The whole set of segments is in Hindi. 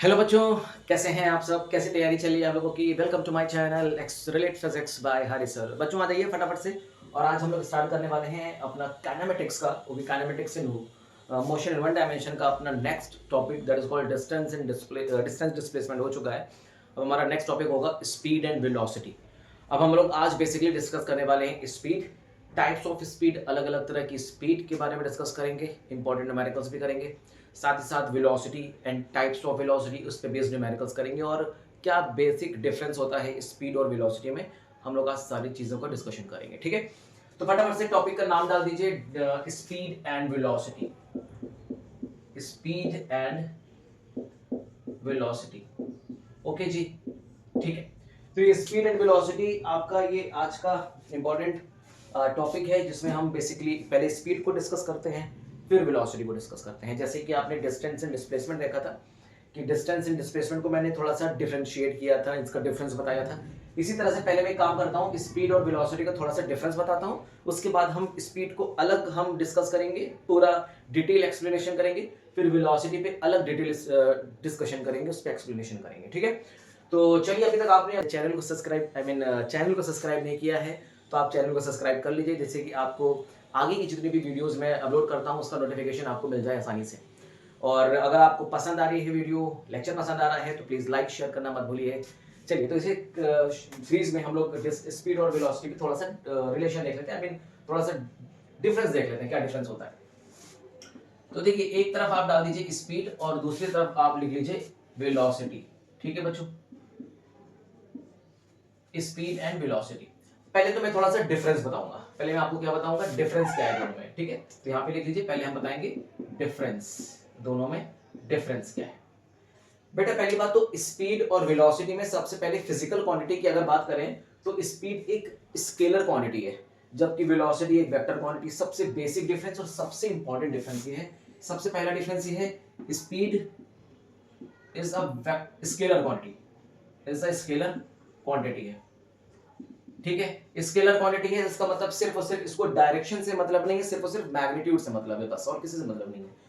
हेलो बच्चों, कैसे हैं आप सब? कैसी तैयारी चल रही है आप लोगों की? वेलकम टू माय चैनल एक्सलेट फिजिक्स बाय हरी सर। बच्चों आ जाइए फटाफट से। और आज हम लोग स्टार्ट करने वाले हैं अपना काइनेमेटिक्स का, वो भी kinematics in motion in one dimension का अपना next topic that is called distance in distance displacement हो चुका है। अब हमारा नेक्स्ट टॉपिक होगा स्पीड एंड वेलोसिटी। अब हम लोग आज बेसिकली डिस्कस करने वाले हैं स्पीड, टाइप्स ऑफ स्पीड, अलग अलग तरह की स्पीड के बारे में डिस्कस करेंगे, इंपॉर्टेंट न्यूमेरिकल्स भी करेंगे, साथ ही साथ velocity and types of velocity उस पर बेस्ड न्यूमेरिकल्स करेंगे और क्या बेसिक डिफरेंस होता है स्पीड और वेलोसिटी में। हम लोग आज सारी चीज़ों का डिस्कशन करेंगे, ठीक है। तो फटाफट से टॉपिक का नाम डाल दीजिए, speed and velocity. Speed and velocity, okay जी, ठीक है। तो ये स्पीड एंड वेलोसिटी आपका ये आज का इंपॉर्टेंट टॉपिक है, जिसमें हम बेसिकली पहले स्पीड को डिस्कस करते हैं, फिर वेलोसिटी को डिस्कस करते हैं। जैसे कि आपने डिस्टेंस एंड डिस्प्लेसमेंट देखा था कि डिस्टेंस एंड डिस्प्लेसमेंट को मैंने थोड़ा सा डिफरेंशिएट किया था, इसका डिफरेंस बताया था। इसी तरह से पहले मैं काम करता हूँ, स्पीड और वेलोसिटी का थोड़ा सा डिफरेंस बताता हूँ, उसके बाद हम स्पीड को अलग हम डिस्कस करेंगे, पूरा डिटेल एक्सप्लेनेशन करेंगे, फिर वेलोसिटी पे अलग डिटेल डिस्कशन करेंगे, उस पर एक्सप्लेनेशन करेंगे, ठीक है। तो चलिए, अभी तक आपने चैनल को सब्सक्राइब नहीं किया है तो आप चैनल को सब्सक्राइब कर लीजिए, जिससे कि आपको आगे की जितनी भी वीडियोस मैं अपलोड करता हूँ उसका नोटिफिकेशन आपको मिल जाए आसानी से। और अगर आपको पसंद आ रही है वीडियो, लेक्चर पसंद आ रहा है तो प्लीज़ लाइक शेयर करना मत भूलिए। चलिए, तो इसे सीरीज में हम लोग स्पीड और वेलोसिटी की थोड़ा सा रिलेशन देख लेते हैं, थोड़ा सा डिफरेंस देख लेते हैं, क्या डिफरेंस होता है। तो देखिए, एक तरफ आप डाल दीजिए स्पीड और दूसरी तरफ आप लिख लीजिए वेलोसिटी, ठीक है बच्चों। स्पीड एंड वेलोसिटी, पहले तो मैं थोड़ा सा डिफरेंस बताऊंगा। पहले मैं आपको क्या बताऊंगा, डिफरेंस क्या है दोनों में, ठीक है। तो यहां पे लिख लीजिए, पहले हम बताएंगे डिफरेंस, दोनों में डिफरेंस क्या है। बेटा पहली बात तो स्पीड और वेलोसिटी में सबसे पहले फिजिकल क्वांटिटी की अगर बात करें तो स्पीड एक स्केलर क्वांटिटी है, जबकि वेलोसिटी एक वेक्टर क्वांटिटी। सबसे बेसिक डिफरेंस और सबसे इंपॉर्टेंट डिफरेंस ये है, सबसे पहला डिफरेंस ये है, speed is a scalar quantity, is a scalar quantity है, ठीक है। स्केलर क्वांटिटी है, इसका मतलब सिर्फ और सिर्फ इसको डायरेक्शन से मतलब नहीं है, सिर्फ और सिर्फ मैग्नीट्यूड से मतलब है, बस और किसी से मतलब नहीं है।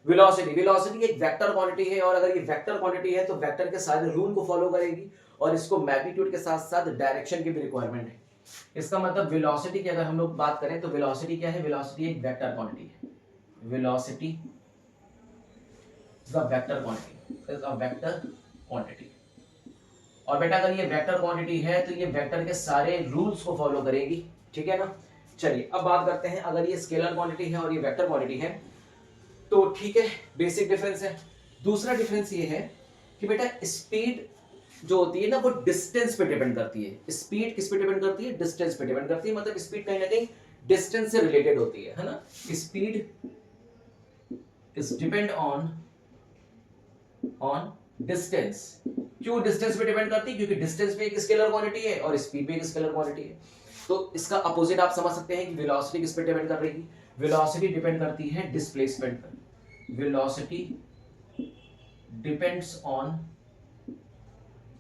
वेलोसिटी एक वेक्टर क्वांटिटी है, और अगर ये वेक्टर क्वांटिटी है तो वेक्टर के सारे रूल को फॉलो करेगी, और इसको मैग्नीट्यूड के साथ साथ डायरेक्शन की भी रिक्वायरमेंट है। इसका मतलब वेलोसिटी की अगर हम लोग बात करें तो वेलोसिटी क्या है, वेलोसिटी एक वेक्टर क्वांटिटी है। Velocity is a vector quantity, is a vector quantity. और बेटा अगर ये वेक्टर क्वांटिटी है तो ये वेक्टर के सारे रूल्स को फॉलो करेगी, ठीक है ना। चलिए, अब बात करते हैं, अगर ये स्केलर क्वांटिटी है और ये वेक्टर क्वांटिटी है तो ठीक है, बेसिक डिफरेंस है। दूसरा डिफरेंस ये है कि बेटा स्पीड जो होती है ना वो डिस्टेंस पे डिपेंड करती है। स्पीड किस पे डिपेंड करती है, डिस्टेंस पे डिपेंड करती है। मतलब स्पीड कहीं ना कहीं डिस्टेंस से रिलेटेड होती है ना। Speed is depend on distance. क्यों डिस्टेंस पे डिपेंड करती है, क्योंकि डिस्टेंस भी एक स्केलर क्वांटिटी है और स्पीड भी एक स्केलर क्वांटिटी है। तो इसका अपोजिट आप समझ सकते हैं कि वेलोसिटी किस पे डिपेंड कर रही है, वेलोसिटी डिपेंड करती है डिस्प्लेसमेंट पर। Velocity depends on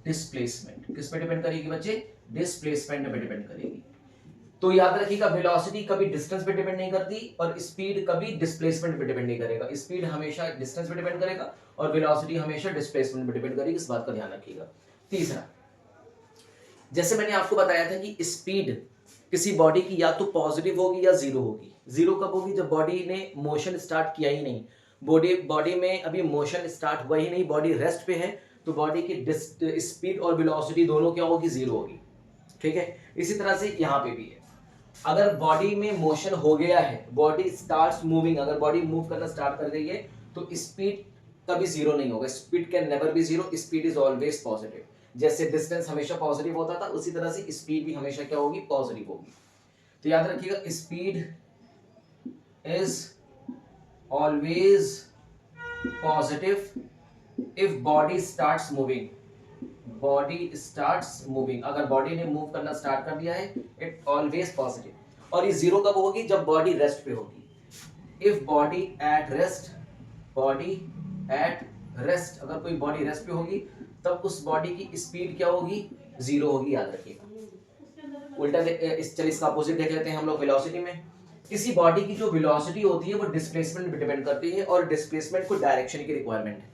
displacement. किस पे डिपेंड करेगी बच्चे, डिस्प्लेसमेंट पे डिपेंड करेगी। तो याद रखिएगा, वेलोसिटी कभी डिस्टेंस पे डिपेंड नहीं करती और स्पीड कभी डिस्प्लेसमेंट पे डिपेंड नहीं करेगा। स्पीड हमेशा डिस्टेंस पे डिपेंड करेगा और वेलोसिटी हमेशा डिस्प्लेसमेंट पे डिपेंड करेगी, इस बात का ध्यान रखिएगा। तीसरा, जैसे मैंने आपको बताया था कि स्पीड किसी बॉडी की या तो पॉजिटिव होगी या जीरो होगी। जीरो कब होगी, जब बॉडी ने मोशन स्टार्ट किया ही नहीं, बॉडी में अभी मोशन स्टार्ट हुआ ही नहीं, बॉडी रेस्ट पे है, तो बॉडी की स्पीड और वेलोसिटी दोनों क्या होगी, जीरो होगी, ठीक है। इसी तरह से यहाँ पे भी है, अगर बॉडी में मोशन हो गया है, बॉडी स्टार्ट्स मूविंग, अगर बॉडी मूव करना स्टार्ट कर गई है तो स्पीड कभी जीरो नहीं होगा। Speed can never be zero, speed is always positive. जैसे डिस्टेंस हमेशा पॉजिटिव होता था, उसी तरह से स्पीड भी हमेशा क्या होगी, पॉजिटिव होगी। तो याद रखिएगा, speed is always positive if body starts moving. Body starts moving, अगर बॉडी ने मूव करना स्टार्ट कर दिया है, इट ऑलवेज पॉजिटिव। और ये जीरो कब होगी, जब बॉडी रेस्ट पे होगी। If body at rest, body at rest, अगर कोई बॉडी रेस्ट पे होगी तब उस बॉडी की स्पीड क्या होगी, जीरो होगी, याद रखिएगा। उल्टा चलिए इसका अपोजिट देख लेते हैं हम लोग वेलोसिटी में। किसी बॉडी की जो वेलोसिटी होती है वो डिस्प्लेसमेंट पे डिपेंड करती है, और डिस्प्लेसमेंट को डायरेक्शन की रिक्वायरमेंट है।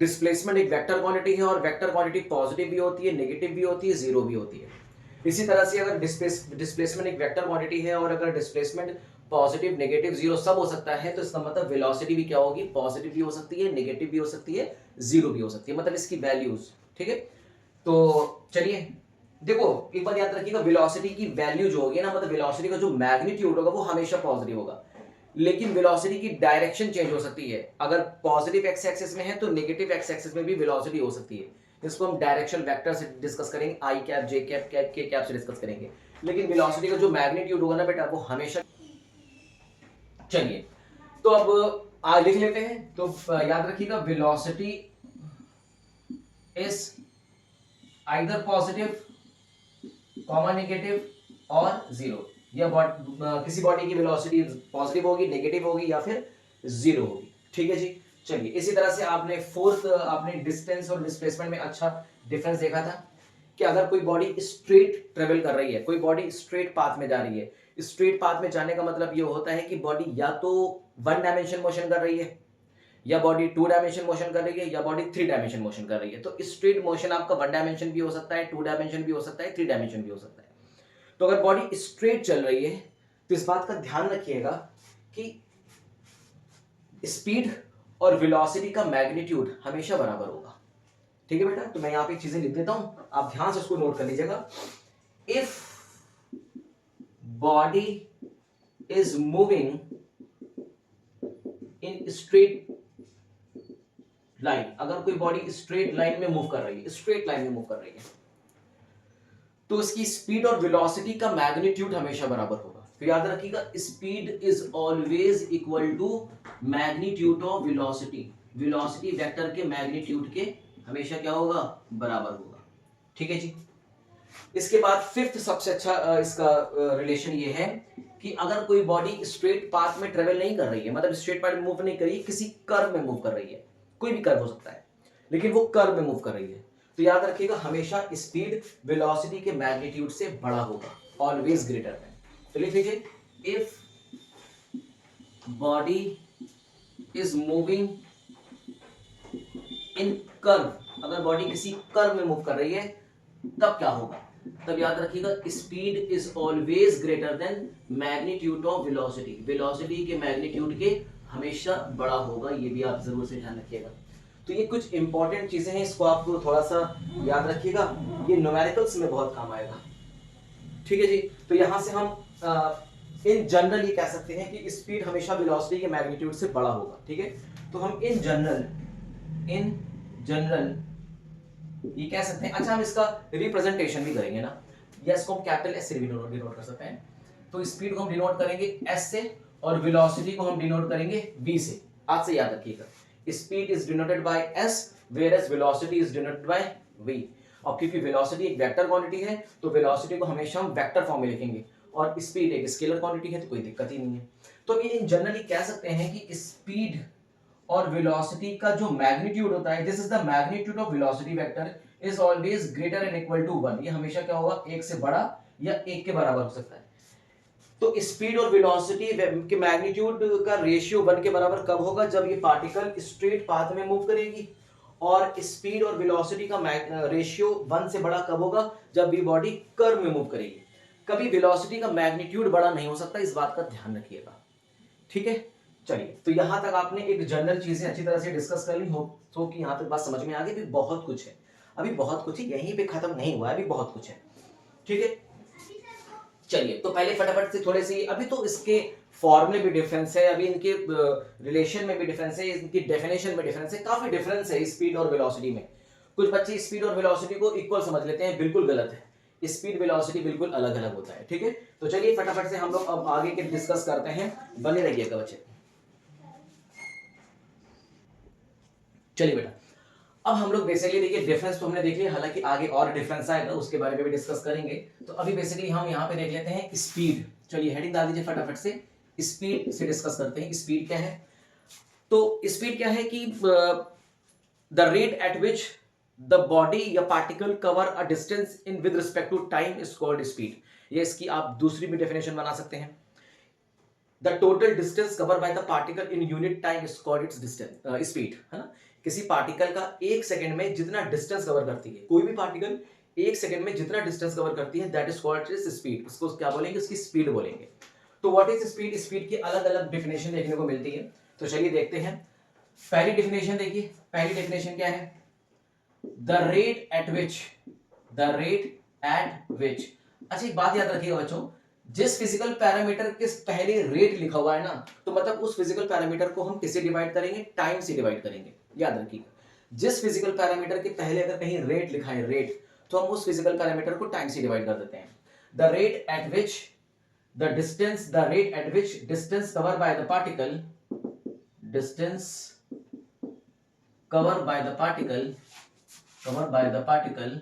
डिस्प्लेसमेंट एक वेक्टर क्वांटिटी है और वेक्टर क्वांटिटी पॉजिटिव भी होती है, नेगेटिव भी होती है, जीरो भी होती है। इसी तरह से अगर डिस्प्लेसमेंट एक वेक्टर क्वांटिटी है और अगर डिस्प्लेसमेंट पॉजिटिव, नेगेटिव, जीरो सब हो सकता है, तो इसका मतलब वेलोसिटी भी क्या होगी, पॉजिटिव भी हो सकती है, नेगेटिव भी हो सकती है, जीरो भी हो सकती है, मतलब इसकी वैल्यूज। ठीक है, तो चलिए देखो एक बात याद रखिएगा, वेलोसिटी की वैल्यू जो होगी ना, मतलब वेलोसिटी का जो मैग्नीट्यूड होगा वो हमेशा पॉजिटिव होगा, लेकिन वेलोसिटी की डायरेक्शन चेंज हो सकती है। अगर पॉजिटिव एक्स एक्सिस में है तो नेगेटिव एक्स एक्सिस में भी वेलोसिटी हो सकती है, जिसको हम डायरेक्शन वेक्टर से डिस्कस करेंगे, आई कैप, जे कैप, कैप, के कैप से डिस्कस करेंगे। लेकिन वेलोसिटी का जो मैग्नीट्यूड होगा ना बेटा, वो हमेशा। चलिए तो अब आज लिख लेते हैं, तो याद रखिएगा velocity is either positive, comma negative और जीरो, या किसी बॉडी की वेलोसिटी पॉजिटिव होगी, नेगेटिव होगी या फिर जीरो होगी। ठीक है जी। चलिए इसी तरह से आपने आपने डिस्टेंस और डिस्प्लेसमेंट में अच्छा डिफरेंस देखा था कि अगर कोई बॉडी स्ट्रेट ट्रेवल कर रही है, कोई बॉडी स्ट्रेट पाथ में जा रही है, स्ट्रेट पाथ में जाने का मतलब ये होता है कि बॉडी या तो वन डायमेंशन मोशन कर रही है, या बॉडी टू डायमेंशन मोशन कर रही है, या बॉडी थ्री डायमेंशन मोशन कर रही है। तो स्ट्रेट मोशन आपका वन डायमेंशन भी हो सकता है, टू डायमेंशन भी हो सकता है, थ्री डायमेंशन भी हो सकता है। तो अगर बॉडी स्ट्रेट चल रही है तो इस बात का ध्यान रखिएगा कि स्पीड और वेलोसिटी का मैग्नीट्यूड हमेशा बराबर होगा। ठीक है बेटा, तो मैं यहां पे चीजें लिख देता हूं, आप ध्यान से इसको नोट कर लीजिएगा। If body is moving in straight line, अगर कोई बॉडी स्ट्रेट लाइन में मूव कर रही है, स्ट्रेट लाइन में मूव कर रही है, तो उसकी स्पीड और वेलोसिटी का मैग्नीट्यूड हमेशा बराबर होगा। तो याद रखिएगा, speed is always equal to magnitude of velocity, velocity vector के मैग्नीट्यूड के हमेशा क्या होगा, बराबर होगा। ठीक है जी। इसके बाद फिफ्थ सबसे अच्छा इसका रिलेशन ये है कि अगर कोई बॉडी स्ट्रेट पाथ में ट्रेवल नहीं कर रही है, मतलब स्ट्रेट पाथ में मूव नहीं कर रही है, किसी कर्व में मूव कर रही है, कोई भी कर्व हो सकता है, लेकिन वो कर्व में मूव कर रही है, तो याद रखिएगा हमेशा स्पीड वेलोसिटी के मैग्नीट्यूड से बड़ा होगा, ऑलवेज ग्रेटर है। तो लिख लीजिए, if body is moving in curve, अगर बॉडी किसी कर्व में मूव कर रही है तब क्या होगा, तब याद रखिएगा speed is always greater than magnitude of velocity, velocity के मैग्नीट्यूड के हमेशा बड़ा होगा, ये भी आप जरूर से ध्यान रखिएगा। तो ये कुछ इंपॉर्टेंट चीजें हैं, इसको आप थोड़ा सा याद रखिएगा, ये न्यूमेरिकल्स में बहुत काम आएगा। ठीक है जी। तो यहां से हम इन जनरल ये कह सकते हैं कि स्पीड हमेशा वेलोसिटी के मैग्नीट्यूड से बड़ा होगा। ठीक है, तो हम इन जनरल ये कह सकते हैं। अच्छा, हम इसका रिप्रेजेंटेशन भी करेंगे ना, या इसको हम कैपिटल एस से डिनोट कर सकते हैं। तो स्पीड को हम डिनोट करेंगे एस से और वेलोसिटी को हम डिनोट करेंगे वी से। आज से याद रखिएगा, speed is denoted by s whereas velocity is denoted by v. और क्योंकि वेलोसिटी एक वेक्टर क्वांटिटी है तो वेलोसिटी को हमेशा हम वेक्टर फॉर्म में लिखेंगे, और स्पीड एक स्केलर क्वांटिटी है तो कोई दिक्कत ही नहीं है। तो ये इन जनरली कह सकते हैं कि स्पीड और वेलोसिटी का जो मैग्नीट्यूड होता है, this is the magnitude of velocity vector is always greater and equal to 1। ये हमेशा क्या होगा, एक से बड़ा या एक के बराबर हो सकता है। तो स्पीड और वेलोसिटी के मैग्नीट्यूड का रेशियो 1 के बराबर कब होगा, जब ये पार्टिकल स्ट्रेट पाथ में मूव करेगी। और स्पीड और वेलोसिटी का रेशियो 1 से बड़ा कब होगा, जब ये बॉडी कर्व में मूव करेगी। कभी वेलोसिटी का मैग्नीट्यूड बड़ा नहीं हो सकता, इस बात का ध्यान रखिएगा। ठीक है, चलिए तो यहां तक आपने एक जनरल चीजें अच्छी तरह से डिस्कस कर ली हो, तो कि यहां तक बात समझ में आ गई। भी बहुत कुछ है, अभी बहुत कुछ है, यहीं पे खत्म नहीं हुआ है, अभी बहुत कुछ है। ठीक है, चलिए तो पहले फटाफट से थोड़े से, अभी तो इसके फॉर्मूले भी डिफरेंस है, अभी इनके रिलेशन में भी डिफरेंस है, इनकी डेफिनेशन में डिफरेंस है, काफी डिफरेंस है स्पीड और वेलोसिटी में। कुछ बच्चे स्पीड और वेलोसिटी को इक्वल समझ लेते हैं, बिल्कुल गलत है। स्पीड वेलोसिटी बिल्कुल अलग अलग होता है। ठीक है, तो चलिए फटाफट से हम लोग अब आगे के डिस्कस करते हैं, बने रहिएगा बच्चे। चलिए बेटा, अब हम लोग बेसिकली देखिए डिफरेंस तो हमने देख लिया, हालांकि आगे और डिफरेंस आएगा, उसके बारे में भी डिस्कस करेंगे। तो अभी बेसिकली हम यहाँ पे देख लेते हैं स्पीड। चलिए हेडिंग डाल दीजिए फटाफट से, स्पीड से डिस्कस करते हैं। स्पीड क्या है, तो स्पीड क्या है कि the rate at which the body या particle cover a distance in with respect to time is called speed. ये इसकी आप दूसरी भी डेफिनेशन बना सकते हैं। The total distance cover by the particle in unit time is called its distance speed, है ना। किसी पार्टिकल का एक सेकंड में जितना डिस्टेंस कवर करती है, कोई भी पार्टिकल एक सेकंड में जितना डिस्टेंस कवर करती है, that is called its speed. इसको क्या बोलेंगे, उसकी स्पीड बोलेंगे। तो व्हाट इज स्पीड? स्पीड की अलग अलग डेफिनेशन देखने को मिलती है, तो चलिए देखते हैं। पहली डेफिनेशन देखिए, पहली डेफिनेशन क्या है? The rate at which, the rate at विच। अच्छा एक बात याद रखिएगा बच्चों, जिस फिजिकल पैरामीटर के पहले रेट लिखा हुआ है ना, तो मतलब उस फिजिकल पैरामीटर को हम किससे डिवाइड करेंगे? टाइम से डिवाइड करेंगे। याद रखिएगा, जिस फिजिकल पैरामीटर के पहले अगर कहीं रेट लिखा है, रेट, तो हम उस फिजिकल पैरामीटर को टाइम से डिवाइड कर देते हैं। The rate at which the distance, the rate at which distance covered by the particle, distance covered by the particle, covered by the particle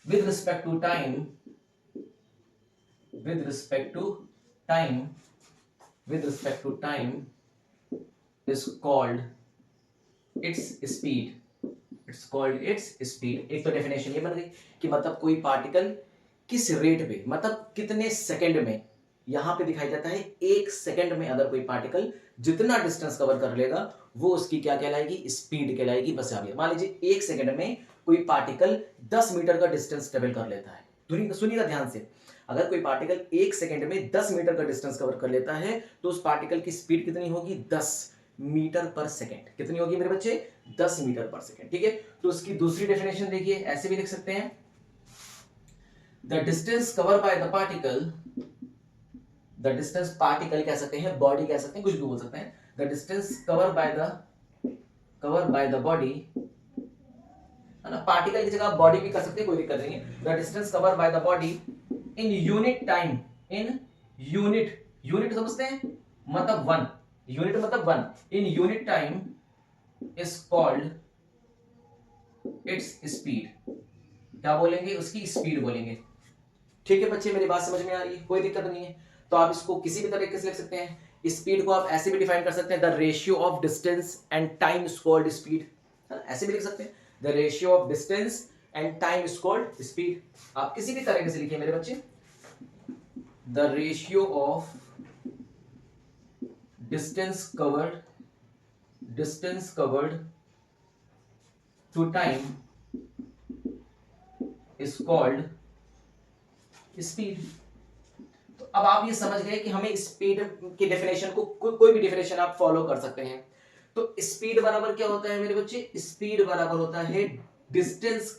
with respect to time, with respect to time, with respect to time is called its speed, it's called its speed। एक तो डेफिनेशन ये बन गई कि मतलब कोई पार्टिकल किस रेट पे, मतलब कितने सेकंड में, यहां पे दिखाई जाता है एक सेकंड में अगर कोई पार्टिकल जितना डिस्टेंस कवर कर लेगा वो उसकी क्या कहलाएगी? स्पीड कहलाएगी। बस आ गया। मान लीजिए एक सेकंड में कोई पार्टिकल 10 मीटर का डिस्टेंस ट्रेवल कर लेता है। सुनिएगा ध्यान से, अगर कोई पार्टिकल एक सेकंड में 10 मीटर का डिस्टेंस कवर कर लेता है तो उस पार्टिकल की स्पीड कितनी होगी? 10 मीटर पर सेकेंड। कितनी होगी मेरे बच्चे? 10 मीटर पर सेकेंड। ठीक है, तो उसकी दूसरी डेफिनेशन देखिए, ऐसे भी लिख सकते हैं, the distance covered by the particle, the distance particle कह सकते हैं, body कह सकते हैं, कुछ भी बोल सकते हैं, the distance covered by the body, है ना। पार्टिकल की जगह बॉडी भी कर सकते हैं, कोई दिक्कत नहीं है। the distance covered by the body in unit time, in unit समझते हैं, मतलब 1, यूनिट मतलब 1, in unit time is called its speed। क्या बोलेंगे? उसकी स्पीड बोलेंगे। ठीक है बच्चे, मेरी बात समझ में आ रही है? कोई दिक्कत नहीं है। तो आप इसको किसी भी तरीके से लिख सकते हैं। स्पीड को आप ऐसे भी डिफाइन कर सकते हैं, the ratio of distance and time is called speed. ऐसे भी लिख सकते हैं, the ratio of distance and time is called speed. आप किसी भी तरीके से लिखिए मेरे बच्चे, the ratio of distance covered to time is called speed. तो अब आप ये समझ गए कि हमें स्पीड की डेफिनेशन को कोई भी डेफिनेशन आप फॉलो कर सकते हैं। तो स्पीड बराबर क्या होता है मेरे बच्चे? स्पीड बराबर होता है डिस्टेंस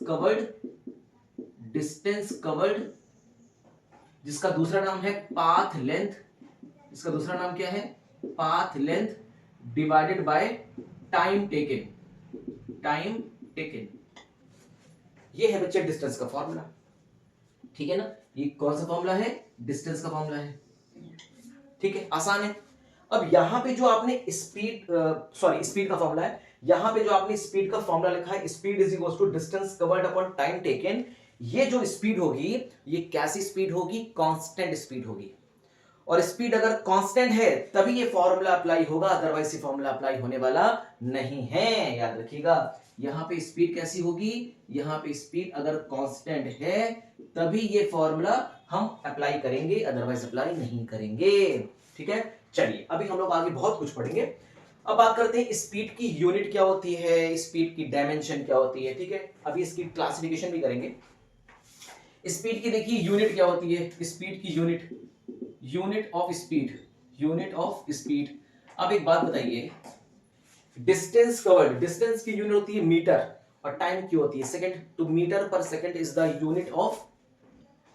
कवर्ड, जिसका दूसरा नाम है पाथ लेंथ, इसका दूसरा नाम क्या है? Path length divided by time taken, ये है बच्चे डिस्टेंस का फॉर्मूला। ठीक है ना, ये कौन सा फॉर्मूला है? डिस्टेंस का फॉर्मूला है। ठीक है, आसान है। अब यहां पे जो आपने स्पीड का फॉर्मूला है, यहां पे जो आपने स्पीड का फॉर्मूला लिखा है, speed is equal to distance covered upon time taken, ये जो स्पीड होगी ये कैसी स्पीड होगी? कांस्टेंट स्पीड होगी। और स्पीड अगर कांस्टेंट है तभी ये फॉर्मूला अप्लाई होगा, अदरवाइज ये फॉर्मूला अप्लाई होने वाला नहीं है। याद रखिएगा, यहां पे स्पीड कैसी होगी? यहां पे स्पीड अगर कांस्टेंट है तभी ये फॉर्मूला हम अप्लाई करेंगे, अदरवाइज अप्लाई नहीं करेंगे। ठीक है, चलिए अभी हम लोग आगे बहुत कुछ पढ़ेंगे। अब बात करते हैं स्पीड की यूनिट क्या होती है, स्पीड की डायमेंशन क्या होती है। ठीक है, अभी इसकी क्लासिफिकेशन भी करेंगे। स्पीड की देखिए यूनिट क्या होती है, स्पीड की यूनिट ऑफ स्पीड। अब एक बात बताइए, डिस्टेंस कवर्ड, डिस्टेंस की यूनिट होती है मीटर और टाइम की होती है सेकंड। तो metre per second is the unit of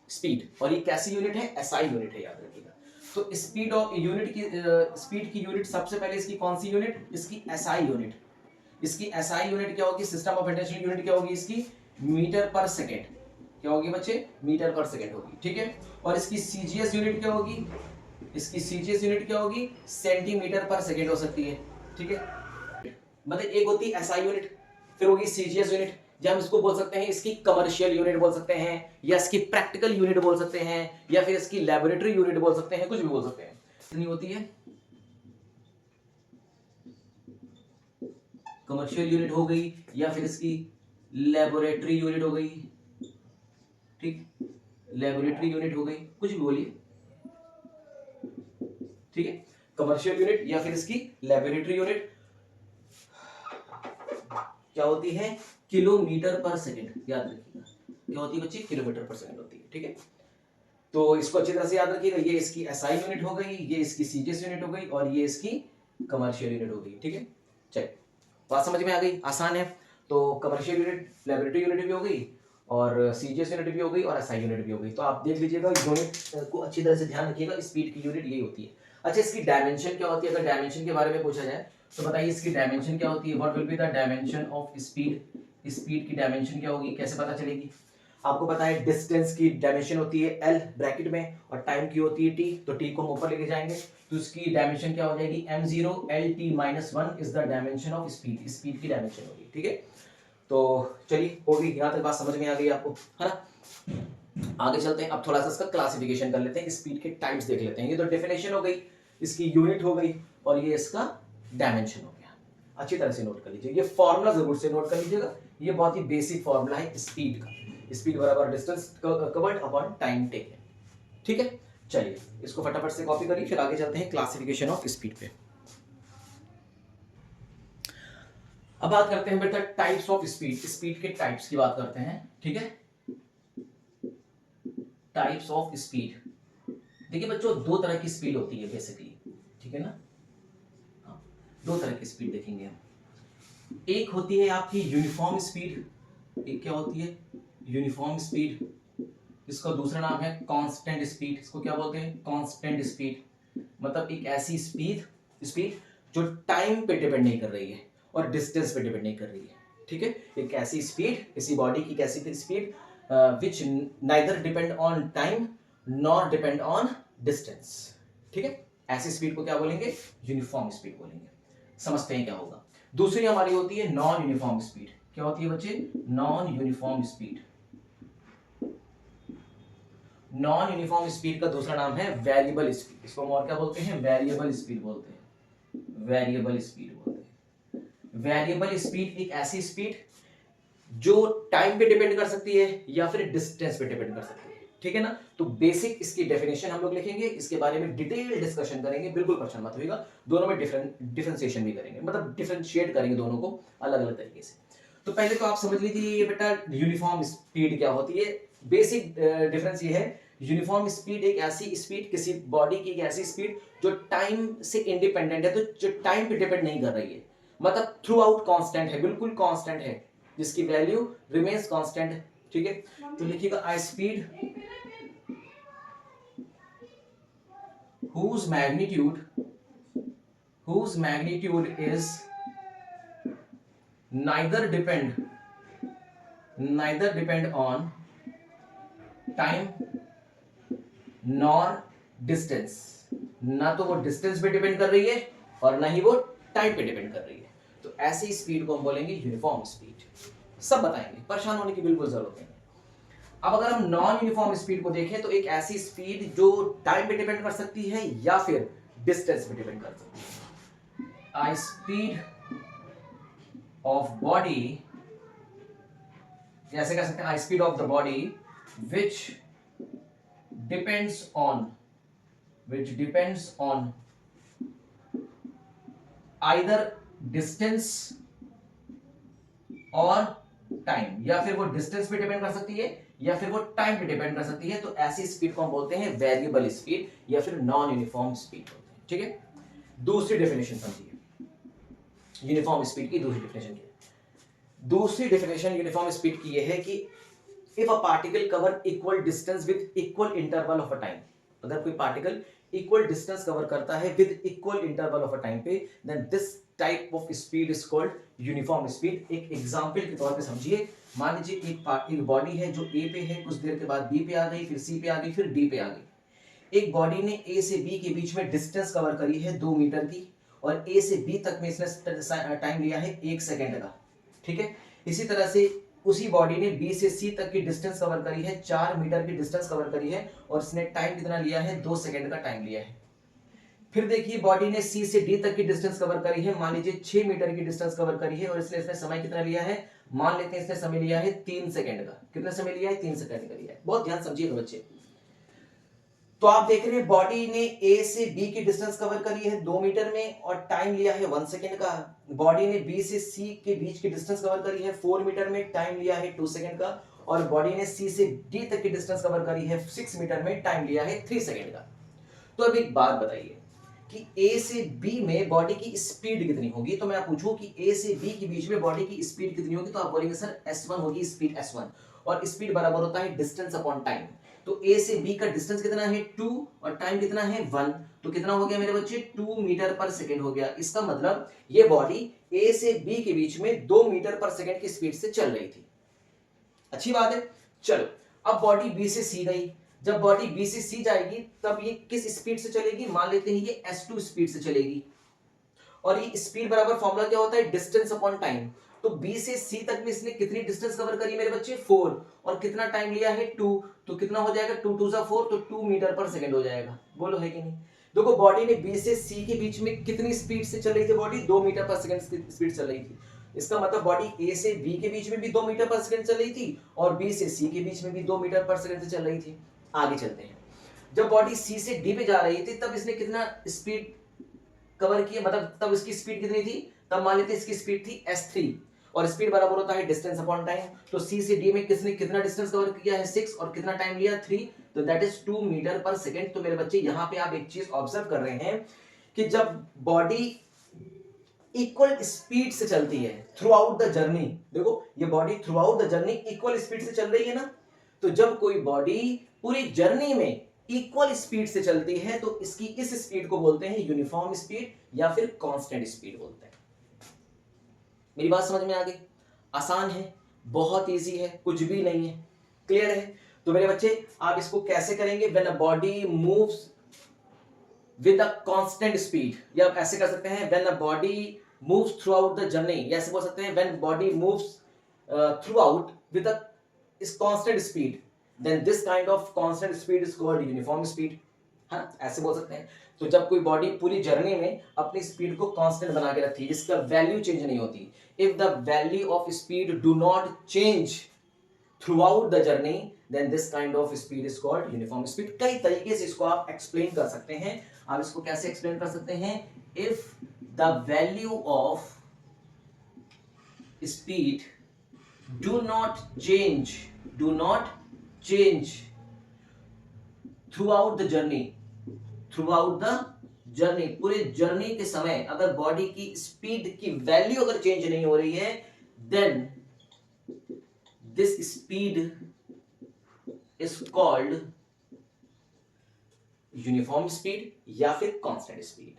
speed, और ये कैसी यूनिट है? एसआई यूनिट है, याद रखिएगा। तो स्पीड ऑफ यूनिट की स्पीड की यूनिट सबसे पहले इसकी कौन सी यूनिट? इसकी एसआई यूनिट। इसकी एसआई यूनिट क्या होगी? सिस्टम ऑफ इंटरनेशनल यूनिट क्या होगी इसकी? Metre per second. क्या होगी बच्चे? मीटर पर सेकंड होगी। ठीक है, और इसकी सीजीएस यूनिट क्या होगी? इसकी सीजीएस यूनिट क्या होगी? सेंटीमीटर पर सेकंड हो सकती है। ठीक है, मतलब एक होती है एसआई यूनिट, फिर होगी सीजीएस यूनिट, या हम इसको बोल सकते हैं इसकी कमर्शियल यूनिट बोल सकते हैं, या इसकी प्रैक्टिकल यूनिट बोल सकते हैं, या फिर इसकी लैबोरेटरी यूनिट बोल सकते हैं, कुछ भी बोल सकते हैं। कितनी होती है? कमर्शियल यूनिट हो गई, या फिर इसकी लैबोरेटरी यूनिट हो गई। ठीक, लैबोरेटरी यूनिट हो गई, कुछ भी बोलिए। ठीक है, कमर्शियल यूनिट या फिर इसकी लेबोरेटरी यूनिट क्या होती है, किलोमीटर पर सेकंड, याद रखिएगा क्या होती है बच्चे, किलोमीटर पर सेकंड होती है। ठीक है, तो इसको अच्छी तरह से याद रखिएगा, ये इसकी एसआई यूनिट हो गई, ये इसकी सीजीएस यूनिट हो गई और ये इसकी कमर्शियल यूनिट हो गई। ठीक है, चलिए बात समझ में आ गई, आसान है। तो कमर्शियल यूनिट, लेबोरेटरी यूनिट भी हो गई और सीजीएस यूनिट भी हो गई और एसआई यूनिट भी हो गई। तो आप देख लीजिएगा, यूनिट को अच्छी तरह से ध्यान रखिएगा, स्पीड की यूनिट यही होती है। अच्छा, इसकी डायमेंशन क्या होती है, अगर डायमेंशन के बारे में पूछा जाए तो बताइए इसकी डायमेंशन क्या होती है, what will be the dimension of speed. Speed की डायमेंशन क्या होगी, कैसे पता चलेगी? आपको पता है डिस्टेंस की डायमेंशन होती है एल ब्रैकेट में और टाइम की होती है टी, तो टी को हम ऊपर लेके जाएंगे तो इसकी डायमेंशन क्या हो जाएगी, m0 lt - 1 is the dimension of speed. Speed की डायमेंशन होगी। ठीक है, तो चलिए होगी, यहां तक बात समझ में आ गई आपको, है ना। आगे चलते हैं, अब थोड़ा सा इसका क्लासिफिकेशन कर लेते हैं, स्पीड के टाइप्स देख लेते हैं। ये तो डेफिनेशन हो गई, इसकी यूनिट हो गई और ये इसका डायमेंशन हो गया। अच्छी तरह से नोट कर लीजिए, ये फॉर्मूला जरूर से नोट कर लीजिएगा, ये बहुत ही बेसिक फॉर्मूला है स्पीड का। स्पीड बराबर distance covered upon time taken. ठीक है, चलिए इसको फटाफट से कॉपी करिए, फिर आगे चलते हैं क्लासिफिकेशन ऑफ स्पीड पे। अब बात करते हैं बेटा टाइप्स ऑफ स्पीड, स्पीड के टाइप्स की बात करते हैं। ठीक है, टाइप्स ऑफ स्पीड। देखिए बच्चों, दो तरह की स्पीड होती है बेसिकली, ठीक है ना। हाँ, दो तरह की स्पीड देखेंगे हम। एक होती है आपकी यूनिफॉर्म स्पीड, एक क्या होती है, यूनिफॉर्म स्पीड। इसका दूसरा नाम है कांस्टेंट स्पीड। इसको क्या बोलते हैं, कांस्टेंट स्पीड। मतलब एक ऐसी स्पीड जो टाइम पे डिपेंड नहीं कर रही है और डिस्टेंस पे डिपेंड नहीं कर रही है। ठीक है, एक ऐसी स्पीड, किसी बॉडी की कैसी speed which neither depend on time nor depend on distance. ठीक है, ऐसी स्पीड को क्या बोलेंगे, यूनिफॉर्म स्पीड बोलेंगे। समझते हैं क्या होगा। दूसरी हमारी होती है नॉन यूनिफॉर्म स्पीड। क्या होती है बच्चे, non uniform speed. Non uniform speed का दूसरा नाम है वेरिएबल स्पीड। इसको हम और क्या बोलते हैं, वेरिएबल स्पीड बोलते हैं, वेरिएबल स्पीड बोलते हैं। वेरिएबल स्पीड एक ऐसी स्पीड जो टाइम पे डिपेंड कर सकती है या फिर डिस्टेंस पे डिपेंड कर सकती है। ठीक है ना, तो बेसिक इसकी डेफिनेशन हम लोग लिखेंगे, इसके बारे में डिटेल डिस्कशन करेंगे, बिल्कुल परेशान मत होइएगा। दोनों में डिफरेंशिएशन भी करेंगे, मतलब डिफरेंशिएट करेंगे दोनों को अलग अलग तरीके से। तो पहले तो आप समझ लीजिए ये बेटा यूनिफॉर्म स्पीड क्या होती है। बेसिक डिफरेंस ये है, यूनिफॉर्म स्पीड एक ऐसी स्पीड, किसी बॉडी की एक ऐसी स्पीड जो टाइम से इंडिपेंडेंट है, तो जो टाइम पे डिपेंड नहीं कर रही है, मतलब थ्रू आउट कॉन्स्टेंट है, बिल्कुल कॉन्स्टेंट है, जिसकी वैल्यू रिमेन्स कॉन्स्टेंट है। ठीक है, तो लिखिएगा आई speed whose magnitude is neither depend on time nor distance। ना तो वो डिस्टेंस पे डिपेंड कर रही है और ना ही वो टाइम पे डिपेंड कर रही है, तो ऐसी स्पीड को हम बोलेंगे यूनिफॉर्म स्पीड। सब बताएंगे, परेशान होने की बिल्कुल जरूरत नहीं है। अब अगर हम नॉन यूनिफॉर्म स्पीड को देखें तो एक ऐसी स्पीड जो टाइम पे डिपेंड कर सकती है या फिर डिस्टेंस पे डिपेंड कर सकती है। आई स्पीड ऑफ बॉडी, ऐसे कह सकते हैं, I speed of the body which depends on either distance और टाइम, या फिर वो डिस्टेंस पे डिपेंड कर सकती है या फिर वो टाइम पे डिपेंड कर सकती है, तो ऐसी स्पीड को हम बोलते हैं वेरिएबल स्पीड या फिर नॉन यूनिफॉर्म स्पीड बोलते हैं। ठीक है, दूसरी डेफिनेशन समझिए, यूनिफॉर्म स्पीड की दूसरी डेफिनेशन क्या है। दूसरी डेफिनेशन यूनिफॉर्म स्पीड की यह है कि if a particle cover equal distance with equal interval of a time, अगर कोई पार्टिकल इक्वल डिस्टेंस कवर करता है with equal interval of a time पे, then this type of speed is called uniform speed. एक एग्जांपल के तौर पे समझिए, मान लीजिए एक बॉडी है जो ए पे है, कुछ देर के बाद बी पे आ गई, फिर सी पे आ गई, फिर डी पे आ गई। एक बॉडी ने ए से बी के बीच में डिस्टेंस कवर करी है 2 मीटर की, और ए से बी तक में इसने टाइम लिया है 1 सेकेंड का। ठीक है, इसी तरह से उसी बॉडी ने बी से सी तक की डिस्टेंस कवर करी है, 4 मीटर की डिस्टेंस कवर करी है, और इसने टाइम कितना लिया है, 2 सेकेंड का टाइम लिया है। फिर देखिए बॉडी ने सी से डी तक की डिस्टेंस कवर करी है, मान लीजिए 6 मीटर की डिस्टेंस कवर करी है, और इसने समय कितना लिया है, मान लेते हैं इसने समय लिया है 3 सेकंड का। कितना समय लिया है, 3 सेकंड का लिया है। बहुत ध्यान समझिएगा बच्चे, तो आप देख रहे हैं बॉडी ने ए से बी की डिस्टेंस कवर करी है 2 मीटर में और टाइम लिया है 1 सेकेंड का। बॉडी ने बी से सी के बीच की डिस्टेंस कवर करी है 4 मीटर में, टाइम लिया है 2 सेकेंड का। और बॉडी ने सी से डी तक की डिस्टेंस कवर करी है 6 मीटर में, टाइम लिया है 3 सेकेंड का। तो अब एक बात बताइए कि ए से बी में बॉडी की स्पीड कितनी होगी। तो मैं पूछूं कि ए से बी के बीच में बॉडी की स्पीड कितनी होगी, तो आप बोलेंगे सर s1 होगी स्पीड s1, और स्पीड बराबर होता है डिस्टेंस अपॉन टाइम। तो ए से बी का डिस्टेंस कितना है 2 और टाइम कितना है 1, तो कितना हो गया मेरे बच्चे 2 मीटर पर सेकेंड हो गया। इसका मतलब ये बॉडी ए से बी के बीच में 2 मीटर पर सेकेंड की स्पीड से चल रही थी। अच्छी बात है। चलो अब बॉडी बी से सी गई, जब बॉडी बी से सी जाएगी तब ये किस स्पीड से चलेगी, मान लेते हैं ये s2 स्पीड से चलेगी। और ये स्पीड बराबर फॉर्मूला क्या होता है, डिस्टेंस अपॉन टाइम। तो बी से सी तक में इसने कितनी डिस्टेंस कवर करी मेरे बच्चे 4, और कितना टाइम लिया है 2, तो कितना हो जाएगा 2 2 जा 4, तो 2 मीटर पर सेकंड हो जाएगा। बोलो है कि नहीं। देखो बॉडी ने बी से सी के बीच में कितनी स्पीड से चल रही थी, body 2 metre per second speed चल रही थी। इसका मतलब बॉडी ए से बी के बीच में भी 2 मीटर पर सेकंड चल रही थी और बी से सी के बीच में भी 2 मीटर पर सेकंड से चल रही थी। आगे चलते हैं। जब बॉडी सी से डी पे जा रही थी तब इसने कितना स्पीड कवर किया, मतलब तब इसकी स्पीड कितनी थी, तब मान लेते इसकी स्पीड थी s3, और स्पीड बराबर होता है डिस्टेंस अपॉन टाइम। तो सी से डी में किसने कितना डिस्टेंस कवर किया है 6, और कितना टाइम लिया 3, तो that is 2 metre per second. तो मेरे बच्चे यहाँ पे आप एक चीज ऑब्जर्व कर रहे हैं कि जब बॉडी इक्वल स्पीड से चलती है थ्रू आउट द जर्नी, देखो ये body through out the journey equal speed से चल रही है ना, तो जब कोई बॉडी पूरी जर्नी में इक्वल स्पीड से चलती है तो इसकी इस स्पीड को बोलते हैं यूनिफॉर्म स्पीड या फिर कांस्टेंट स्पीड बोलते हैं। मेरी बात समझ में आ गई। आसान है, बहुत इजी है, कुछ भी नहीं है, क्लियर है। तो मेरे बच्चे आप इसको कैसे करेंगे, when a body moves with a constant speed, या आप ऐसे कर सकते हैं when a body moves through out the journey, या ऐसे बोल सकते हैं when body moves through out with a constant speed, then this kind of constant speed is called uniform speed। हाँ ऐसे बोल सकते हैं। तो जब कोई बॉडी पूरी जर्नी में अपनी स्पीड को कांस्टेंट बना के रखती है जिसका वैल्यू चेंज नहीं होती, if the value of speed do not change throughout the journey then this kind of speed is called uniform speed. कई तरीके से इसको आप एक्सप्लेन कर सकते हैं। आप इसको कैसे एक्सप्लेन कर सकते हैं, if the value of speed do not change throughout the journey, पूरे जर्नी के समय अगर बॉडी की स्पीड की वैल्यू अगर चेंज नहीं हो रही है, then this speed is called uniform speed या फिर constant speed,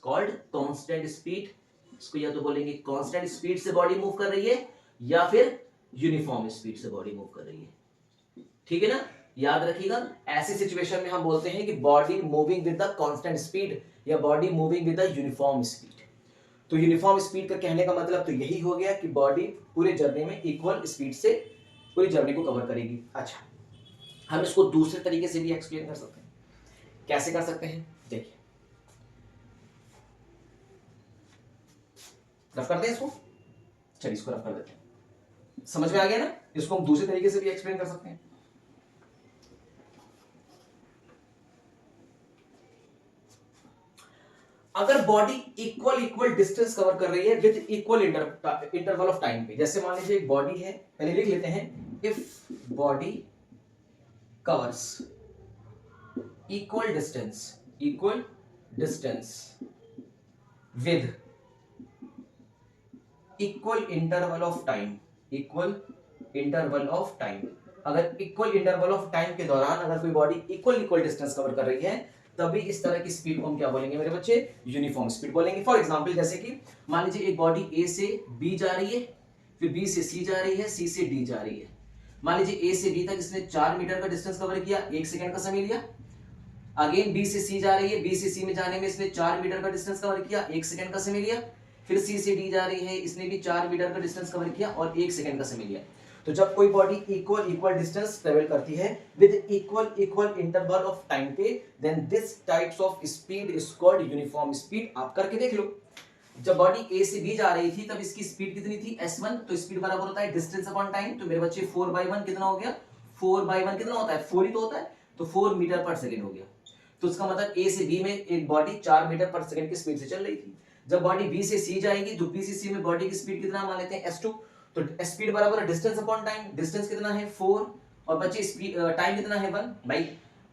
called constant speed. इसको या तो बोलेंगे कांस्टेंट स्पीड से बॉडी मूव कर रही है या फिर यूनिफॉर्म स्पीड से बॉडी मूव कर रही है। ठीक है ना, याद रखिएगा। ऐसी सिचुएशन में हम बोलते हैं कि body moving with the constant speed या body moving with the uniform speed. तो यूनिफॉर्म स्पीड का कहने का मतलब तो यही हो गया कि बॉडी पूरे जर्नी में इक्वल स्पीड से पूरी जर्नी को कवर करेगी। अच्छा, हम इसको दूसरे तरीके से भी एक्सप्लेन कर सकते हैं। कैसे कर सकते हैं, देखिए रफ करते हैं इसको। चलिए इसको रफ कर देते हैं, समझ में आ गया ना। इसको हम दूसरे तरीके से भी एक्सप्लेन कर सकते हैं। अगर बॉडी इक्वल डिस्टेंस कवर कर रही है with equal interval of time पे, जैसे मान लीजिए एक बॉडी है, पहले लिख लेते हैं, if body covers equal distance with equal interval of time, अगर इक्वल इंटरवल ऑफ टाइम के दौरान अगर कोई बॉडी इक्वल डिस्टेंस कवर कर रही है तभी इस तरह की स्पीड को हम क्या बोलेंगे मेरे बच्चे, यूनिफॉर्म स्पीड बोलेंगे। फॉर एग्जांपल जैसे कि मान लीजिए एक बॉडी ए से बी जा रही है, फिर बी से सी जा रही है, सी से डी जा रही है। मान लीजिए ए से बी तक इसने 4 मीटर का डिस्टेंस कवर किया, 1 सेकंड का समय लिया। अगेन बी से सी जा रही है, बी से सी में जाने में इसने 4 मीटर का डिस्टेंस कवर किया, 1 सेकंड का समय लिया। फिर सी से डी जा रही है, इसने भी 4 मीटर का डिस्टेंस कवर किया और 1 सेकंड का समय लिया। तो जब कोई बॉडी इक्वल डिस्टेंस ट्रेवल करती है with equal interval of time पे, then this types of speed is called uniform speed. आप करके देख लो। जब बॉडी ए से बी जा रही थी तब इसकी स्पीड कितनी थी, s1, तो स्पीड बराबर होता है डिस्टेंस अपॉन टाइम। तो मेरे बच्चे 4/1 कितना हो गया, 4/1 कितना होता है, 4 ही तो होता है, तो 4 मीटर पर सेकेंड हो गया। तो उसका मतलब ए से बी में एक बॉडी 4 मीटर पर सेकंड की स्पीड से चल रही थी। जब बॉडी बी से सी जाएगी तो बी से सी में बॉडी की स्पीड कितना मान लेते हैं s2, तो स्पीड बराबर है डिस्टेंस अपॉन टाइम। डिस्टेंस कितना है 4 और बच्चे स्पीड टाइम कितना है 1। भाई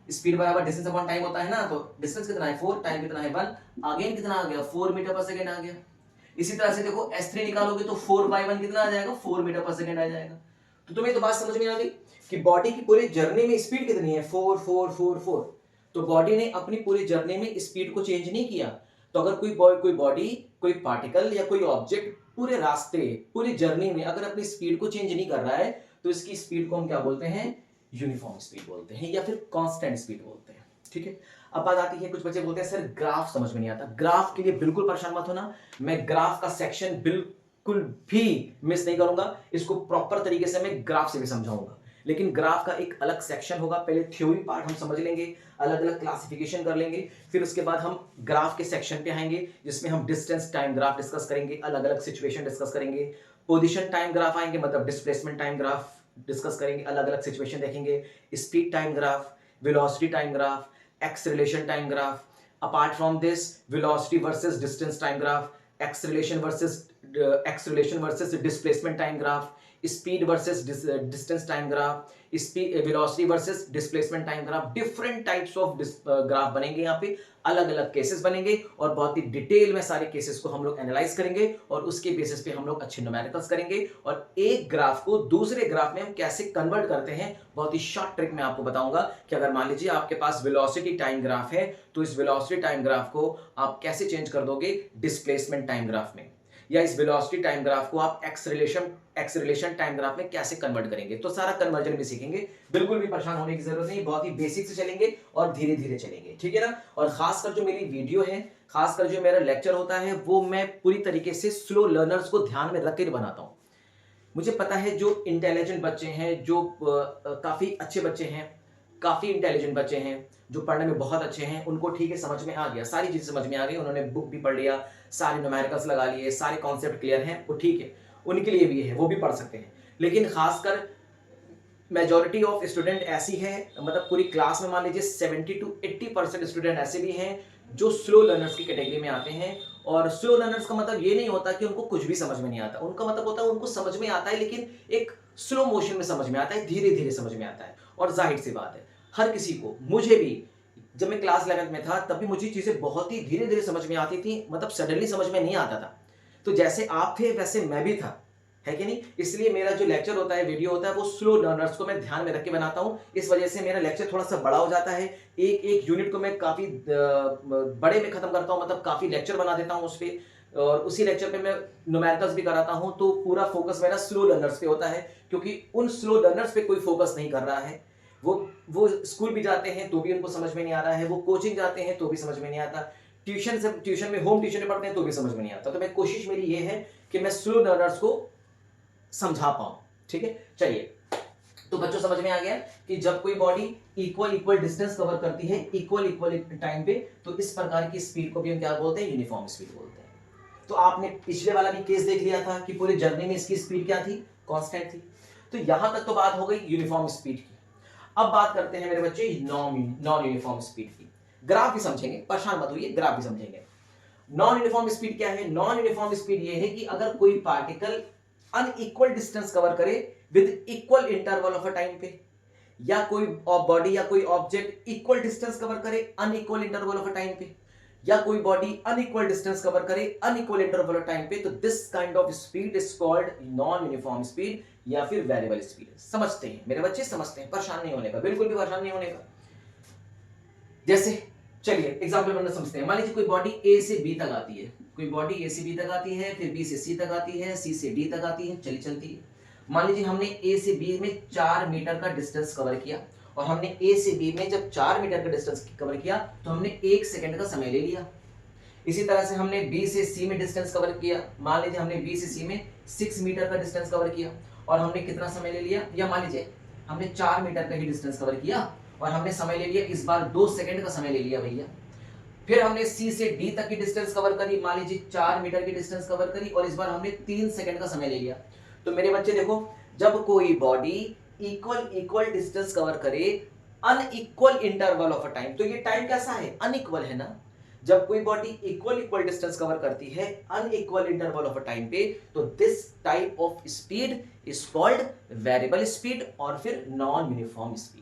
स्पीड बराबर डिस्टेंस अपॉन टाइम होता है ना, तो डिस्टेंस कितना है 4, टाइम कितना है 1, अगेन कितना आ गया 4 मीटर पर सेकंड आ गया। इसी तरह से देखो s3 निकालोगे तो 4/1 कितना आ जाएगा 4 मीटर पर सेकंड आ जाएगा। तो तुम्हें तो बात समझ में आ गई कि बॉडी की पूरी जर्नी में स्पीड कितनी है 4 4 4 4। तो बॉडी ने अपनी पूरी जर्नी में स्पीड को चेंज नहीं किया। तो अगर कोई बॉडी, कोई पार्टिकल या कोई ऑब्जेक्ट पूरे रास्ते, पूरी जर्नी में अगर अपनी स्पीड को चेंज नहीं कर रहा है तो इसकी स्पीड को हम क्या बोलते हैं, यूनिफॉर्म स्पीड बोलते हैं या फिर कांस्टेंट स्पीड बोलते हैं। ठीक है, अब बात आती है, कुछ बच्चे बोलते हैं सर ग्राफ समझ में नहीं आता। ग्राफ के लिए बिल्कुल परेशान मत होना, मैं ग्राफ का सेक्शन बिल्कुल भी मिस नहीं करूंगा, इसको प्रॉपर तरीके से मैं ग्राफ से भी समझाऊंगा। लेकिन ग्राफ का एक अलग सेक्शन होगा, पहले थ्योरी पार्ट हम समझ लेंगे, अलग अलग क्लासिफिकेशन कर लेंगे, फिर उसके बाद हम ग्राफ के सेक्शन पे आएंगे जिसमें हम डिस्टेंस टाइम ग्राफ डिस्कस करेंगे, अलग अलग सिचुएशन डिस्कस करेंगे। पोजीशन टाइम ग्राफ आएंगे, मतलब डिस्प्लेसमेंट टाइम ग्राफ डिस्कस करेंगे, अलग अलग सिचुएशन देखेंगे, speed time graph, velocity time graph, acceleration time graph. Apart from this velocity versus distance time graph, acceleration versus displacement time graph, speed versus distance time graph, speed velocity versus displacement time graph. Different types of graph बनेंगे, यहाँ पे अलग अलग केसेस बनेंगे और बहुत ही डिटेल में सारे केसेस को हम लोग एनालाइज करेंगे और उसके बेसिस पे हम लोग अच्छे न्यूमेरिकल्स करेंगे और एक ग्राफ को दूसरे ग्राफ में हम कैसे कन्वर्ट करते हैं, बहुत ही शॉर्ट ट्रिक मैं आपको बताऊंगा कि अगर मान लीजिए आपके पास वेलोसिटी टाइम ग्राफ है तो इस वेलोसिटी टाइम ग्राफ को आप कैसे चेंज कर दोगे डिस्प्लेसमेंट टाइम ग्राफ में, या इस वेलोसिटी टाइम ग्राफ को आप एक्सेलरेशन टाइम ग्राफ में कैसे कन्वर्ट करेंगे। तो सारा कन्वर्जन भी सीखेंगे, बिल्कुल भी परेशान होने की जरूरत नहीं, बहुत ही बेसिक से चलेंगे और धीरे धीरे चलेंगे, ठीक है ना। और खासकर जो मेरी वीडियो है, खासकर जो मेरा लेक्चर होता है, वो मैं पूरी तरीके से स्लो लर्नर्स को ध्यान में रखकर बनाता हूँ। मुझे पता है जो इंटेलिजेंट बच्चे हैं, जो काफी अच्छे बच्चे हैं, काफी इंटेलिजेंट बच्चे हैं, जो पढ़ने में बहुत अच्छे हैं, उनको ठीक है समझ में आ गया, सारी चीजें समझ में आ गई, उन्होंने बुक भी पढ़ लिया, सारे न्यूमेरिकल्स लगा लिए, सारे कॉन्सेप्ट क्लियर हैं, वो ठीक है, उनके लिए भी है, वो भी पढ़ सकते हैं। लेकिन खासकर मेजॉरिटी ऑफ स्टूडेंट ऐसी है, मतलब पूरी क्लास में मान लीजिए 70 to 80% स्टूडेंट ऐसे भी हैं जो स्लो लर्नर्स की कैटेगरी में आते हैं। और स्लो लर्नर्स का मतलब ये नहीं होता कि उनको कुछ भी समझ में नहीं आता, उनका मतलब होता है उनको समझ में आता है लेकिन एक स्लो मोशन में समझ में आता है, धीरे धीरे समझ में आता है। और जाहिर सी बात है, हर किसी को, मुझे भी जब मैं क्लास 11th में था तब भी मुझे चीजें बहुत ही धीरे धीरे समझ में आती थी, मतलब सडनली समझ में नहीं आता था। तो जैसे आप थे वैसे मैं भी था, है कि नहीं। इसलिए मेरा जो लेक्चर होता है, वीडियो होता है, वो स्लो लर्नर्स को मैं ध्यान में रख के बनाता हूं। इस वजह से मेरा लेक्चर थोड़ा सा बड़ा हो जाता है, एक एक यूनिट को मैं काफी बड़े में खत्म करता हूं, मतलब काफी लेक्चर बना देता हूं उस पर, और उसी लेक्चर पे मैं न्यूमेरिकल्स भी कराता हूं। तो पूरा फोकस मेरा स्लो लर्नर्स पे होता है, क्योंकि उन स्लो लर्नर्स पे कोई फोकस नहीं कर रहा है। वो स्कूल भी जाते हैं तो भी उनको समझ में नहीं आ रहा है, वो कोचिंग जाते हैं तो भी समझ में नहीं आता, ट्यूशन में होम ट्यूशन में पढ़ते हैं तो भी समझ में नहीं आता। तो मैं कोशिश मेरी ये है कि मैं स्लो लर्नर्स को समझा पाऊं, ठीक है। चलिए, तो बच्चों समझ में आ गया कि जब कोई बॉडी इक्वल डिस्टेंस कवर करती है इक्वल टाइम पे, तो इस प्रकार की स्पीड को भी हम क्या बोलते हैं, यूनिफॉर्म स्पीड बोलते हैं। तो आपने पिछले वाला भी केस देख लिया था कि पूरी जर्नी में इसकी स्पीड क्या थी, कांस्टेंट थी। तो यहां तक तो बात हो गई यूनिफॉर्म स्पीड की। अब बात करते हैं मेरे बच्चे नॉन यूनिफॉर्म स्पीड की। ग्राफ भी समझेंगे, परेशान मत होइए, ग्राफ भी समझेंगे। नॉन यूनिफॉर्म स्पीड क्या है? नॉन यूनिफॉर्म स्पीड ये है कि अगर कोई पार्टिकल अनइक्वल डिस्टेंस कवर करे with equal interval of a time पे, या कोई बॉडी या कोई ऑब्जेक्ट इक्वल डिस्टेंस कवर करे unequal interval of a time पे, या कोई बॉडी अनइक्वल डिस्टेंस कवर करे अनइक्वल इंटरवल ऑफ टाइम पे, तो this kind of speed is called non uniform speed या फिर वेरिएबल स्पीड। समझते हैं मेरे बच्चे, समझते हैं, परेशान नहीं होने का, बिल्कुल भी परेशान नहीं होने का। जैसे चलिए एग्जांपल में समझते हैं। मान लीजिए कोई बॉडी ए से बी तक आती है, कोई बॉडी ए से बी तक आती है, फिर बी से सी तक आती है, सी से डी तक आती है, चलती है। मान लीजिए हमने ए से बी में 4 मीटर का डिस्टेंस कवर किया, और हमने ए से बी में जब 4 मीटर का डिस्टेंस कवर किया तो हमने 1 सेकंड का समय ले लिया। इसी तरह से हमने बी से सी में डिस्टेंस कवर किया, मान लीजिए हमने बी से सी में 6 मीटर का डिस्टेंस कवर किया, और हमने कितना समय ले लिया, या मान लीजिए हमने 4 मीटर का ही डिस्टेंस कवर किया और हमने समय ले लिया, इस बार 2 सेकंड का समय ले लिया भैया। फिर हमने सी से डी तक की डिस्टेंस कवर करी, मान लीजिए 4 मीटर की डिस्टेंस कवर करी, और इस बार हमने 3 सेकंड का समय ले लिया। तो मेरे बच्चे देखो, जब कोई बॉडी इक्वल डिस्टेंस कवर करे unequal interval of a time. तो ये टाइम कैसा है, अनइक्वल है ना। जब कोई बॉडी इक्वल डिस्टेंस कवर करती है unequal interval of a time पे, तो this type of speed is called variable speed और फिर नॉन यूनिफॉर्म स्पीड।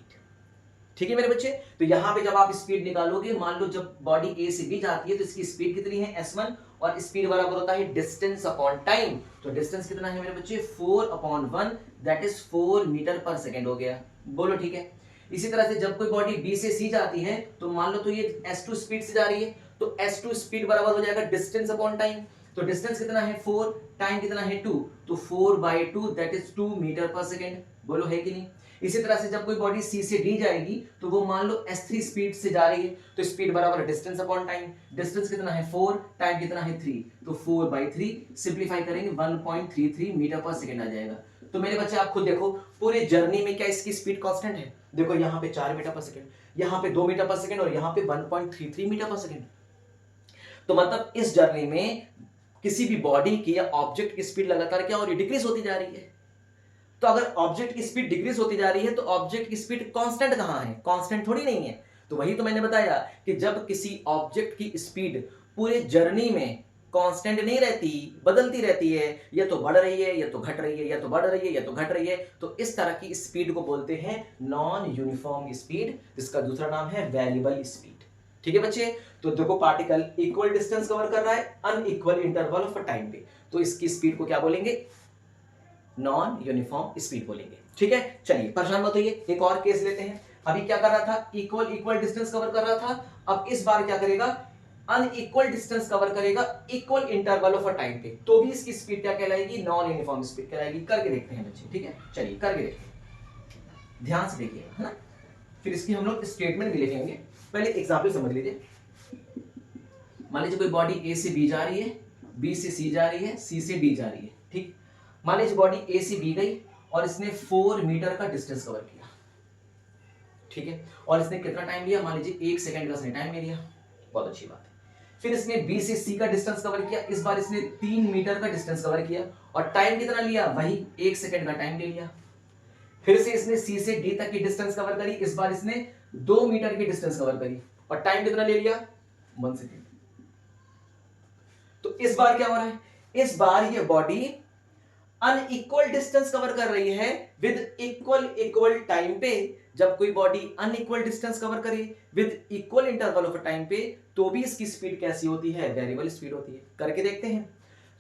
ठीक है मेरे बच्चे। तो यहां पे जब आप स्पीड निकालोगे, मान लो जब बॉडी ए से बी जाती है तो इसकी स्पीड कितनी है s1, और स्पीड बराबर होता है डिस्टेंस अपॉन टाइम। तो डिस्टेंस कितना है मेरे बच्चे, 4/1, that is 4 metre per second हो गया। बोलो ठीक है। इसी तरह से जब कोई बॉडी बी से सी जाती है तो मान लो तो ये s2 स्पीड से जा रही है, तो s2 स्पीड बराबर हो जाएगा डिस्टेंस अपॉन टाइम। तो डिस्टेंस कितना है 4, टाइम कितना है 2, तो 4/2 that is 2 metre per second. बोलो है कि नहीं। इसी तरह से जब कोई बॉडी सी से डी जाएगी तो वो मान लो s3 स्पीड से जा रही है, तो स्पीड बराबर डिस्टेंस अपॉन टाइम। डिस्टेंस कितना है 4, टाइम कितना है 3, तो 4/3 सिंपलीफाई करेंगे 1.33 मीटर पर सेकेंड आ जाएगा। तो मेरे बच्चे आप खुद देखो, पूरे जर्नी में क्या इसकी स्पीड कांस्टेंट है। देखो यहाँ पे 4 मीटर पर सेकेंड, यहाँ पे 2 मीटर पर सेकेंड और यहाँ पे 1.33 मीटर पर सेकेंड। तो मतलब इस जर्नी में किसी भी बॉडी की या ऑब्जेक्ट की स्पीड लगातार क्या हो रही है, डिक्रीज होती जा रही है। तो अगर ऑब्जेक्ट की स्पीड डिक्रीज होती जा रही है तो ऑब्जेक्ट की स्पीड कांस्टेंट कहां है, कांस्टेंट थोड़ी नहीं है। तो वही तो मैंने बताया कि जब किसी ऑब्जेक्ट की स्पीड पूरे जर्नी में कांस्टेंट नहीं रहती, बदलती रहती है, या तो बढ़ रही है या तो घट रही है, या तो बढ़ रही है या तो घट रही है, तो इस तरह की स्पीड को बोलते हैं नॉन यूनिफॉर्म स्पीड, जिसका दूसरा नाम है वेरिएबल स्पीड। ठीक है बच्चे। तो देखो पार्टिकल इक्वल डिस्टेंस कवर कर रहा है अनइक्वल इंटरवल ऑफ टाइम पे, तो इसकी स्पीड को क्या बोलेंगे, नॉन यूनिफॉर्म स्पीड बोलेंगे। ठीक है, चलिए परेशान मत होइए, एक और केस लेते हैं। अभी क्या कर रहा था, इक्वल डिस्टेंस कवर कर रहा था, अब इस बार क्या करेगा, अनइक्वल डिस्टेंस कवर करेगा equal interval of a time पे, तो भी इसकी स्पीड क्या कहलाएगी, नॉन यूनिफॉर्म स्पीड कहलाएगी। करके देखते हैं बच्चे, ठीक है, चलिए करके देखते हैं, ध्यान से देखिएगा, है ना। फिर इसकी हम लोग स्टेटमेंट भी लिखेंगे। पहले एग्जाम्पल समझ लीजिए। मान लीजिए कोई बॉडी ए से बी जा रही है, बी से सी जा रही है, सी से डी जा रही है। ठीक, मान लीजिए बॉडी ए से बी गई और इसने 4 मीटर का डिस्टेंस कवर किया। ठीक है, और इसने कितना टाइम लिया, मान लीजिए 1 सेकंड का इसने टाइम ले लिया, बहुत अच्छी बात है। फिर इसने बी से सी का डिस्टेंस कवर किया, इस बार इसने 3 मीटर का डिस्टेंस कवर किया और टाइम कितना लिया, वही 1 सेकंड का टाइम ले लिया। फिर से इसने सी से डी तक की डिस्टेंस कवर करी, इस बार इसने 2 मीटर की डिस्टेंस कवर करी और टाइम कितना ले लिया, 1 सेकंड। तो इस बार क्या हो रहा है, इस बार ये बॉडी अनइक्वल डिस्टेंस कवर कर रही है विद इक्वल टाइम पे। जब कोई बॉडी अनइक्वल डिस्टेंस कवर करे with equal interval of time पे, तो भी इसकी स्पीड कैसी होती है, वेरिएबल स्पीड होती है। करके देखते हैं।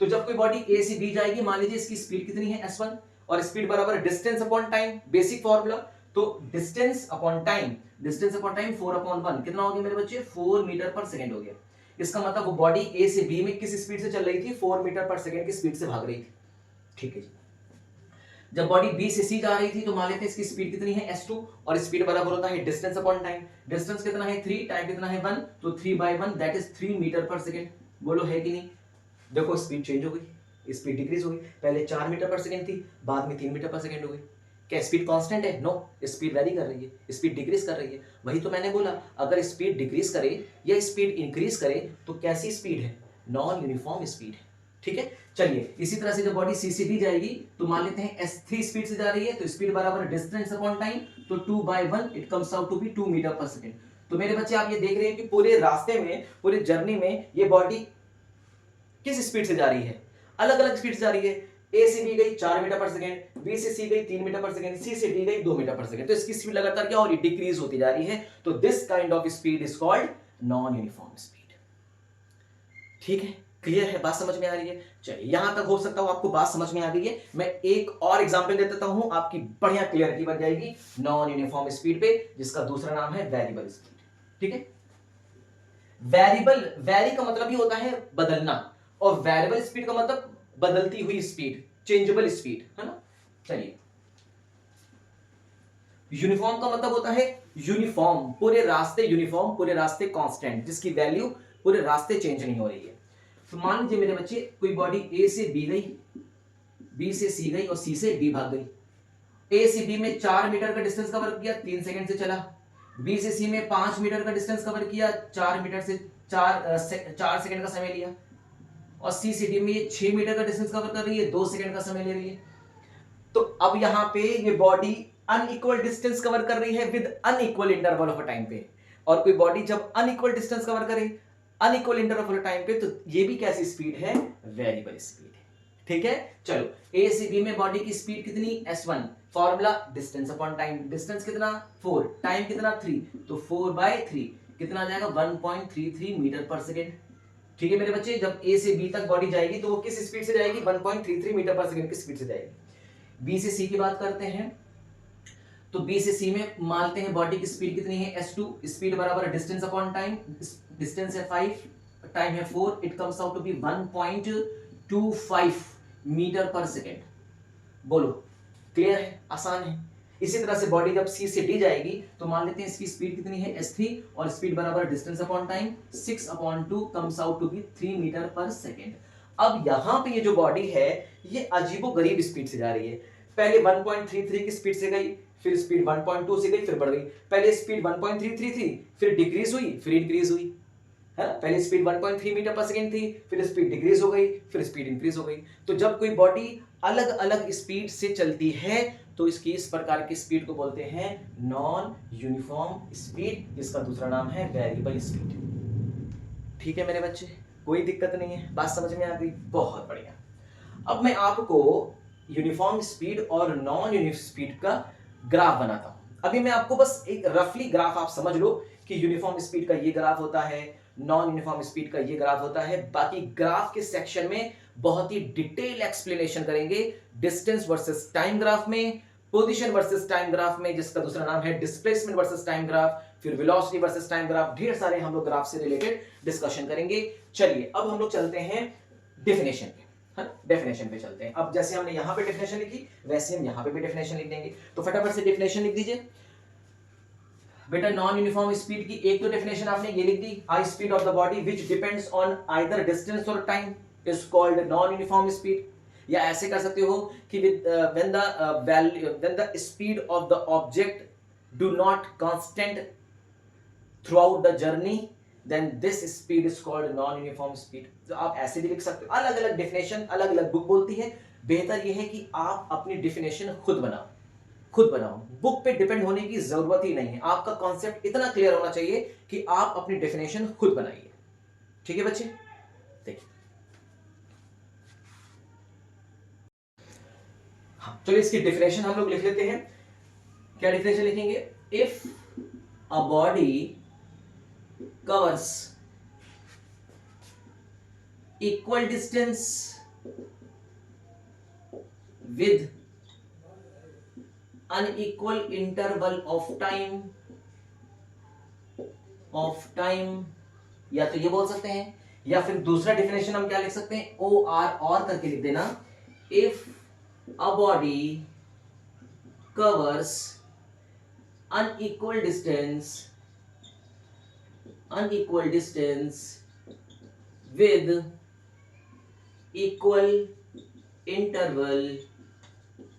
तो जब कोई बॉडी ए से बी जाएगी, मान लीजिए इसकी स्पीड कितनी है s1 और स्पीड बराबर distance upon time, basic formula. तो डिस्टेंस अपॉन टाइम 4/1 कितना हो गया मेरे बच्चे, 4 मीटर पर सेकेंड हो गया। इसका मतलब वो बॉडी ए से बी में किस स्पीड से चल रही थी, 4 मीटर पर सेकेंड की स्पीड से भाग रही थी। ठीक है जी। जब बॉडी बी से सी जा रही थी तो मान लेते हैं इसकी स्पीड कितनी है s2 और स्पीड बराबर होता है डिस्टेंस अपॉन टाइम। डिस्टेंस कितना है 3, टाइम कितना है 1, तो 3/1 that is 3 metre per second. बोलो है कि नहीं। देखो स्पीड चेंज हो गई, स्पीड डिक्रीज हो गई, पहले 4 मीटर पर सेकेंड थी, बाद में 3 मीटर पर सेकेंड हो गई। क्या स्पीड कांस्टेंट है, नो, स्पीड वेरी कर रही है, स्पीड डिक्रीज कर रही है। वही तो मैंने बोला, अगर स्पीड डिक्रीज करे या स्पीड इंक्रीज करे तो कैसी स्पीड है, नॉन यूनिफॉर्म स्पीड है। ठीक है, चलिए इसी तरह से जब बॉडी सी से डी जाएगी तो मान लेते हैं s3 स्पीड से जा रही है, तो स्पीड बराबर डिस्टेंस अपॉन टाइम, तो 2/1 it comes out to be 2 metre per second. तो मेरे बच्चे आप ये देख रहे हैं कि पूरे रास्ते में, पूरे जर्नी में ये बॉडी किस स्पीड से जा रही है, अलग अलग स्पीड से जा रही है। ए से बी गई 4 मीटर पर सेकेंड, बी से सी गई 3 मीटर पर सेकेंड, सी से डी गई 2 मीटर पर सेकेंड। तो इसकी स्पीड लगातार क्या हो रही है, डिक्रीज होती जा रही है। तो this kind of speed is called non uniform speed. ठीक है, क्लियर है, बात समझ में आ रही है। चलिए यहां तक हो सकता हो आपको बात समझ में आ गई है। मैं एक और एग्जांपल दे देता हूं, आपकी बढ़िया क्लियरिटी बन जाएगी नॉन यूनिफॉर्म स्पीड पे, जिसका दूसरा नाम है वेरिएबल स्पीड। ठीक है, वेरी का मतलब ही होता है बदलना, और वेरिएबल स्पीड का मतलब बदलती हुई स्पीड, चेंजेबल स्पीड, है ना। चलिए, यूनिफॉर्म का मतलब होता है यूनिफॉर्म, पूरे रास्ते यूनिफॉर्म, पूरे रास्ते कांस्टेंट, जिसकी वैल्यू पूरे रास्ते चेंज नहीं हो रही है। तो मान लीजिए मेरे बच्चे कोई बॉडी ए से बी गई, बी से सी गई और सी से डी भाग गई। ए से बी में 4 मीटर का डिस्टेंस कवर किया, 3 सेकंड से चला। बी से सी में 5 मीटर का डिस्टेंस कवर किया, 4 मीटर से 4 सेकंड का समय लिया। और सी से डी में ये 6 मीटर का डिस्टेंस कवर कर रही है, 2 सेकंड का समय ले रही है। तो अब यहां पे ये बॉडी अनइक्वल डिस्टेंस कवर कर रही है with unequal interval of time पे, और कोई बॉडी जब अनइक्वल डिस्टेंस कवर करे अनइक्वल इंटरवल ऑफ टाइम पे, तो ये भी कैसी स्पीड है, वेरिएबल स्पीड है। ठीक है, चलो ए से बी में बॉडी की स्पीड कितनी, s1, formula distance upon time, distance कितना 4, टाइम कितना 3, तो 4/3 कितना आ जाएगा 1.33 मीटर पर सेकेंड। ठीक है मेरे बच्चे, जब ए से बी तक बॉडी जाएगी तो वो किस स्पीड से जाएगी, 1.33 मीटर पर सेकेंड की स्पीड से जाएगी। बी से सी की बात करते हैं, तो बी से सी में मानते हैं बॉडी की स्पीड कितनी है, s2, स्पीड बराबर डिस्टेंस अपॉन टाइम, डिस्टेंस है 5, टाइम है 4, it comes out to be 1.25 metre per second. बोलो क्लियर है, आसान है। इसी तरह से बॉडी जब सी से डी जाएगी तो मान लेते हैं इसकी स्पीड कितनी है, s3, और स्पीड बराबर distance upon time 6/2 comes out to be 3 metre per second. अब यहां पे ये जो बॉडी है ये अजीबोगरीब स्पीड से जा रही है। पहले 1.33 की स्पीड से गई, फिर स्पीड 1.2 से गई, फिर बढ़ गई। पहले स्पीड 1.33 थी, फिर डिक्रीज हुई, फिर इंक्रीज हुई, है ना। पहले स्पीड 1.3 मीटर पर सेकेंड थी, फिर स्पीड डिक्रीज हो गई, फिर स्पीड इंक्रीज हो गई। तो जब कोई बॉडी अलग अलग स्पीड से चलती है तो इसकी इस प्रकार की स्पीड को बोलते हैं नॉन यूनिफॉर्म स्पीड, जिसका दूसरा नाम है वेरिएबल स्पीड। ठीक है मेरे बच्चे, कोई दिक्कत नहीं है, बात समझ में आ गई, बहुत बढ़िया। अब मैं आपको यूनिफॉर्म स्पीड और नॉन यूनिफॉर्म स्पीड का ग्राफ बनाता हूं। अभी मैं आपको बस एक रफली ग्राफ आप समझ लो कि यूनिफॉर्म स्पीड का ये ग्राफ होता है, नॉन यूनिफॉर्म स्पीड का ये ग्राफ होता है। बाकी ग्राफ के सेक्शन में बहुत ही डिटेल एक्सप्लेनेशन करेंगे, डिस्टेंस वर्सेस टाइम ग्राफ में, पोजीशन वर्सेस टाइम ग्राफ में, जिसका दूसरा नाम है डिस्प्लेसमेंट वर्सेस टाइम ग्राफ, फिर वेलोसिटी वर्सेस टाइम ग्राफ, ढेर सारे हम लोग ग्राफ से रिलेटेड डिस्कशन करेंगे। चलिए अब हम लोग चलते हैं डेफिनेशन पे, है ना, डेफिनेशन पे चलते हैं। अब जैसे हमने यहां पे डेफिनेशन लिखी वैसे हम यहां पे भी डेफिनेशन लिख देंगे, तो फटाफट से डेफिनेशन लिख दीजिए बेटा। नॉन यूनिफॉर्म स्पीड की एक तो डेफिनेशन आपने ये लिख दी, high speed of the body which depends on either distance और time is called non uniform speed. या ऐसे कर सकते हो कि when the speed of the object do not constant throughout the journey then this speed is called non uniform speed. तो आप ऐसे भी लिख सकते हो, अलग अलग डेफिनेशन अलग अलग बुक बोलती है। बेहतर यह है कि आप अपनी डेफिनेशन खुद बनाओ, खुद बनाओ, बुक पे डिपेंड होने की जरूरत ही नहीं है। आपका कॉन्सेप्ट इतना क्लियर होना चाहिए कि आप अपनी डेफिनेशन खुद बनाइए। ठीक है बच्चे, देखिए हाँ, चलिए इसकी डेफिनेशन हम लोग लिख लेते हैं। क्या डेफिनेशन लिखेंगे, if a body covers equal distance with unequal interval of time, या तो ये बोल सकते हैं, या फिर दूसरा डेफिनेशन हम क्या लिख सकते हैं, ओ आर और करके लिख देना। If a body covers unequal distance with equal interval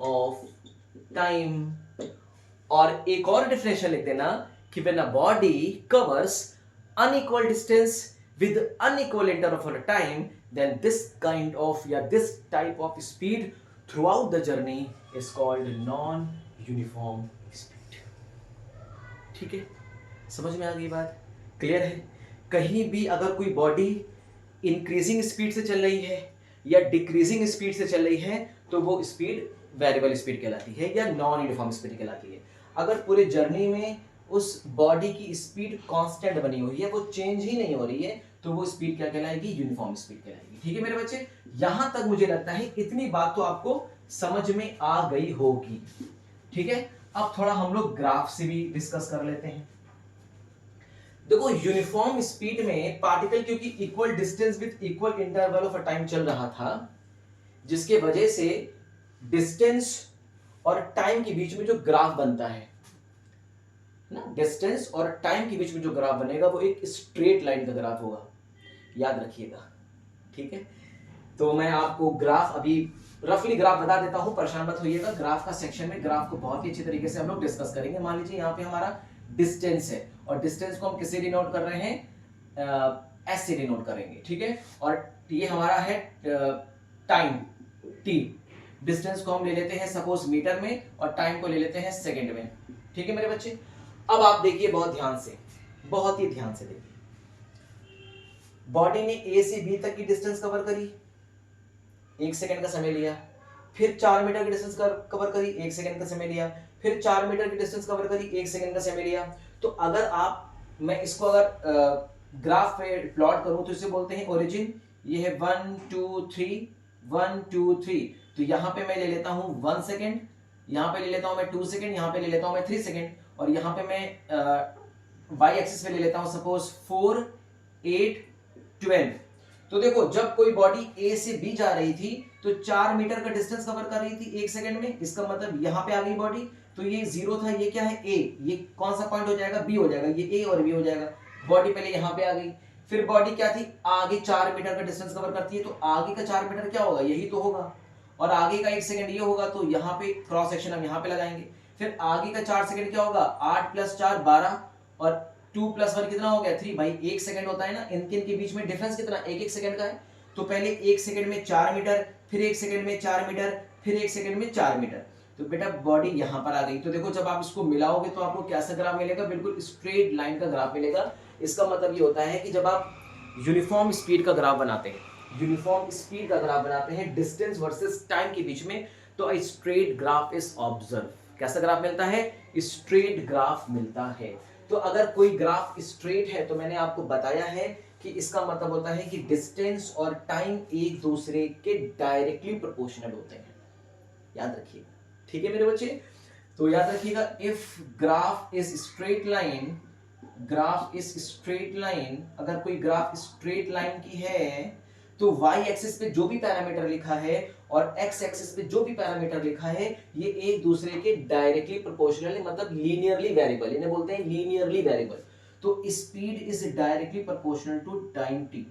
of time, और एक और डेफिनेशन लिख देना कि when a body covers unequal distance with unequal interval of time then this kind of या this type of speed throughout the journey is called non uniform speed. ठीक है, समझ में आ गई बात, क्लियर है। कहीं भी अगर कोई बॉडी इंक्रीजिंग स्पीड से चल रही है या डिक्रीजिंग स्पीड से चल रही है तो वो स्पीड वेरिएबल स्पीड कहलाती है या नॉन यूनिफॉर्म स्पीड कहलाती है। अगर पूरे जर्नी में उस बॉडी की स्पीड कांस्टेंट बनी हुई है, वो चेंज ही नहीं हो रही है, तो वो स्पीड क्या कहलाएगी, यूनिफॉर्म स्पीड कहलाएगी। ठीक है मेरे बच्चे, यहां तक मुझे लगता है इतनी बात तो आपको समझ में आ गई होगी। ठीक है, अब थोड़ा हम लोग ग्राफ से भी डिस्कस कर लेते हैं। देखो यूनिफॉर्म स्पीड में पार्टिकल क्योंकि equal distance with equal interval of time चल रहा था, जिसके वजह से डिस्टेंस और टाइम के बीच में जो ग्राफ बनता है ना, डिस्टेंस और टाइम के बीच में जो ग्राफ बनेगा वो एक स्ट्रेट लाइन का ग्राफ होगा, याद रखिएगा। ठीक है, तो मैं आपको ग्राफ अभी रफली ग्राफ बता देता हूं, परेशान मत होइएगा। ग्राफ का सेक्शन में ग्राफ को बहुत ही अच्छी तरीके से हम लोग डिस्कस करेंगे। मान लीजिए यहाँ पे हमारा डिस्टेंस है और डिस्टेंस को हम किससे डिनोट कर रहे हैं, एस से डिनोट करेंगे। ठीक है, और ये हमारा है टाइम टी, डिस्टेंस को हम ले लेते हैं सपोज मीटर में और टाइम को ले लेते हैं सेकंड में। ठीक है मेरे बच्चे, अब आप देखिए बहुत ध्यान से, बहुत ही ध्यान से देखिए, बॉडी ने ए से बी तक की डिस्टेंस कवर करी, 1 सेकंड का समय लिया, फिर 4 मीटर की डिस्टेंस कवर करी, 1 सेकंड का समय लिया, फिर 4 मीटर की डिस्टेंस कवर करी, 1 सेकंड का समय लिया। तो अगर मैं इसको अगर ग्राफ पे प्लॉट करूं तो इसे बोलते हैं ओरिजिन। ये है 1 2 3 1 2 3, तो यहां पे मैं ले लेता हूं 1 सेकंड, यहां पे ले लेता हूं मैं 2 सेकंड, यहां पे ले लेता हूं मैं 3 सेकंड, और यहां पे मैं वाई एक्सिस पे ले लेता हूं सपोज 4 8 12। तो देखो जब कोई बॉडी ए से बी जा रही थी तो 4 मीटर का डिस्टेंस कवर कर रही थी 1 सेकंड में, इसका मतलब यहां पे आ गई बॉडी, तो ये 0 था, ये क्या है ए, ये कौन सा पॉइंट हो जाएगा, बी हो जाएगा, ये ए और बी हो जाएगा। बॉडी पहले यहां पे आ गई, फिर बॉडी क्या थी, आगे 4 मीटर का डिस्टेंस कवर करती है, तो आगे का 4 मीटर क्या होगा, यही तो होगा, और आगे का 1 सेकंड ये होगा, तो यहाँ पे क्रॉस सेक्शन हम यहाँ पे लगाएंगे। फिर आगे का 4 सेकंड क्या होगा, 8 + 4 12, और 2 + 1 कितना हो गया 3, भाई 1 सेकंड होता है ना, इनके बीच में डिफरेंस कितना, 1 1 सेकंड का है। तो पहले 1 सेकंड में 4 मीटर, फिर 1 सेकंड में 4 मीटर, फिर 1 सेकंड में 4 मीटर, तो बेटा बॉडी यहां पर आ गई। तो देखो जब आप इसको मिलाओगे तो आपको कैसा ग्राफ मिलेगा, बिल्कुल स्ट्रेट लाइन का ग्राफ मिलेगा। इसका मतलब ये होता है कि जब आप यूनिफॉर्म स्पीड का ग्राफ बनाते हैं, यूनिफॉर्म स्पीड का ग्राफ बनाते हैं डिस्टेंस वर्सेस टाइम के बीच में, तो स्ट्रेट ग्राफ इज ऑब्जर्व। कैसा ग्राफ मिलता है, स्ट्रेट ग्राफ मिलता है। तो अगर कोई ग्राफ स्ट्रेट है तो मैंने आपको बताया है कि इसका मतलब होता है कि डिस्टेंस और टाइम एक दूसरे के डायरेक्टली प्रोपोर्शनल होते हैं, याद रखिएगा। ठीक है मेरे बच्चे, तो याद रखिएगा, if graph is straight line, graph is straight line, अगर कोई ग्राफ स्ट्रेट लाइन की है तो y एक्सिस पे जो भी पैरामीटर लिखा है और x एक्सिस पे जो भी पैरामीटर लिखा है ये एक दूसरे के डायरेक्टली प्रोपोर्शनल है, मतलब लीनियरली वेरिएबल, इन्हें बोलते हैं लीनियरली वेरिएबल। तो speed is directly proportional to time t।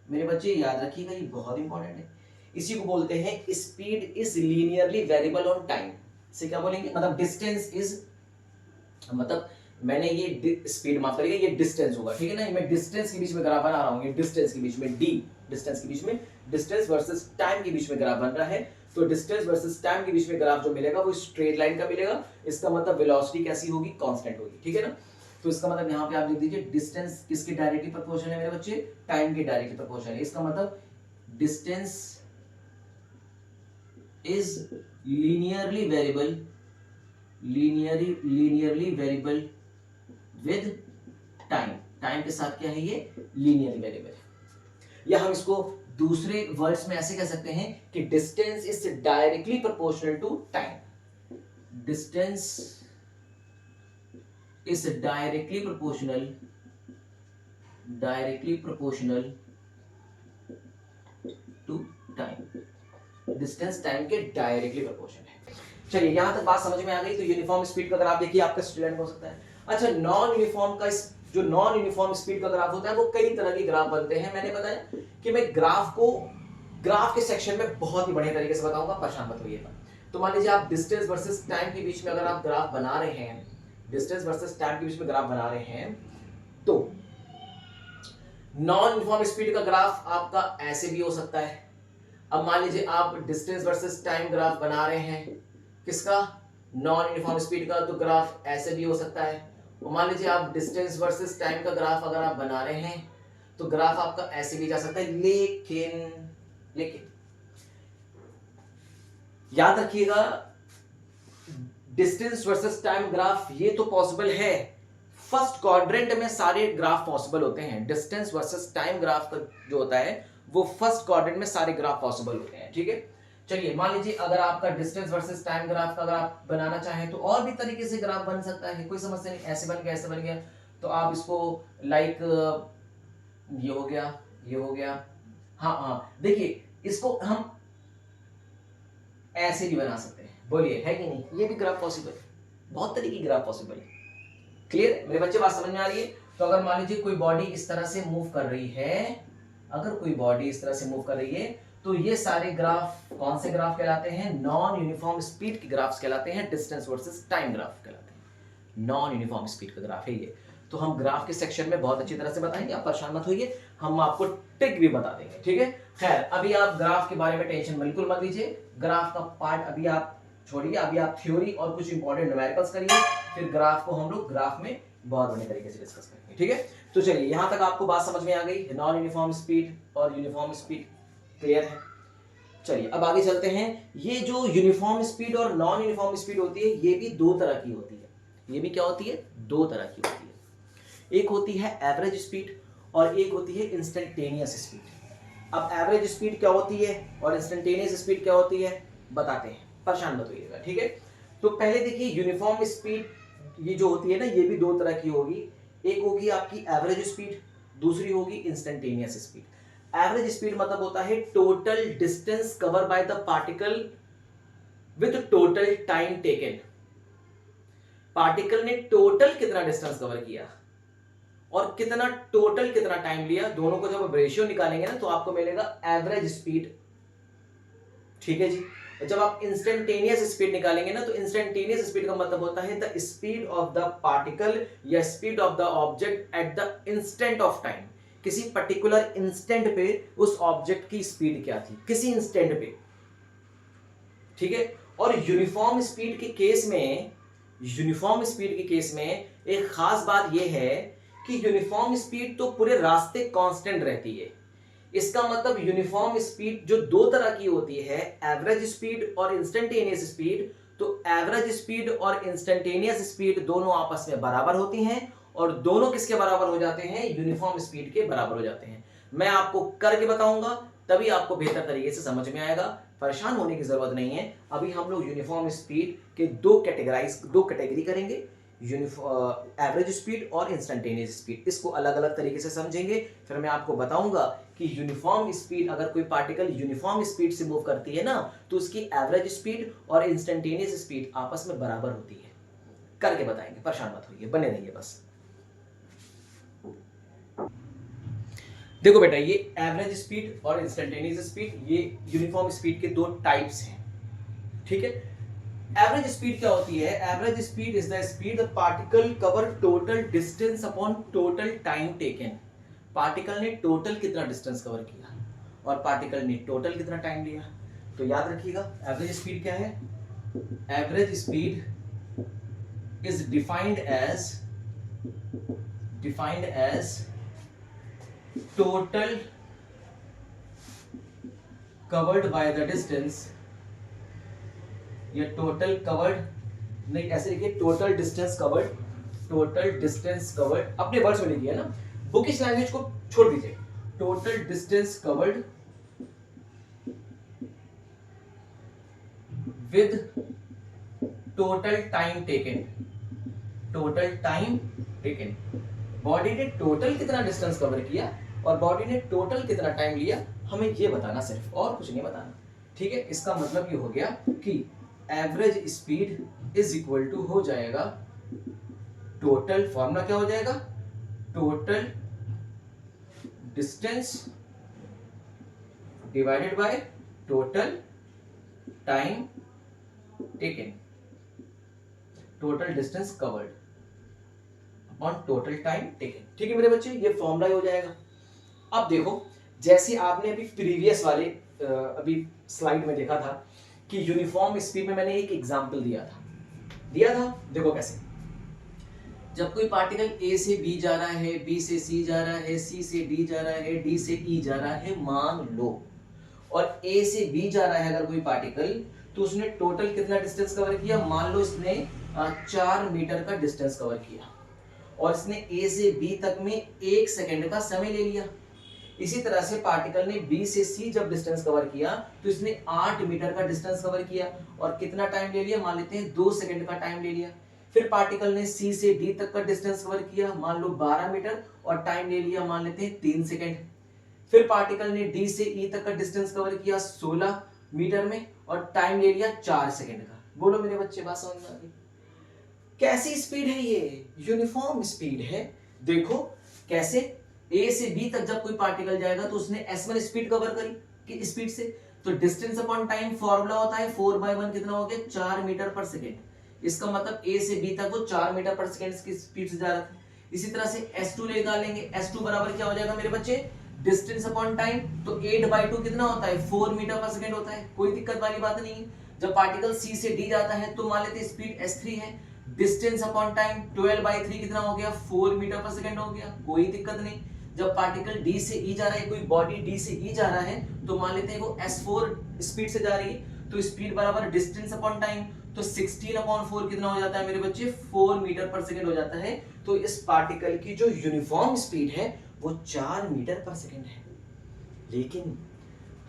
मेरे बच्चे याद रखिएगा, ये बहुत इंपॉर्टेंट है, इसी को बोलते हैं speed is linearly variable on time. से क्या बोलेंगे, मतलब डिस्टेंस इज, मतलब मैंने ये स्पीड माफ करिएगा, ये डिस्टेंस होगा, ठीक है ना, मैं डिस्टेंस के बीच में ग्राफ बना रहा हूं, ये डिस्टेंस के बीच में डी, डिस्टेंस के बीच में, डिस्टेंस वर्सेस टाइम के बीच में ग्राफ बन रहा है। तो डिस्टेंस वर्सेस टाइम के बीच में ग्राफ जो मिलेगा वो स्ट्रेट लाइन का मिलेगा। इसका मतलब वेलोसिटी कैसी होगी, कांस्टेंट होगी, ठीक है ना। तो इसका मतलब यहाँ पे आप लिख दीजिए डिस्टेंस किसके डायरेक्टली प्रोपोर्शनल है मेरे बच्चे, टाइम के डायरेक्टली प्रोपोर्शनल है। इसका मतलब distance is linearly variable, linearly variable with time, time के साथ क्या है ये, लीनियरली वेरिएबल है। या हम इसको दूसरे वर्ड्स में ऐसे कह सकते हैं कि distance is directly proportional to time, distance is directly proportional to time, distance time के डायरेक्टली प्रोपोर्शनल है। चलिए यहां तक बात समझ में आ गई। तो यूनिफॉर्म स्पीड का ग्राफ देखिए आपका स्टूडेंट हो सकता है। अच्छा, नॉन यूनिफॉर्म का, जो नॉन यूनिफॉर्म स्पीड का ग्राफ होता है वो कई तरह के ग्राफ बनते हैं। मैंने बताया कि मैं ग्राफ के सेक्शन में बहुत ही बढ़िया तरीके से बताऊंगा, परेशान मत होइएगा। तो मान लीजिए आप डिस्टेंस वर्सेस टाइम के बीच में अगर आप ग्राफ बना रहे हैं, डिस्टेंस वर्सेस टाइम के बीच में ग्राफ बना रहे हैं, तो नॉन यूनिफॉर्म स्पीड का ग्राफ आपका ऐसे भी हो सकता है। अब मान लीजिए आप डिस्टेंस वर्सेस टाइम ग्राफ बना रहे हैं, किसका, नॉन यूनिफॉर्म स्पीड का, तो ग्राफ ऐसे भी हो सकता है। और मान लीजिए आप डिस्टेंस वर्सेस टाइम का ग्राफ अगर आप बना रहे हैं तो ग्राफ आपका ऐसे भी जा सकता है। लेकिन याद रखिएगा, डिस्टेंस वर्सेस टाइम ग्राफ ये तो पॉसिबल है, फर्स्ट क्वाड्रेंट में सारे ग्राफ पॉसिबल होते हैं। डिस्टेंस वर्सेस टाइम ग्राफ का जो होता है वो फर्स्ट क्वाड्रेंट में सारे ग्राफ पॉसिबल होते हैं, ठीक है। चलिए मान लीजिए अगर आपका डिस्टेंस वर्सेस टाइम ग्राफ का अगर आप बनाना चाहें तो और भी तरीके से ग्राफ बन सकता है, कोई समस्या नहीं। ऐसे बन गया, ऐसे बन गया, तो आप इसको लाइक ये हो गया, ये हो गया, हाँ देखिए इसको हम ऐसे भी बना सकते हैं, बोलिए है कि नहीं, ये भी ग्राफ पॉसिबल है, बहुत तरीके की ग्राफ पॉसिबल है। क्लियर मेरे बच्चे, बात समझ में आ रही है। तो अगर मान लीजिए कोई बॉडी इस तरह से मूव कर रही है, अगर कोई बॉडी इस तरह से मूव कर रही है तो ये सारे ग्राफ कौन से ग्राफ कहलाते हैं, नॉन यूनिफॉर्म स्पीड के ग्राफ्स कहलाते हैं, डिस्टेंस वर्सेस टाइम ग्राफ कहलाते हैं, नॉन यूनिफॉर्म स्पीड का ग्राफ है ये। तो हम ग्राफ के सेक्शन में बहुत अच्छी तरह से बताएंगे, आप परेशान मत होइए, हम आपको ट्रिक भी बता देंगे, ठीक है। खैर अभी आप ग्राफ के बारे में टेंशन बिल्कुल मत लीजिए, ग्राफ का पार्ट अभी आप छोड़िए, अभी आप थ्योरी और कुछ इंपॉर्टेंट न्यूमेरिकल्स करिए, फिर ग्राफ को हम लोग ग्राफ में बहुत बढ़िया तरीके से डिस्कस करेंगे, ठीक है। तो चलिए यहां तक आपको बात समझ में आ गई, नॉन यूनिफॉर्म स्पीड और यूनिफॉर्म स्पीड क्लियर है। चलिए अब आगे चलते हैं। ये जो यूनिफॉर्म स्पीड और नॉन यूनिफॉर्म स्पीड होती है, ये भी दो तरह की होती है। ये भी क्या होती है? दो तरह की होती है। एक होती है एवरेज स्पीड और एक होती है इंस्टेंटेनियस स्पीड। अब एवरेज स्पीड क्या होती है और इंस्टेंटेनियस स्पीड क्या होती है बताते हैं, परेशान मत होइएगा, ठीक है। तो पहले देखिए यूनिफॉर्म स्पीड ये जो होती है ना, ये भी दो तरह की होगी। एक होगी आपकी एवरेज स्पीड, दूसरी होगी इंस्टेंटेनियस स्पीड। एवरेज स्पीड मतलब होता है total distance cover by the particle with total time taken. Particle ने टोटल कितना डिस्टेंस कवर किया और कितना टोटल कितना टाइम लिया, दोनों को जब आप रेशियो निकालेंगे ना तो आपको मिलेगा एवरेज स्पीड, ठीक है जी। जब आप इंस्टेंटेनियस स्पीड निकालेंगे ना तो इंस्टेंटेनियस स्पीड का मतलब होता है the speed of the particle या speed of the object at the instant of time. किसी पर्टिकुलर इंस्टेंट पे उस ऑब्जेक्ट की स्पीड क्या थी, किसी इंस्टेंट पे, ठीक है। और यूनिफॉर्म स्पीड के केस में, यूनिफॉर्म स्पीड के केस में एक खास बात यह है कि यूनिफॉर्म स्पीड तो पूरे रास्ते कांस्टेंट रहती है। इसका मतलब यूनिफॉर्म स्पीड जो दो तरह की होती है, एवरेज स्पीड और इंस्टेंटेनियस स्पीड, तो एवरेज स्पीड और इंस्टेंटेनियस स्पीड दोनों आपस में बराबर होती हैं और दोनों किसके बराबर हो जाते हैं? यूनिफॉर्म स्पीड के बराबर हो जाते हैं। मैं आपको करके बताऊंगा तभी आपको बेहतर तरीके से समझ में आएगा, परेशान होने की जरूरत नहीं है। अभी हम लोग यूनिफॉर्म स्पीड के दो कैटेगरी करेंगे, एवरेज स्पीड और इंस्टेंटेनियस स्पीड। इसको अलग अलग तरीके से समझेंगे, फिर मैं आपको बताऊंगा कि यूनिफॉर्म स्पीड, अगर कोई पार्टिकल यूनिफॉर्म स्पीड से मूव करती है ना तो उसकी एवरेज स्पीड और इंस्टेंटेनियस स्पीड आपस में बराबर होती है। करके बताएंगे, परेशान मत होइए, बने रहिए बस। देखो बेटा, ये एवरेज स्पीड और इंस्टेंटेनियस स्पीड, ये यूनिफॉर्म स्पीड के दो टाइप्स हैं, ठीक है। एवरेज स्पीड क्या होती है? Average speed is the speed the particle cover total distance upon total time taken. Particle ने टोटल कितना डिस्टेंस कवर किया और पार्टिकल ने टोटल कितना टाइम लिया। तो याद रखिएगा एवरेज स्पीड क्या है? Average speed is defined as total covered by the distance, ये टोटल कवर्ड नहीं, ऐसे लिखिए total distance covered, total distance covered अपने वर्ड्स में लिखिए ना, बुकिश लैंग्वेज को छोड़ दीजिए। Total distance covered with total time taken, total time taken. Body ने टोटल कितना डिस्टेंस कवर किया और बॉडी ने टोटल कितना टाइम लिया, हमें ये बताना सिर्फ, और कुछ नहीं बताना, ठीक है। इसका मतलब ये हो गया कि average speed is equal to हो जाएगा टोटल, फॉर्मूला क्या हो जाएगा? Total distance divided by total time taken, total distance covered upon total time taken, ठीक है मेरे बच्चे, ये फॉर्मूला हो जाएगा। अब देखो, जैसे आपने अभी प्रीवियस वाले अभी स्लाइड में देखा था कि यूनिफॉर्म स्पीड में मैंने एक एग्जांपल दिया था। देखो कैसे, जब कोई पार्टिकल ए से बी जा रहा है, बी से सी जा रहा है, सी से डी जा रहा है, डी से ई जा रहा है मान लो, और ए से बी जा रहा है अगर कोई पार्टिकल, तो उसने टोटल कितना डिस्टेंस कवर किया? मान लो इसने 4 मीटर का डिस्टेंस कवर किया और इसने ए से बी तक में 1 सेकंड का समय ले लिया। इसी तरह से पार्टिकल ने बी से सी जब डिस्टेंस कवर किया तो इसने 8 मीटर का डिस्टेंस कवर किया और कितना टाइम ले लिया? मान लेते हैं 2 सेकंड का टाइम ले लिया। फिर पार्टिकल ने सी से डी तक का डिस्टेंस कवर किया, मान लो 12 मीटर, और टाइम ले लिया मान लेते हैं 3 सेकंड। फिर पार्टिकल ने डी से ई तक का डिस्टेंस कवर किया 16 मीटर में और टाइम ले लिया 4 सेकंड का। बोलो मेरे बच्चे, बात समझ में आ गई? कैसी स्पीड है ये? यूनिफॉर्म स्पीड है। देखो कैसे, ए से बी तक जब कोई पार्टिकल जाएगा तो उसने s1 स्पीड कवर करी कि स्पीड से, तो डिस्टेंस अपॉन टाइम फॉर्मूला होता है 4/1 कितना हो गया? 4 मीटर पर सेकंड। इसका मतलब ए से बी तक वो 4 मीटर पर सेकंड की स्पीड से जा रहा था। इसी तरह से S2 निकालेंगे, S2 बराबर क्या हो जाएगा मेरे बच्चे, डिस्टेंस अपॉन टाइम, तो 8/2 कितना होता है, 4 मीटर पर सेकेंड होता है, कोई दिक्कत वाली बात नहीं है। जब पार्टिकल C से D जाता है तो मान लेते हैं स्पीड S3 है, डिस्टेंस अपॉन टाइम 12/3 कितना हो गया, 4 मीटर पर सेकेंड हो गया, कोई दिक्कत नहीं। जब पार्टिकल D से E जा रहा है, कोई बॉडी D से E जा रहा है, तो मान लेते हैं वो S4 स्पीड से जा रही है, तो स्पीड बराबर डिस्टेंस अपॉन टाइम, तो 16/4 कितना हो जाता है मेरे बच्चे, 4 मीटर पर सेकेंड हो जाता है। तो इस पार्टिकल की जो यूनिफॉर्म स्पीड है वो 4 मीटर पर सेकेंड है। लेकिन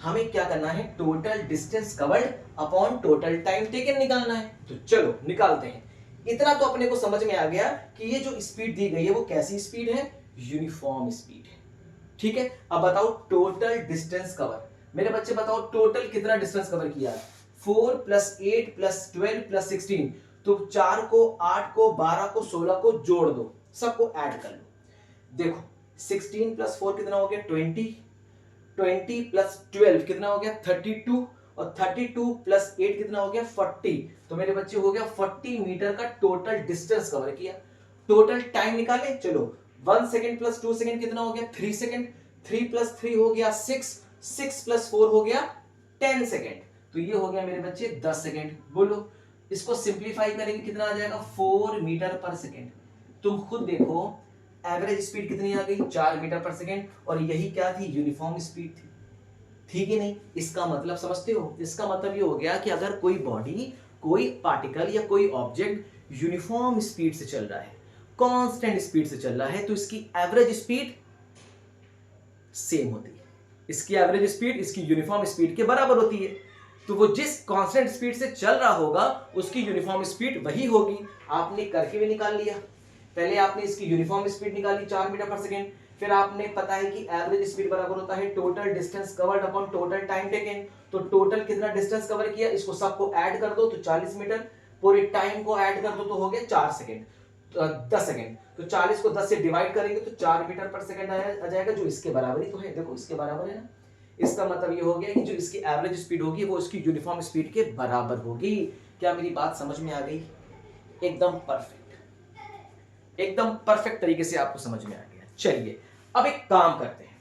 हमें क्या करना है, total distance covered upon total time taken निकालना है। तो चलो निकालते हैं। इतना तो अपने को समझ में आ गया कि ये जो स्पीड दी गई है वो कैसी स्पीड है, यूनिफॉर्म स्पीड है। ठीक है, अब बताओ टोटल डिस्टेंस कवर, मेरे बच्चे बताओ टोटल कितना डिस्टेंस कवर किया, 4 + 8 + 12 + 16, तो 4 को 8 को 12 को 16 को जोड़ दो, सबको ऐड कर लो। देखो 16 + 4 कितना हो गया, 20 + 12 कितना हो गया, 32, और 32 + 8 कितना हो गया, 40। तो मेरे बच्चे हो गया 40 मीटर का टोटल डिस्टेंस कवर किया। टोटल टाइम निकाले, चलो 1 सेकेंड + 2 सेकेंड कितना हो गया, 3 सेकेंड, 3 + 3 हो गया 6, 6 + 4 हो गया 10 सेकेंड, तो ये हो गया मेरे बच्चे 10 सेकेंड। बोलो इसको सिंप्लीफाई करेंगे कितना आ जाएगा, 4 मीटर पर सेकेंड। तुम खुद देखो एवरेज स्पीड कितनी आ गई, 4 मीटर पर सेकेंड, और यही क्या थी, यूनिफॉर्म स्पीड थी। ठीक है नहीं, इसका मतलब समझते हो, इसका मतलब ये हो गया कि अगर कोई बॉडी, कोई पार्टिकल या कोई ऑब्जेक्ट यूनिफॉर्म स्पीड से चल रहा है, कांस्टेंट स्पीड से चल रहा है, तो इसकी एवरेज स्पीड सेम होती है। इसकी एवरेज स्पीड इसकी यूनिफॉर्म स्पीड के बराबर होती है। तो वो जिस कांस्टेंट स्पीड से चल रहा होगा उसकी यूनिफॉर्म स्पीड वही होगी। आपने करके भी निकाल लिया, पहले आपने इसकी यूनिफॉर्म स्पीड निकाली 4 मीटर पर सेकेंड, फिर आपने पता है कि एवरेज स्पीड बराबर होता है total distance covered upon total time taken. तो टोटल कितना डिस्टेंस कवर किया, इसको सबको ऐड कर दो तो 40 मीटर, पूरे टाइम को ऐड कर दो तो हो गया 4 सेकेंड, 10 सेकेंड। तो 40 को 10 से डिवाइड करेंगे तो 4 मीटर पर सेकेंड आ जाएगा, जो इसके बराबर ही तो है। देखो इसके बराबर है ना, इसका मतलब ये हो गया कि जो इसकी एवरेज स्पीड होगी वो इसकी यूनिफॉर्म स्पीड के बराबर होगी। क्या मेरी बात समझ में आ गई, एकदम परफेक्ट, एकदम परफेक्ट तरीके से आपको समझ में आ गया। चलिए अब एक काम करते हैं,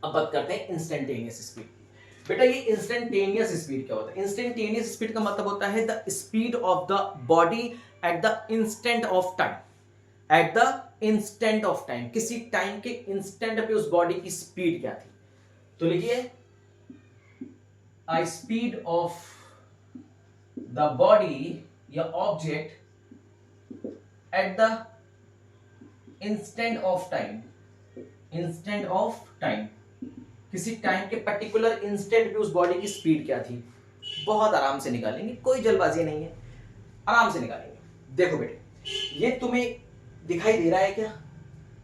अब बात करते हैं इंस्टेंटेनियस स्पीड की। बेटा ये इंस्टेंटेनियस स्पीड क्या होता है, इंस्टेंटेनियस स्पीड का मतलब होता है the speed of the body at the instant of time, eight the instant of time, किसी टाइम के इंस्टेंट पे उस बॉडी की स्पीड क्या थी। तो लिखिए a speed of the body या object at the instant of time, instant of time, किसी टाइम के पर्टिकुलर इंस्टेंट पे उस बॉडी की स्पीड क्या थी। बहुत आराम से निकालेंगे, कोई जल्दबाजी नहीं है, आराम से निकालेंगे। देखो बेटे ये तुम्हें दिखाई दे रहा है क्या,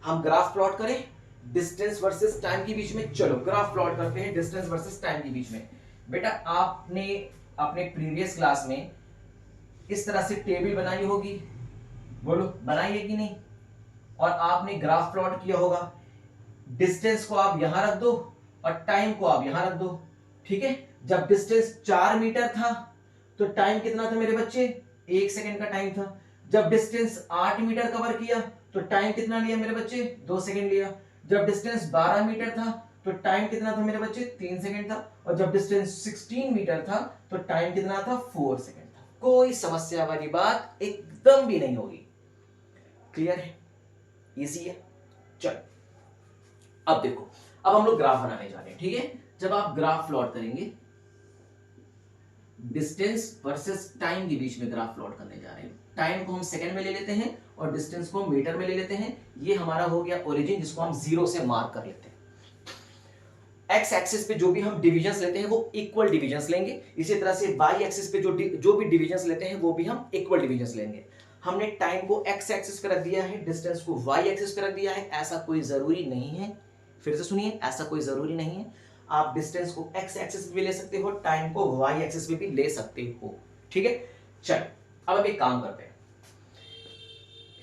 हम ग्राफ प्लॉट करें डिस्टेंस वर्सेस टाइम के बीच में। चलो ग्राफ प्लॉट करते हैं डिस्टेंस वर्सेस टाइम के बीच में। बेटा आपने अपने प्रीवियस क्लास में इस तरह से टेबल बनाई होगी, बोलो बनाई है कि नहीं, और आपने ग्राफ प्लॉट किया होगा। डिस्टेंस को आप यहां रख दो और टाइम को आप यहां रख दो, ठीक है। जब डिस्टेंस 4 मीटर था तो टाइम कितना था मेरे बच्चे, 1 सेकेंड का टाइम था। जब डिस्टेंस 8 मीटर कवर किया तो टाइम कितना लिया मेरे बच्चे, 2 सेकेंड लिया। जब डिस्टेंस 12 मीटर था तो टाइम कितना था मेरे बच्चे, 3 सेकेंड था। और जब डिस्टेंस 16 मीटर था तो टाइम कितना था, 4 सेकेंड था। कोई समस्या वाली बात एकदम भी नहीं होगी, क्लियर है, इजी है। चलो अब देखो, अब हम लोग ग्राफ बनाने जा रहे हैं, ठीक है। जब आप ग्राफ प्लॉट करेंगे डिस्टेंस वर्सेस टाइम के बीच में ग्राफ प्लॉट करने जा रहे हैं। टाइम को हम सेकंड में ले लेते हैं और डिस्टेंस को मीटर में ले लेते हैं। ये हमारा हो गया ओरिजिन, जिसको हम 0 से मार्क कर लेते हैं। एक्स एक्सिस पे जो भी हम डिविजन्स लेते हैं वो इक्वल डिविजन्स लेंगे। इसी तरह से वाई एक्सिस पे जो भी डिविजन्स लेते हैं वो भी हम इक्वल डिविजन्स लेंगे। हमने टाइम को एक्स एक्सिस पे रख दिया है, डिस्टेंस को वाई एक्सिस पे रख दिया है। ऐसा कोई जरूरी नहीं है, फिर से सुनिए, ऐसा कोई जरूरी नहीं है। आप डिस्टेंस को एक्स एक्सिस पे भी ले सकते हो, टाइम को वाई एक्सिस पे भी ले सकते हो, ठीक है। चलो अब एक काम करते हैं।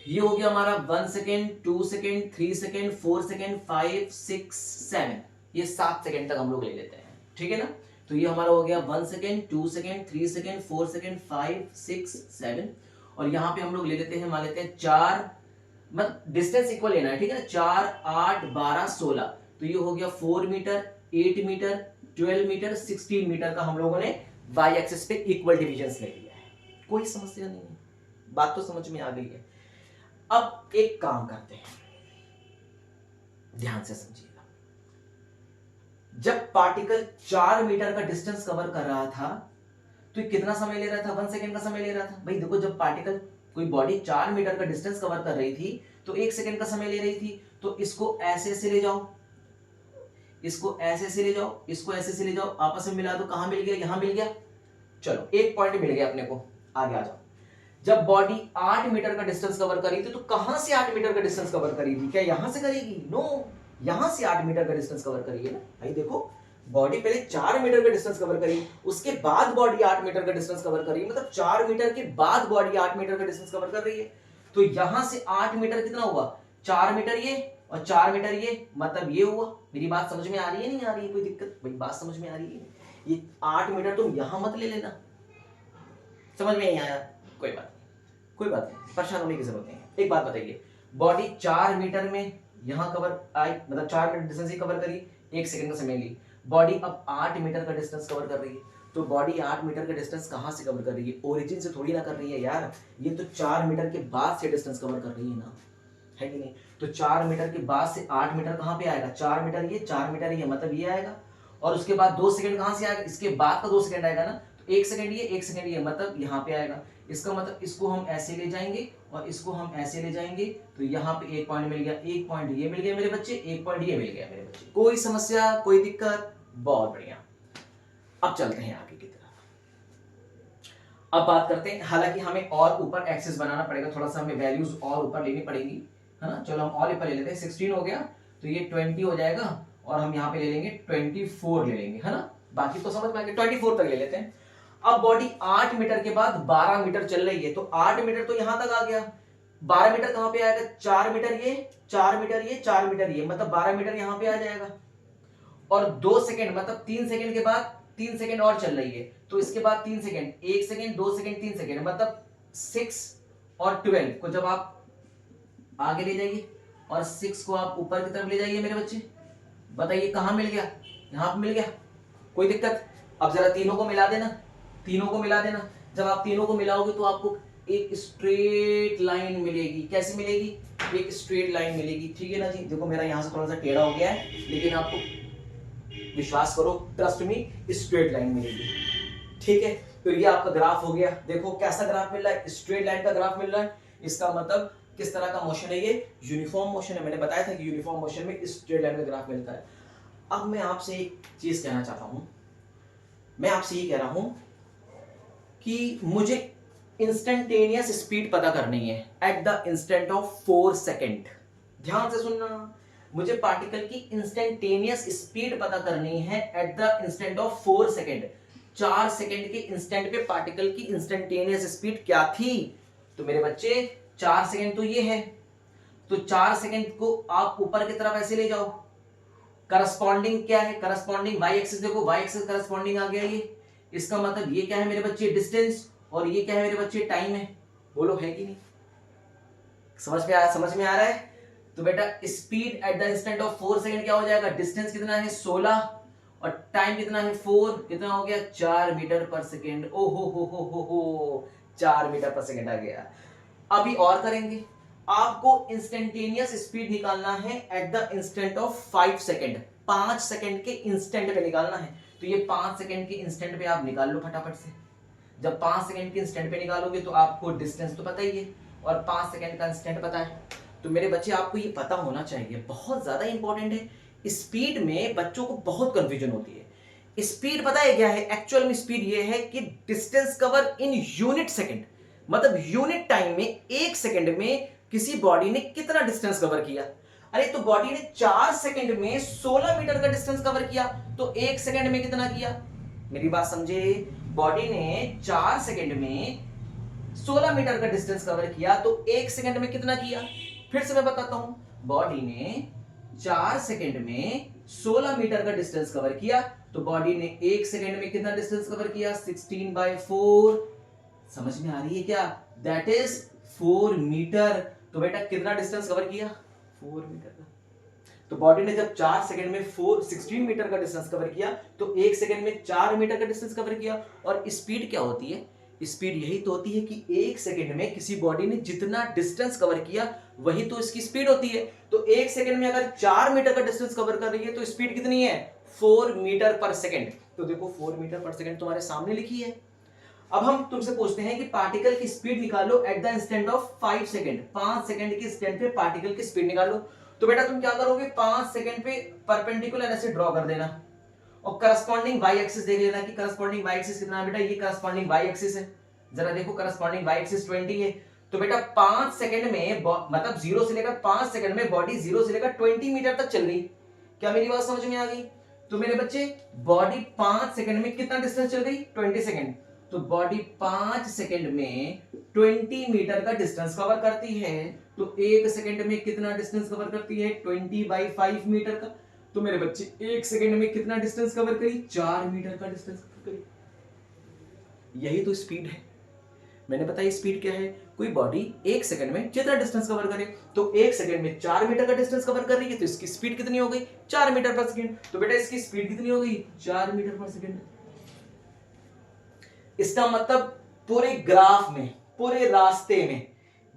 ये हो गया हमारा 1 सेकेंड, 2 सेकेंड, 3 सेकेंड, 4 सेकेंड, 5, 6, 7, ये 7 सेकेंड तक हम लोग ले लेते हैं, ठीक है ना। तो ये हमारा हो गया 1 सेकेंड, 2 सेकेंड, 3 सेकेंड, 4 सेकेंड, 5, 6, 7, और यहाँ पे हम लोग ले लेते हैं, मान लेते हैं 4, मतलब डिस्टेंस इक्वल लेना है, ठीक है ना, 4 8 12 16, तो ये हो गया 4 मीटर 8 मीटर 12 मीटर 16 मीटर का हम लोगों ने वाई एक्सिस पे इक्वल डिविजन्स ले लिया है। कोई समस्या नहीं है, बात तो समझ में आ गई है। अब एक काम करते हैं, ध्यान से समझिएगा। जब पार्टिकल 4 मीटर का डिस्टेंस कवर कर रहा था तो कितना समय ले रहा था, 1 सेकेंड का समय ले रहा था। भाई देखो, जब पार्टिकल कोई बॉडी 4 मीटर का डिस्टेंस कवर कर रही थी तो 1 सेकेंड का समय ले रही थी। तो इसको ऐसे ऐसे ले जाओ, इसको ऐसे ऐसे ले जाओ, इसको ऐसे ऐसे ले जाओ, आपस में मिला दो, कहां मिल गया, यहां मिल गया। चलो एक पॉइंट मिल गया अपने को, आगे आ जाओ। जब बॉडी 8 मीटर का डिस्टेंस कवर करी थी तो कहां से 8 मीटर का डिस्टेंस कवर करेगी, क्या यहां से करेगी? नो, यहां से 8 मीटर का डिस्टेंस कवर करिए ना। भाई देखो, बॉडी पहले 4 मीटर का डिस्टेंस कवर करी, उसके बाद बॉडी 8 मीटर का डिस्टेंस कवर कर रही है, मतलब 4 मीटर के बाद बॉडी 8 मीटर का डिस्टेंस कवर कर रही है। तो यहां से 8 मीटर कितना हुआ, 4 मीटर ये और 4 मीटर ये, मतलब ये हुआ। मेरी बात समझ में आ रही है, नहीं आ रही है, कोई दिक्कत? भाई बात समझ में आ रही है। ये 8 मीटर तुम यहां मत ले लेना, समझ में नहीं आया, कोई बात नहीं, कोई बात नहीं, परेशान होने की जरूरत नहीं है। एक बात बताइए, बॉडी 4 मीटर में यहां कवर आई, मतलब 4 मीटर डिस्टेंस ही कवर करी, 1 सेकंड का समय ली। बॉडी अब 8 मीटर का डिस्टेंस कवर कर रही है, तो बॉडी 8 मीटर का डिस्टेंस कहां से कवर कर रही है? ओरिजिन से थोड़ी ना कर रही है यार, ये तो 4 मीटर के बाद से डिस्टेंस कवर कर रही है ना, है कि नहीं? तो 4 मीटर के बाद से 8 मीटर कहां पे आएगा, 4 मीटर ये 4 मीटर ये, मतलब ये आएगा। और उसके बाद 2 सेकंड कहां से आएगा, इसके बाद का 2 सेकंड आएगा ना, तो 1 सेकंड ये 1 सेकंड ये, मतलब यहां पे आएगा। इसका मतलब इसको हम ऐसे ले जाएंगे और इसको हम ऐसे ले जाएंगे, तो यहाँ पे 1 पॉइंट मिल गया, 1 पॉइंट ये मिल गया मेरे बच्चे, 1 पॉइंट ये मिल गया मेरे बच्चे। कोई समस्या, कोई दिक्कत? बहुत बढ़िया। अब चलते हैं आगे की तरफ। अब बात करते हैं, हालांकि हमें और ऊपर एक्सेस बनाना पड़ेगा, थोड़ा सा हमें वैल्यूज और ऊपर लेनी पड़ेगी, है ना। चलो हम और ऊपर ले लेते हैं, 16 हो गया तो ये 20 हो जाएगा, और हम यहाँ पे ले लेंगे 24 ले लेंगे, है ना। बाकी तो समझ में आ गया, 24 तक ले लेते हैं। अब बॉडी 8 मीटर के बाद 12 मीटर चल रही है, तो 8 मीटर तो यहां तक आ गया, 12 मीटर कहां पे आएगा, 4 मीटर ये 4 मीटर ये 4 मीटर ये, मतलब 12 मीटर यहां पे आ जाएगा। और 2 सेकंड, मतलब 3 सेकंड के बाद 3 सेकंड और चल रही है, तो इसके बाद 3 सेकंड, 1 सेकंड 2 सेकंड 3 सेकंड, मतलब 6 और 12 को जब आप आगे ले जाइए और 6 को आप ऊपर की तरफ ले जाइए मेरे बच्चे, बताइए कहां मिल गया, यहां पे मिल गया, कोई दिक्कत? अब जरा तीनों को मिला देना, तीनों को मिला देना। जब आप तीनों को मिलाओगे तो आपको एक स्ट्रेट लाइन मिलेगी। कैसी मिलेगी? एक स्ट्रेट लाइन मिलेगी, ठीक है ना जी। देखो मेरा यहां से थोड़ा सा टेढ़ा हो गया है, लेकिन आपको विश्वास करो, ट्रस्ट मी, स्ट्रेट लाइन मिलेगी, ठीक है। तो ये आपका ग्राफ हो गया। देखो कैसा ग्राफ मिल रहा है, स्ट्रेट लाइन का ग्राफ मिल रहा है। इसका मतलब किस तरह का मोशन है, ये यूनिफॉर्म मोशन है। मैंने बताया था कि यूनिफॉर्म मोशन में स्ट्रेट लाइन का ग्राफ मिलता है। अब मैं आपसे एक चीज कहना चाहता हूं, मैं आपसे ये कह रहा हूं कि मुझे इंस्टेंटेनियस स्पीड पता करनी है eight the instant of 4 second. ध्यान से सुनना, मुझे पार्टिकल की इंस्टेंटेनियस स्पीड पता करनी है eight the instant of 4 second. 4 second के इंस्टेंट पे पार्टिकल की इंस्टेंटेनियस स्पीड क्या थी? तो मेरे बच्चे 4 सेकेंड तो ये है, तो 4 सेकेंड को आप ऊपर की तरफ ऐसे ले जाओ। करस्पॉन्डिंग क्या है, करस्पॉन्डिंग वाई एक्सिस, देखो वाई एक्सिस करस्पॉन्डिंग आ गया ये। इसका मतलब ये क्या है मेरे बच्चे, डिस्टेंस, और ये क्या है मेरे बच्चे, टाइम है। बोलो है कि नहीं? समझ में आ रहा है? तो बेटा speed at the instant of 4 second क्या हो जाएगा, डिस्टेंस कितना है 16 और टाइम कितना है 4, कितना हो गया 4 मीटर पर सेकंड। ओ हो 4 मीटर पर सेकंड आ गया। अभी और करेंगे, आपको इंस्टेंटेनियस स्पीड निकालना है eight the instant of 5 second. 5 second के इंस्टेंट पे निकालना है, तो ये 5 सेकंड के इंस्टेंट पे आप निकाल लो फटाफट से। जब 5 सेकंड के इंस्टेंट पे निकालोगे तो आपको डिस्टेंस तो पता ही है और 5 सेकंड का इंस्टेंट पता है। तो मेरे बच्चे आपको ये पता होना चाहिए, बहुत ज्यादा इंपॉर्टेंट है। स्पीड में बच्चों को बहुत कंफ्यूजन होती है। स्पीड पता है क्या है? एक्चुअल में स्पीड ये है कि distance cover in unit second, मतलब यूनिट टाइम में 1 सेकंड में किसी बॉडी ने कितना डिस्टेंस कवर किया। अरे तो बॉडी ने 4 सेकंड में 16 मीटर का डिस्टेंस कवर किया, तो 1 सेकंड में कितना किया? मेरी बात समझे, बॉडी ने 4 सेकंड में 16 मीटर का डिस्टेंस कवर किया, तो 1 सेकंड में कितना किया? फिर से मैं बताता हूं, बॉडी ने 4 सेकंड में 16 मीटर का डिस्टेंस कवर किया, तो बॉडी ने 1 सेकंड में कितना डिस्टेंस कवर किया? 16/4। समझ में आ रही है क्या? That is 4 metre. तो बेटा कितना डिस्टेंस कवर किया, 4 मीटर का। तो बॉडी ने जब 4 सेकंड में 16 मीटर का डिस्टेंस कवर किया तो 1 सेकंड में 4 मीटर का डिस्टेंस कवर किया। और स्पीड क्या होती है, स्पीड यही तो होती है कि 1 सेकंड में किसी बॉडी ने जितना डिस्टेंस कवर किया वही तो इसकी स्पीड होती है। तो 1 सेकंड में अगर 4 मीटर का डिस्टेंस कवर कर रही है तो स्पीड कितनी है, 4 मीटर पर सेकंड। तो देखो 4 मीटर पर सेकंड तुम्हारे सामने लिखी है। अब हम तुमसे पूछते हैं कि पार्टिकल की स्पीड निकालो eight the instant of 5 second. 5 second के इंस्टेंट पे पार्टिकल की स्पीड निकालो। तो बेटा तुम क्या करोगे, 5 सेकंड पे परपेंडिकुलर ऐसे ड्रॉ कर देना और करस्पॉन्डिंग वाई एक्सिस देख लेना कि करस्पॉन्डिंग वाई एक्सिस कितना है। बेटा ये करस्पॉन्डिंग वाई एक्सिस है, जरा देखो करस्पॉन्डिंग वाई एक्सिस 20 है। तो बेटा 5 सेकंड में मतलब 0 से लेकर 5 सेकंड में बॉडी 0 से लेकर 20 मीटर तक चल रही। क्या मेरी बात समझ में आ गई? तो मेरे बच्चे बॉडी 5 सेकंड में कितना डिस्टेंस चल रही, 20 सेकंड। तो बॉडी 5 सेकंड में 20 मीटर का डिस्टेंस कवर करती है। तो 1 सेकंड में कितना डिस्टेंस कवर करती है, 20/5 मीटर का। तो मेरे बच्चे 1 सेकंड में कितना डिस्टेंस कवर करी, 4 मीटर का डिस्टेंस कवर करी। यही तो स्पीड है। मैंने बताया स्पीड क्या है, कोई बॉडी 1 सेकंड में जितना डिस्टेंस कवर करे, तो 1 सेकंड में 4 मीटर का डिस्टेंस कवर कर रही है तो इसकी स्पीड कितनी हो गई, 4 मीटर पर सेकंड। तो बेटा इसकी स्पीड कितनी हो गई, 4 मीटर पर सेकंड। इसका मतलब पूरे ग्राफ में, पूरे रास्ते में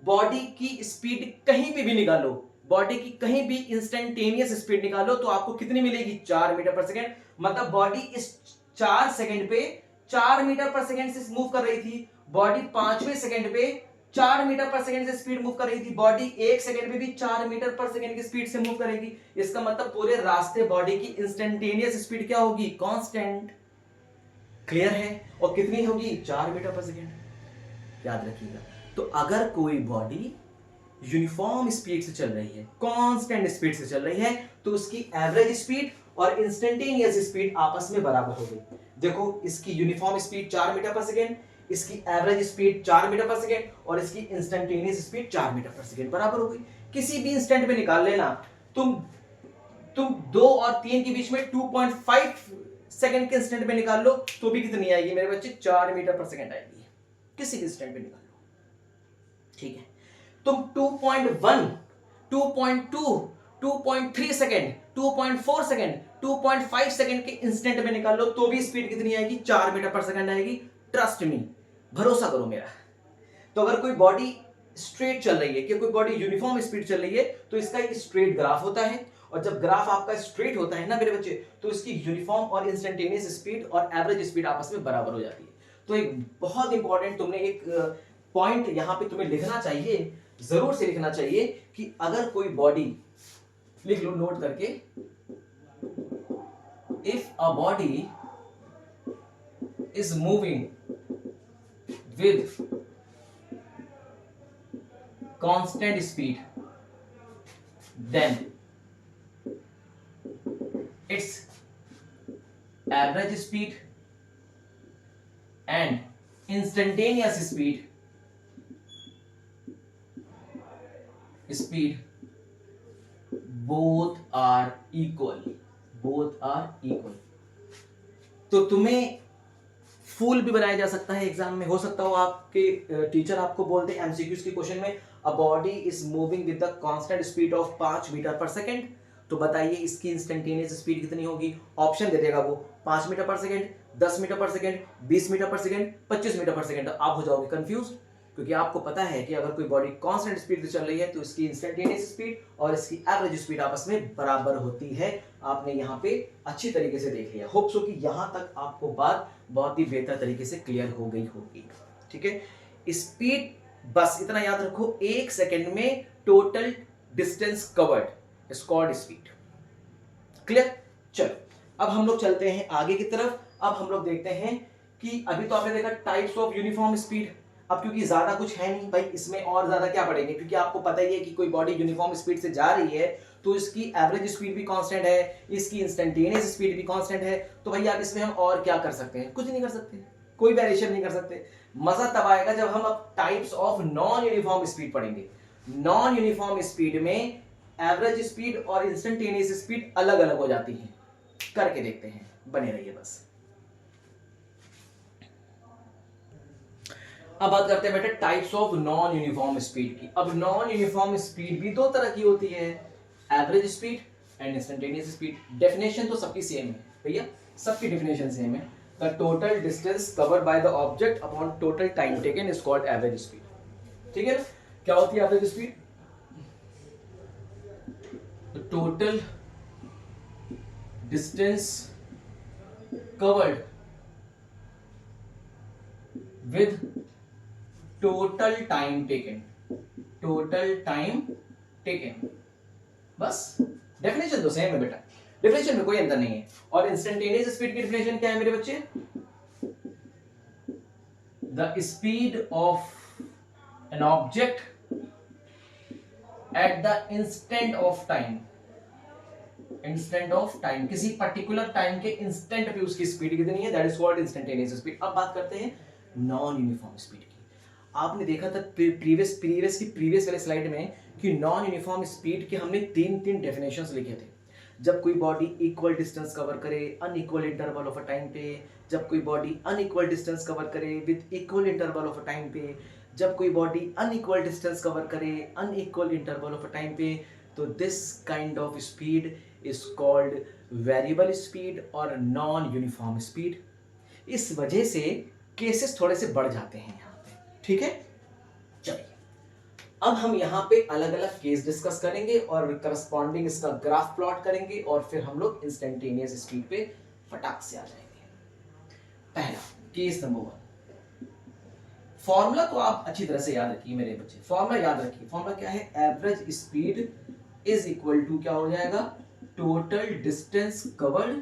बॉडी की स्पीड कहीं पे भी निकालो, बॉडी की कहीं भी इंस्टेंटेनियस स्पीड निकालो तो आपको कितनी मिलेगी, 4 मीटर पर सेकंड। मतलब बॉडी इस 4 सेकंड पे 4 मीटर पर सेकंड से मूव कर रही थी, बॉडी 5वें सेकंड पे 4 मीटर पर सेकंड से स्पीड मूव कर रही थी, बॉडी 1 सेकंड में भी 4 मीटर पर सेकंड की स्पीड से मूव करेगी। इसका मतलब पूरे रास्ते बॉडी की इंस्टेंटेनियस स्पीड क्या होगी, कांस्टेंट। क्लियर है? और कितनी होगी, 4 मीटर पर सेकंड। याद रखिएगा। तो अगर कोई बॉडी यूनिफॉर्म स्पीड से चल रही है, कांस्टेंट स्पीड से चल रही है, तो उसकी एवरेज स्पीड और इंस्टेंटेनियस स्पीड आपस में बराबर होगी। देखो इसकी uniform speed 4 metre per second, इसकी average speed 4 metre per second और इसकी instantaneous speed 4 metre per second बराबर होगी। किसी भी इंस्टेंट में निकाल लेना, तुम 2 और 3 के बीच में 2.5 सेकंड के इंस्टेंट में निकाल लो तो भी कितनी आएगी मेरे बच्चे, 4 मीटर पर सेकंड आएगी। किसी भी इंस्टेंट में निकाल लो, ठीक है। तुम 2.1, 2.2, 2.3 सेकंड, 2.4 सेकंड, 2.5 सेकंड के इंस्टेंट में निकाल लो तो भी स्पीड कितनी आएगी, 4 मीटर पर सेकंड आएगी। ट्रस्ट मी, भरोसा करो मेरा। तो अगर कोई बॉडी स्ट्रेट चल रही है, कि कोई बॉडी यूनिफॉर्म स्पीड चल रही है, तो इसका एक स्ट्रेट ग्राफ होता है। और जब ग्राफ आपका स्ट्रेट होता है ना मेरे बच्चे, तो इसकी यूनिफॉर्म और इंस्टेंटेनियस स्पीड और एवरेज स्पीड आपस में बराबर हो जाती है। तो एक बहुत इंपॉर्टेंट तुमने एक पॉइंट यहां पे तुम्हें लिखना चाहिए, जरूर से लिखना चाहिए कि अगर कोई बॉडी, लिख लो नोट करके, if a body is moving with constant speed, then its average speed and instantaneous speed both are equal, तो तुम्हें फूल भी बनाया जा सकता है एग्जाम में। हो सकता हो आपके टीचर आपको बोलते हैं एमसीक्यूज के क्वेश्चन में, a body is moving with the constant speed of 5 metre per second, तो बताइए इसकी इंस्टेंटेनियस स्पीड कितनी होगी। ऑप्शन दे देगा वो, 5 metre per second, 10 metre per second, 20 metre per second, 25 metre per second. आप हो जाओगे कंफ्यूज, क्योंकि आपको पता है कि अगर कोई बॉडी कांस्टेंट स्पीड से चल रही है तो इसकी इंस्टेंटेनियस स्पीड और इसकी एवरेज स्पीड आपस में बराबर होती है। आपने यहाँ पे अच्छी तरीके से देख लिया। होप सो कि यहाँ तक आपको बात बहुत ही बेहतर तरीके से क्लियर हो गई होगी, ठीक है। स्पीड बस इतना याद रखो, 1 सेकंड में total distance covered is called speed. Clear? चलो अब हम लोग चलते हैं आगे की तरफ। अब हम लोग देखते हैं कि अभी तो आपने देखा टाइप्स ऑफ यूनिफॉर्म स्पीड। अब क्योंकि ज्यादा कुछ है नहीं भाई, इसमें और ज्यादा क्या पढ़ेंगे, क्योंकि आपको पता ही है कि कोई बॉडी यूनिफॉर्म स्पीड से जा रही है तो इसकी एवरेज स्पीड भी कांस्टेंट है, इसकी इंस्टेंटेनियस स्पीड भी कांस्टेंट है। तो भाई यार इसमें हम और क्या कर सकते हैं, कुछ नहीं कर सकते, कोई वेरिएशन नहीं कर सकते। मजा तब आएगा जब हम अब types of non uniform speed पढ़ेंगे। नॉन यूनिफॉर्म स्पीड में एवरेज स्पीड और इंस्टेंटेनियस स्पीड अलग अलग हो जाती है। करके देखते हैं, बने रहिए बस। अब बात करते हैं बेटा types of non uniform speed की। अब नॉन यूनिफॉर्म स्पीड भी दो तरह की होती है, average speed and instantaneous speed. Definition तो सबकी सेम है भैया, सबकी डेफिनेशन सेम है। The total distance covered by the object upon total time taken is called average speed. ठीक है ना, क्या होती है average speed? Total distance covered with total time taken, total time taken, बस डेफिनेशन तो सेम है बेटा, डेफिनेशन में कोई अंतर नहीं है। और इंस्टेंटेनियस स्पीड की डेफिनेशन क्या है मेरे बच्चे? The speed of an object at the instant of time, instant of time, किसी पर्टिकुलर टाइम के इंस्टेंट पे उसकी स्पीड कितनी है, that is called instantaneous speed. अब बात करते हैं नॉन यूनिफॉर्म स्पीड की। आपने देखा था प्रीवियस वाले स्लाइड में कि नॉन यूनिफॉर्म स्पीड के हमने तीन डेफिनेशंस लिखे थे। जब कोई बॉडी इक्वल डिस्टेंस कवर करे unequal interval of a time पे, जब कोई बॉडी अनइक्वल डिस्टेंस कवर करे with equal interval of a time पे, जब कोई बॉडी अनइक्वल डिस्टेंस कवर करे unequal interval of a time पे, तो this kind of speed is called variable speed और नॉन यूनिफॉर्म स्पीड। इस वजह से केसेस थोड़े से बढ़ जाते हैं यहाँ पे, ठीक है। चलिए अब हम यहाँ पे अलग अलग केस डिस्कस करेंगे और करस्पॉन्डिंग इसका ग्राफ प्लॉट करेंगे और फिर हम लोग इंस्टेंटेनियस स्पीड पे फटाक से आ जाएंगे। पहला केस नंबर 1, फॉर्मूला तो आप अच्छी तरह से याद रखिए मेरे बच्चे, फॉर्मूला याद रखिए। फॉर्मूला क्या है? Average speed is equal to क्या हो जाएगा? Total distance covered,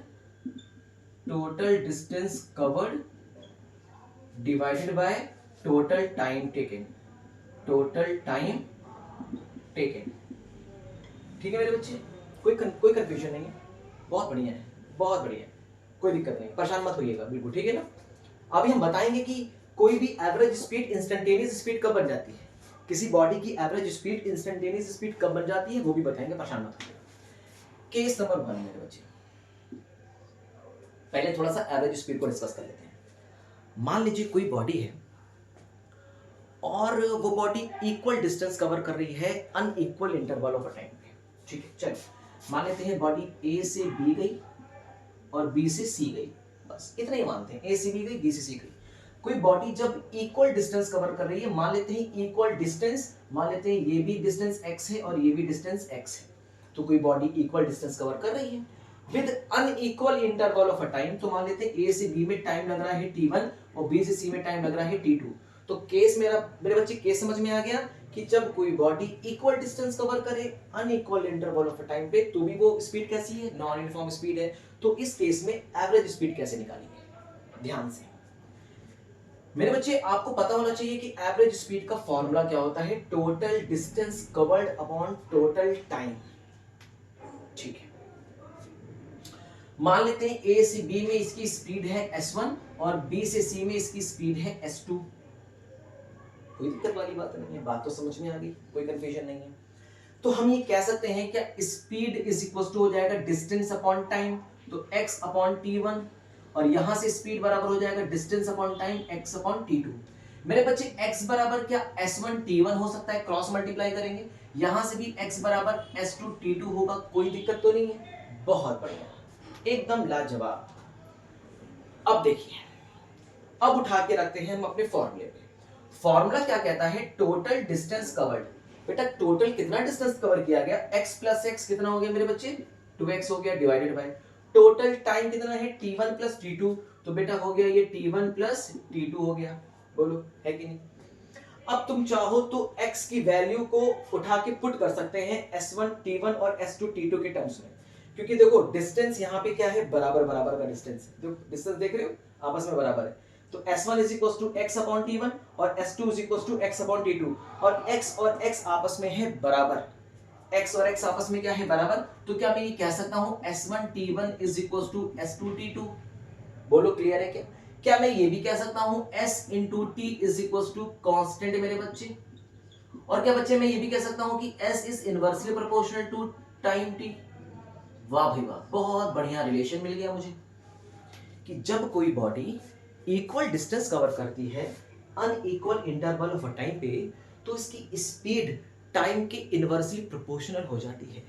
total distance covered divided by total time taken, total time taken. ठीक है मेरे बच्चे, कोई कंफ्यूजन नहीं है? बहुत बढ़िया है, बहुत बढ़िया है, कोई दिक्कत नहीं, परेशान मत होइएगा बिल्कुल, ठीक है ना। अभी हम बताएंगे कि कोई भी एवरेज स्पीड इंस्टेंटेनियस स्पीड कब बन जाती है, किसी बॉडी की एवरेज स्पीड इंस्टेंटेनियस स्पीड कब बन जाती है वो भी बताएंगे, परेशान मत होइएगा। केस नंबर 1 मेरे बच्चे, पहले थोड़ा सा एवरेज स्पीड को डिस्कस कर लेते हैं। मान लीजिए कोई बॉडी है और वो बॉडी इक्वल डिस्टेंस कवर कर रही है unequal interval of a time पे, ठीक है। चलो मान लेते हैं बॉडी ए से बी गई और बी से सी गई, बस इतना ही मानते हैं, ए से बी गई बी से सी गई। कोई बॉडी जब इक्वल डिस्टेंस कवर कर रही है, मान लेते हैं इक्वल डिस्टेंस, मान लेते हैं ये भी डिस्टेंस x है और ये भी डिस्टेंस x है, तो कोई बॉडी इक्वल डिस्टेंस कवर कर रही है with unequal interval of a time, तो मान लेते हैं ए से बी में टाइम लग रहा है t1 और बी से सी में टाइम लग रहा है t2। तो केस मेरे बच्चे केस समझ में आ गया कि जब कोई बॉडी इक्वल डिस्टेंस कवर करे unequal interval of a time पे, तो भी वो स्पीड कैसी है? नॉन यूनिफॉर्म स्पीड है। तो इस केस में एवरेज स्पीड कैसे निकालेंगे? ध्यान से मेरे बच्चे, आपको पता होना चाहिए कि एवरेज स्पीड का फॉर्मूला क्या होता है? Total distance covered upon total time, ठीक है। मान लेते हैं ए से बी में इसकी स्पीड है s1 और बी से सी में इसकी स्पीड है s2। कोई दिक्कत वाली बात नहीं है, बात तो समझ में आ गई, कोई कंफ्यूजन नहीं है। तो हम ये कह सकते हैं क्या स्पीड इज इक्वल टू हो जाएगा डिस्टेंस अपॉन टाइम, तो x अपॉन t1, और यहां से स्पीड बराबर हो जाएगा distance upon time x upon t2। मेरे बच्चे x बराबर क्या s1 t1 हो सकता है, क्रॉस मल्टीप्लाई करेंगे, यहां से भी x बराबर s2 t2 होगा, कोई दिक्कत तो नहीं है। बहुत बढ़िया, एकदम लाजवाब। अब देखिए, अब उठा के रखते हैं हम अपने फॉर्मूले पे। फॉर्मूला क्या कहता है? Total distance covered. बेटा टोटल कितना डिस्टेंस कवर किया गया? x प्लस x कितना हो गया मेरे बच्चे? 2x हो गया, डिवाइडेड बाय टोटल टाइम कितना है? t1 प्लस t2, तो बेटा हो गया ये t1 प्लस t2 हो गया। बोलो है कि नहीं? अब तुम चाहो तो x की वैल्यू को उठा के पुट कर सकते हैं s1 t1 और s2 t2 के टर्म्स में, क्योंकि देखो डिस्टेंस यहाँ पे क्या है? बराबर बराबर का डिस्टेंस, जो डिस्टेंस देख रहे हो आपस में बराबर है। तो s1 is equal to x upon t1 और s2 is equal to x upon t2, और x आपस में है बराबर, x और x आपस में क्या है? बराबर। तो क्या मैं ये कह सकता हूं s1 t1 is equal to s2 t2? बोलो क्लियर है क्या? क्या मैं ये भी कह सकता हूं s into t is equal to constant मेरे बच्चे? और क्या बच्चे मैं ये भी कह सकता हूं कि s is inversely proportional to time t? वाह भाई वाह, बहुत बढ़िया रिलेशन मिल गया मुझे कि जब कोई बॉडी इक्वल डिस्टेंस कवर करती है unequal interval of a time पे, तो इसकी स्पीड टाइम के इनवर्सली प्रोपोर्शनल हो जाती है।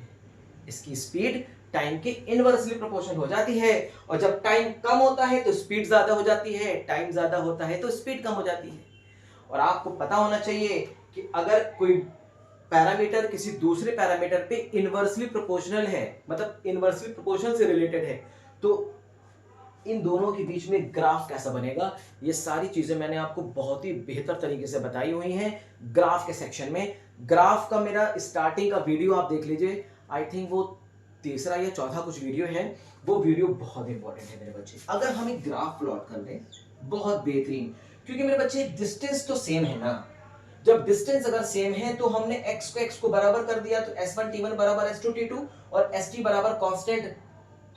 इसकी स्पीड टाइम के इनवर्सली प्रोपोर्शनल हो जाती है। और जब टाइम कम होता है तो स्पीड ज्यादा हो जाती है, टाइम ज्यादा होता है तो स्पीड कम हो जाती है। और आपको पता होना चाहिए कि अगर कोई पैरामीटर किसी दूसरे पैरामीटर पे इनवर्सली प्रोपोर्शनल है, मतलब इनवर्सली प्रोपोर्शनल से रिलेटेड है, तो इन दोनों के बीच में ग्राफ कैसा बनेगा, ये सारी चीजें मैंने आपको बहुत ही बेहतर तरीके से बताई हुई हैं ग्राफ के सेक्शन में। ग्राफ का मेरा स्टार्टिंग का वीडियो आप देख लीजिए, आई थिंक वो तीसरा या चौथा कुछ वीडियो है, वो वीडियो बहुत इंपॉर्टेंट है मेरे बच्चे। अगर हम एक ग्राफ प्लॉट कर लें, बहुत बेहतरीन, क्योंकि मेरे बच्चे डिस्टेंस तो सेम है ना। जब डिस्टेंस अगर सेम है तो हमने x को बराबर कर दिया, तो s1 t1 बराबर s2 t2 और st बराबर कांस्टेंट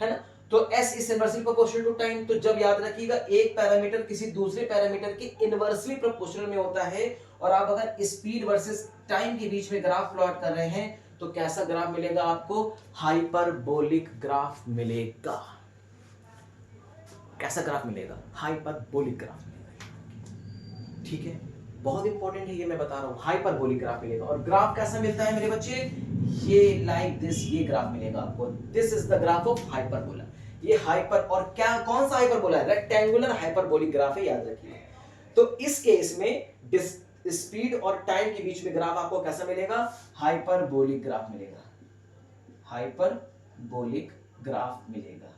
है ना। तो s is inversely proportional to time. तो जब याद रखिएगा एक पैरामीटर किसी दूसरे पैरामीटर के इनवर्सली प्रोपोर्शनल में होता है, और आप अगर स्पीड वर्सेस टाइम के बीच में ग्राफ प्लॉट कर रहे हैं, तो कैसा ग्राफ मिलेगा आपको, हाइपरबोलिक ग्राफ मिलेगा। कैसा ग्राफ मिलेगा, हाइपरबोलिक ग्राफ मिलेगा। ठीक है, बहुत इंपॉर्टेंट है ये, मैं बता रहा हूं, हाइपरबोलिक ग्राफ मिलेगा। और ग्राफ कैसा मिलता है मेरे बच्चे, ये लाइक दिस, ये ग्राफ मिलेगा आपको। This is the graph of hyperbola. ये हाइपर, और क्या कौन सा हाइपरबोला है, रेक्टेंगुलर हाइपरबोलिक ग्राफ है, याद रखिए। तो इस केस में स्पीड और टाइम के बीच में ग्राफ आपको कैसा मिलेगा, हाइपरबोलिक ग्राफ मिलेगा। हाइपरबोलिक ग्राफ मिलेगा।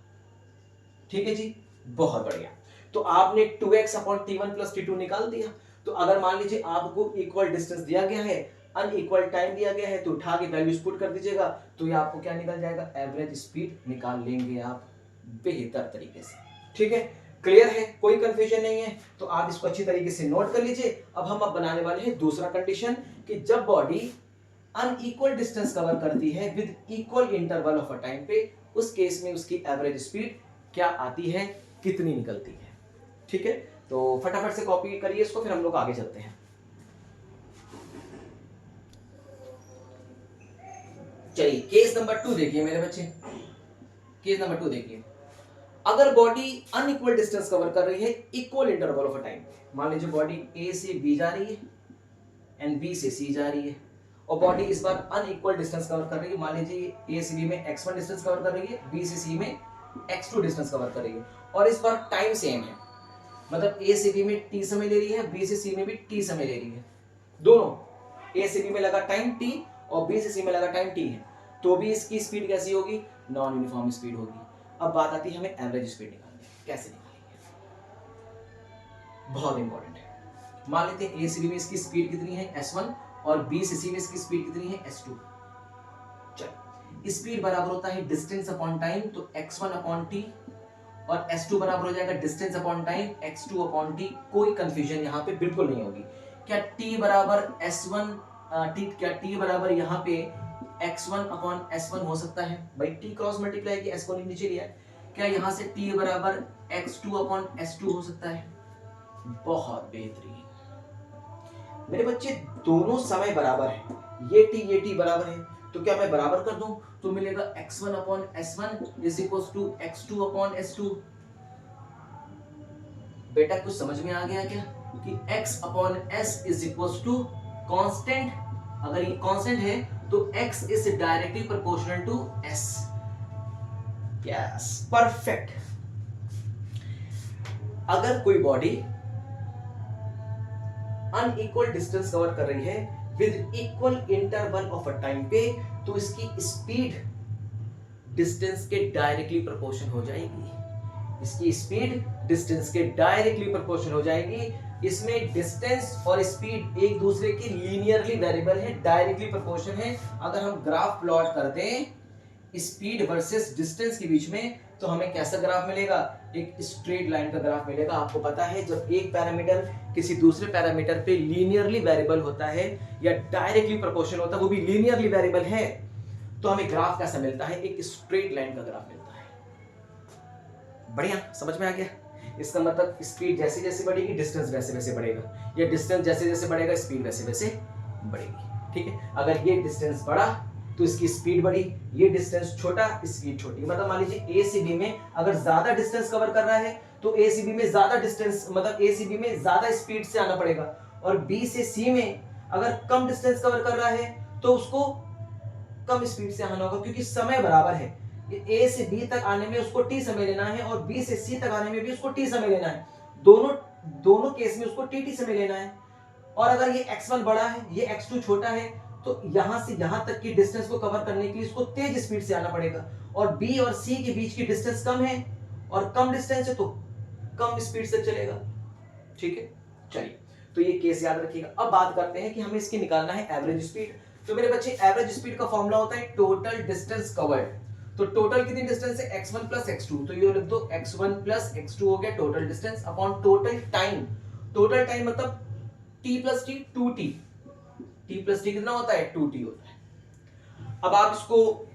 ठीक है जी, बहुत बढ़िया। तो आपने 2x upon t1 plus t2 निकाल दिया। तो अगर मान लीजिए आपको इक्वल डिस्टेंस दिया गया है, अनइक्वल टाइम दिया गया है, तो उठा के वैल्यूज पुट कर दीजिएगा, तो ये आपको क्या निकल जाएगा, एवरेज स्पीड निकाल लेंगे आप बेहतर तरीके से। ठीक है, क्लियर है, कोई कंफ्यूजन नहीं है, तो आप इसको अच्छी तरीके से नोट कर लीजिए। अब हम बनाने वाले हैं दूसरा कंडीशन, कि जब बॉडी अनइक्वल डिस्टेंस कवर करती है with equal interval of a time पे, उस केस में उसकी एवरेज स्पीड क्या आती है, कितनी निकलती है। ठीक है, तो फटाफट से कॉपी करिए इसको, फिर हम लोग आगे चलते हैं। चलिए केस नंबर 2 देखिए मेरे बच्चे, केस नंबर 2 देखिए। अगर बॉडी अनइक्वल डिस्टेंस कवर कर रही है equal interval of a time, मान लीजिए बॉडी ए से बी जा रही है एंड बी से सी जा रही है, और बॉडी इस बार अनइक्वल डिस्टेंस कवर कर रही है। मान लीजिए ए से बी में x1 डिस्टेंस कवर कर रही है, बी से सी में x2 डिस्टेंस कवर कर रही है, और इस बार टाइम सेम है, मतलब ए से बी में t समय ले रही है, बी से सी में भी t समय ले रही है। दोनों ए से बी में लगा टाइम t और बी से सी में लगा टाइम t है, तो भी इसकी स्पीड कैसी होगी, नॉन यूनिफॉर्म स्पीड होगी। अब बात आती है हमें एवरेज स्पीड निकालनी, कैसे निकालेंगे, बहुत इंपॉर्टेंट है। मान लेते हैं ए से बी में इसकी स्पीड कितनी है s1 और बी से सी में इसकी स्पीड कितनी है s2। चलो, स्पीड बराबर होता है डिस्टेंस अपॉन टाइम, तो x1 अपॉन t, और s2 बराबर हो जाएगा distance upon time x2 upon t। कोई कंफ्यूजन यहाँ पे बिल्कुल नहीं होगी। क्या t बराबर s1 क्या t बराबर यहाँ पे x1 अपॉन s1 हो सकता है, भाई t क्रॉस मल्टीप्लाई की s को नीचे लिया है। क्या यहाँ से t बराबर x2 अपॉन s2 हो सकता है, बहुत बेहतरीन। मेरे बच्चे दोनों समय बराबर है, ये t बराबर है, तो क्या मैं बराबर कर दूं, तो मिलेगा x1 upon s1 is equal to x2 upon s2। बेटा कुछ समझ में आ गया क्या, कि x upon s is equal to constant, अगर ये कांस्टेंट है तो x is directly proportional to s। Yes, perfect. अगर कोई बॉडी अनइक्वल डिस्टेंस कवर कर रही है with equal interval of a time पे, तो इसकी स्पीड डिस्टेंस के डायरेक्टली प्रोपोर्शनल हो जाएगी। इसकी स्पीड डिस्टेंस के डायरेक्टली प्रोपोर्शनल हो जाएगी। इसमें डिस्टेंस और स्पीड एक दूसरे की लीनियरली वेरिएबल है, डायरेक्टली प्रोपोर्शनल है। अगर हम ग्राफ प्लॉट करते हैं स्पीड वर्सेस डिस्टेंस के बीच में, तो हमें कैसा ग्राफ मिलेगा, एक स्ट्रेट लाइन का ग्राफ मिलेगा। आपको पता है जब एक पैरामीटर किसी दूसरे पैरामीटर पे लीनियरली वेरिएबल होता है या डायरेक्टली प्रोपोर्शनल होता है, वो भी लीनियरली वेरिएबल है, तो हमें ग्राफ कैसा मिलता है, एक स्ट्रेट लाइन का ग्राफ मिलता है। बढ़िया, समझ में आ गया। इसका मतलब स्पीड जैसे जैसे बढ़ेगी डिस्टेंस वैसे वैसे बढ़ेगा, या डिस्टेंस जैसे जैसे बढ़ेगा स्पीड वैसे वैसे बढ़ेगी। ठीक है, अगर ये डिस्टेंस बढ़ा तो इसकी स्पीड बढ़ी, ये डिस्टेंस छोटा स्पीड छोटी। मतलब मान लीजिए ए से बी में अगर ज्यादा डिस्टेंस कवर कर रहा है तो ए से बी में ज्यादा डिस्टेंस, मतलब ए से बी में ज्यादा स्पीड से आना पड़ेगा, और बी से सी में अगर कम डिस्टेंस कवर कर रहा है तो उसको कम स्पीड से आना होगा, क्योंकि समय बराबर है। ए से बी तक आने में उसको टी समय लेना है और बी से सी तक आने में भी उसको टी समय लेना है, दोनों केस में उसको टी समय लेना है। और अगर ये x1 बड़ा है, ये x2 छोटा है, तो यहां से यहां तक की डिस्टेंस को कवर करने के लिए इसको तेज स्पीड से आना पड़ेगा, और बी और सी के बीच की डिस्टेंस कम है और कम डिस्टेंस है तो कम स्पीड से चलेगा। ठीक है, चलिए, तो ये केस याद रखिएगा। अब बात करते हैं कि हमें इसकी निकालना है एवरेज स्पीड। तो मेरे बच्चे, एवरेज स्पीड का फॉर्मूला होता है टोटल डिस्टेंस कवर्ड। तो टोटल कितनी डिस्टेंस है, x1 प्लस x2, तो ये लिख दो x1 प्लस x2 हो गया total distance upon total time. Total time मतलब t plus T 2t, t plus T कितना होता है, 2t होता है। अब आप इसको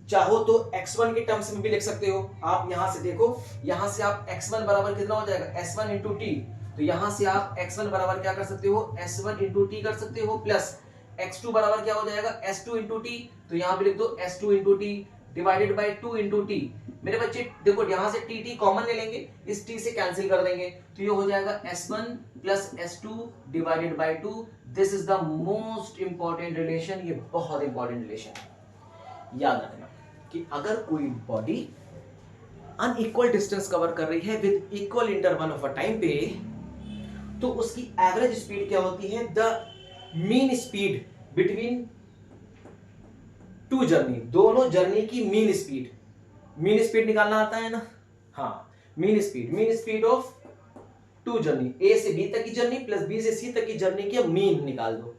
चाहो तो x1 के टर्म्स में भी लिख सकते हो। आप यहां से देखो, यहां से आप x1 बराबर कितना हो जाएगा, s1 इंटू टी, तो यहां से आप x1 बराबर क्या कर सकते हो, s1 इंटू टी कर सकते हो, प्लस x2 बराबर क्या हो जाएगा, s2 इंटू टी, तो यहां पे लिख दो s2 into T divided by 2 into T. मेरे बच्चे देखो, यहां से टी कॉमन ले लेंगे, इस टी से कैंसिल कर देंगे, तो ये हो जाएगा s1 plus s2 divided by 2। This is the most important relation, ये बहुत इंपॉर्टेंट रिलेशन है। याद रखना कि अगर कोई बॉडी अनइक्वल डिस्टेंस कवर कर रही है with equal interval of a time पे, तो उसकी एवरेज स्पीड क्या होती है, the mean speed between two journey, दोनों जर्नी की मीन स्पीड निकालना आता है ना, हाँ, mean speed of two journey, A से बी तक की जर्नी प्लस बी से सी तक की जर्नी की मीन निकाल दो।